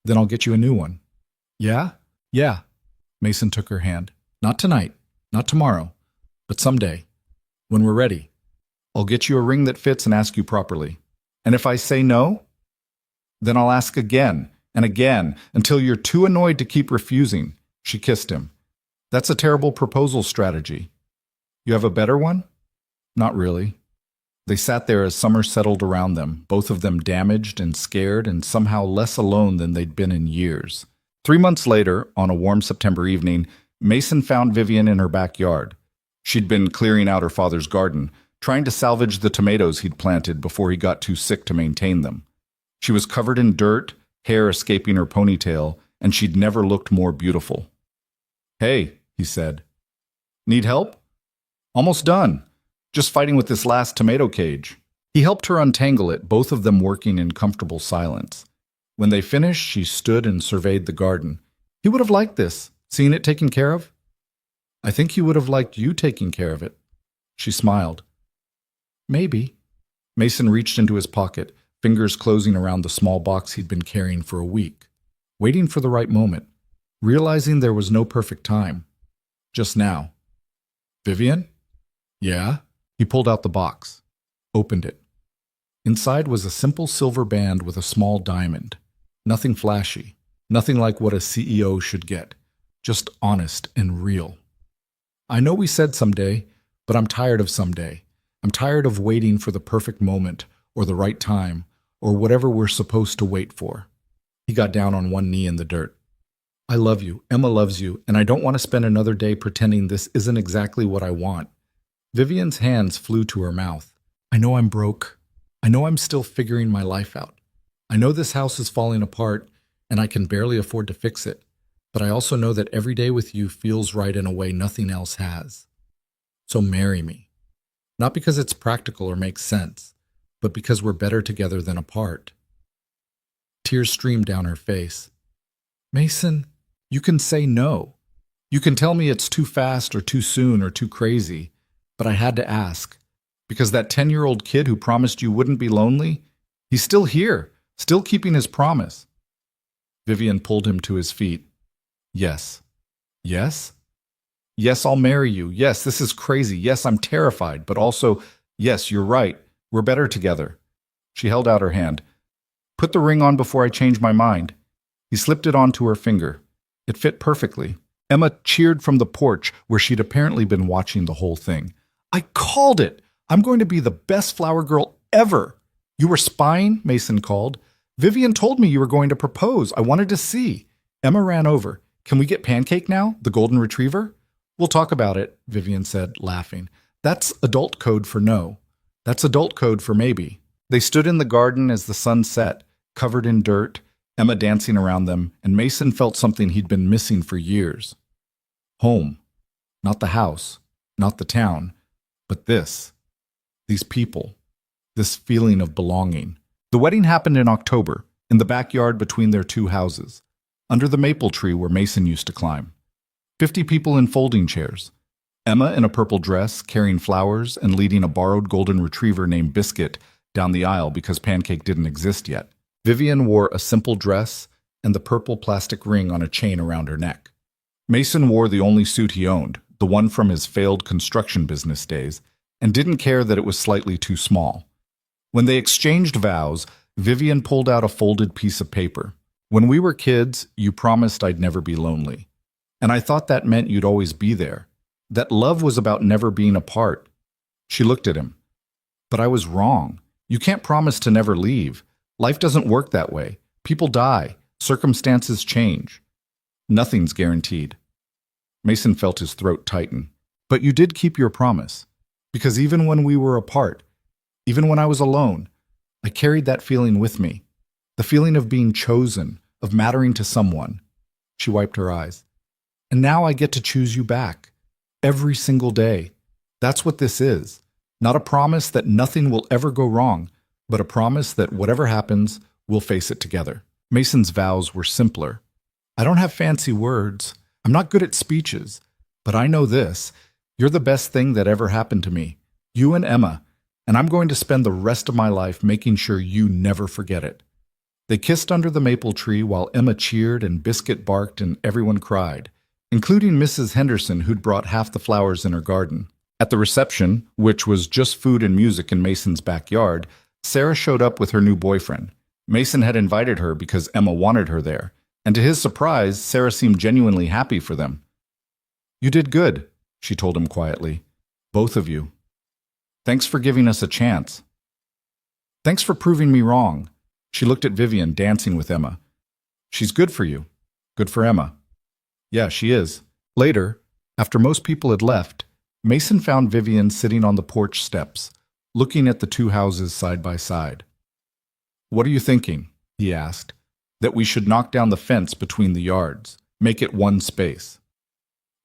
Then I'll get you a new one. Yeah? Yeah. Mason took her hand. Not tonight, not tomorrow, but someday, when we're ready. I'll get you a ring that fits and ask you properly. And if I say no, then I'll ask again and again until you're too annoyed to keep refusing. She kissed him. That's a terrible proposal strategy. You have a better one? Not really. They sat there as summer settled around them, both of them damaged and scared and somehow less alone than they'd been in years. 3 months later, on a warm September evening, Mason found Vivian in her backyard. She'd been clearing out her father's garden, trying to salvage the tomatoes he'd planted before he got too sick to maintain them. She was covered in dirt, hair escaping her ponytail, and she'd never looked more beautiful. Hey, he said. Need help? Almost done. Just fighting with this last tomato cage. He helped her untangle it, both of them working in comfortable silence. When they finished, she stood and surveyed the garden. He would have liked this, seeing it taken care of. I think he would have liked you taking care of it. She smiled. Maybe. Mason reached into his pocket, fingers closing around the small box he'd been carrying for a week, waiting for the right moment, realizing there was no perfect time. Just now. Vivian? Yeah? He pulled out the box, opened it. Inside was a simple silver band with a small diamond. Nothing flashy, nothing like what a CEO should get, just honest and real. I know we said someday, but I'm tired of someday. I'm tired of waiting for the perfect moment or the right time or whatever we're supposed to wait for. He got down on one knee in the dirt. I love you, Emma loves you, and I don't want to spend another day pretending this isn't exactly what I want. Vivian's hands flew to her mouth. I know I'm broke. I know I'm still figuring my life out. I know this house is falling apart and I can barely afford to fix it. But I also know that every day with you feels right in a way nothing else has. So marry me. Not because it's practical or makes sense, but because we're better together than apart. Tears streamed down her face. Mason, you can say no. You can tell me it's too fast or too soon or too crazy, but I had to ask. Because that 10-year-old kid who promised you wouldn't be lonely, he's still here, still keeping his promise. Vivian pulled him to his feet. Yes. Yes? Yes, I'll marry you. Yes, this is crazy. Yes, I'm terrified. But also, yes, you're right. We're better together. She held out her hand. Put the ring on before I change my mind. He slipped it onto her finger. It fit perfectly. Emma cheered from the porch where she'd apparently been watching the whole thing. I called it! I'm going to be the best flower girl ever! You were spying? Mason called. Vivian told me you were going to propose. I wanted to see. Emma ran over. Can we get Pancake now, the golden retriever? We'll talk about it, Vivian said, laughing. That's adult code for no. That's adult code for maybe. They stood in the garden as the sun set, covered in dirt, Emma dancing around them, and Mason felt something he'd been missing for years. Home. Not the house, not the town, but this. These people. This feeling of belonging. The wedding happened in October, in the backyard between their two houses, under the maple tree where Mason used to climb. 50 people in folding chairs. Emma in a purple dress, carrying flowers and leading a borrowed golden retriever named Biscuit down the aisle because Pancake didn't exist yet. Vivian wore a simple dress and the purple plastic ring on a chain around her neck. Mason wore the only suit he owned, the one from his failed construction business days, and didn't care that it was slightly too small. When they exchanged vows, Vivian pulled out a folded piece of paper. When we were kids, you promised I'd never be lonely. And I thought that meant you'd always be there. That love was about never being apart. She looked at him. But I was wrong. You can't promise to never leave. Life doesn't work that way. People die. Circumstances change. Nothing's guaranteed. Mason felt his throat tighten. But you did keep your promise. Because even when we were apart, even when I was alone, I carried that feeling with me. The feeling of being chosen, of mattering to someone. She wiped her eyes. And now I get to choose you back. Every single day. That's what this is. Not a promise that nothing will ever go wrong, but a promise that whatever happens, we'll face it together. Mason's vows were simpler. I don't have fancy words. I'm not good at speeches. But I know this. You're the best thing that ever happened to me. You and Emma. And I'm going to spend the rest of my life making sure you never forget it. They kissed under the maple tree while Emma cheered and Biscuit barked and everyone cried, including Mrs. Henderson, who'd brought half the flowers in her garden. At the reception, which was just food and music in Mason's backyard, Sarah showed up with her new boyfriend. Mason had invited her because Emma wanted her there, and to his surprise, Sarah seemed genuinely happy for them. You did good, she told him quietly. Both of you. Thanks for giving us a chance. Thanks for proving me wrong. She looked at Vivian dancing with Emma. She's good for you. Good for Emma. Yeah, she is. Later, after most people had left, Mason found Vivian sitting on the porch steps, looking at the two houses side by side. What are you thinking? He asked. That we should knock down the fence between the yards, make it one space.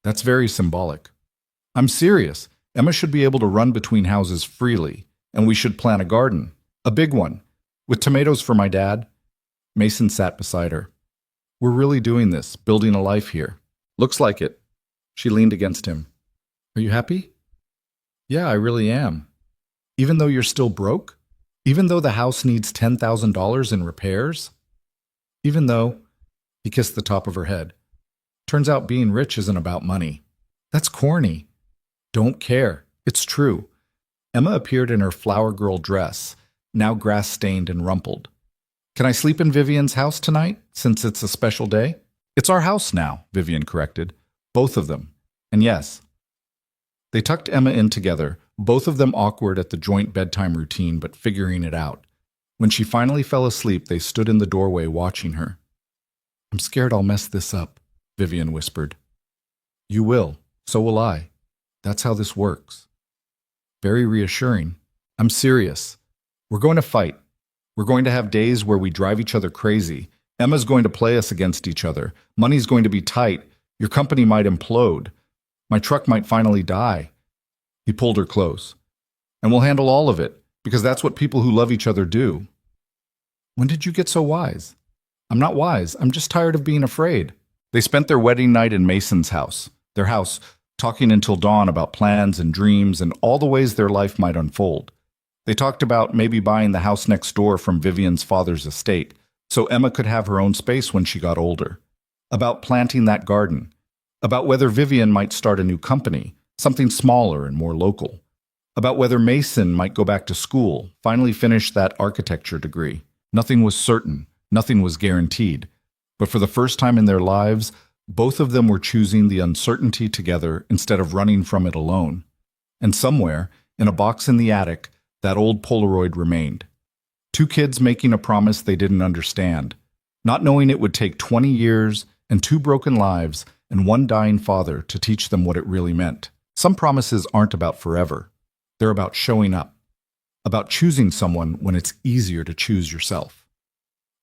That's very symbolic. I'm serious. Emma should be able to run between houses freely, and we should plant a garden, a big one, with tomatoes for my dad. Mason sat beside her. We're really doing this, building a life here. Looks like it. She leaned against him. Are you happy? Yeah, I really am. Even though you're still broke? Even though the house needs $10,000 in repairs? Even though, he kissed the top of her head. Turns out being rich isn't about money. That's corny. Don't care. It's true. Emma appeared in her flower girl dress, now grass-stained and rumpled. Can I sleep in Vivian's house tonight, since it's a special day? It's our house now, Vivian corrected. Both of them. And yes. They tucked Emma in together, both of them awkward at the joint bedtime routine but figuring it out. When she finally fell asleep, they stood in the doorway watching her. I'm scared I'll mess this up, Vivian whispered. You will. So will I. That's how this works. Very reassuring. I'm serious. We're going to fight. We're going to have days where we drive each other crazy. Emma's going to play us against each other. Money's going to be tight. Your company might implode. My truck might finally die. He pulled her close. And we'll handle all of it, because that's what people who love each other do. When did you get so wise? I'm not wise. I'm just tired of being afraid. They spent their wedding night in Mason's house. their house, talking until dawn about plans and dreams and all the ways their life might unfold. They talked about maybe buying the house next door from Vivian's father's estate, so Emma could have her own space when she got older. About planting that garden. About whether Vivian might start a new company, something smaller and more local. About whether Mason might go back to school, finally finish that architecture degree. Nothing was certain, nothing was guaranteed. But for the first time in their lives, both of them were choosing the uncertainty together instead of running from it alone. And somewhere, in a box in the attic, that old Polaroid remained. Two kids making a promise they didn't understand, not knowing it would take 20 years and two broken lives and one dying father to teach them what it really meant. Some promises aren't about forever. They're about showing up, about choosing someone when it's easier to choose yourself,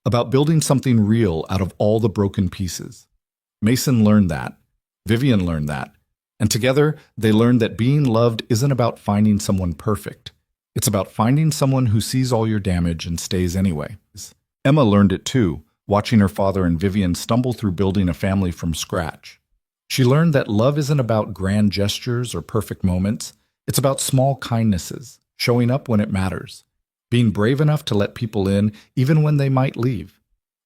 about building something real out of all the broken pieces. Mason learned that. Vivian learned that. And together, they learned that being loved isn't about finding someone perfect. It's about finding someone who sees all your damage and stays anyway. Emma learned it too, watching her father and Vivian stumble through building a family from scratch. She learned that love isn't about grand gestures or perfect moments. It's about small kindnesses, showing up when it matters, being brave enough to let people in even when they might leave.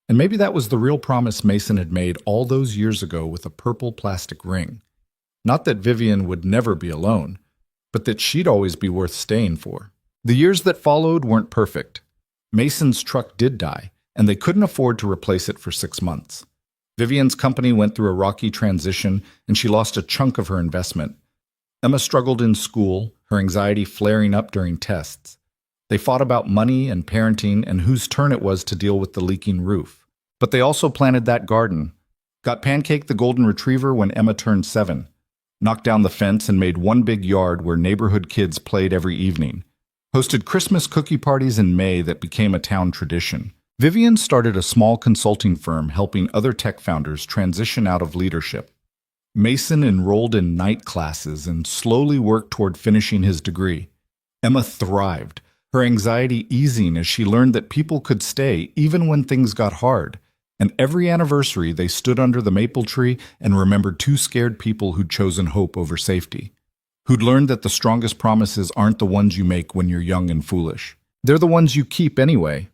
And maybe that was the real promise Mason had made all those years ago with a purple plastic ring. Not that Vivian would never be alone, but that she'd always be worth staying for. The years that followed weren't perfect. Mason's truck did die, and they couldn't afford to replace it for 6 months. Vivian's company went through a rocky transition, and she lost a chunk of her investment. Emma struggled in school, her anxiety flaring up during tests. They fought about money and parenting and whose turn it was to deal with the leaking roof. But they also planted that garden, got Pancake the golden retriever when Emma turned 7, knocked down the fence and made one big yard where neighborhood kids played every evening, hosted Christmas cookie parties in May that became a town tradition. Vivian started a small consulting firm helping other tech founders transition out of leadership. Mason enrolled in night classes and slowly worked toward finishing his degree. Emma thrived, her anxiety easing as she learned that people could stay even when things got hard. And every anniversary, they stood under the maple tree and remembered two scared people who'd chosen hope over safety, who'd learned that the strongest promises aren't the ones you make when you're young and foolish. They're the ones you keep anyway,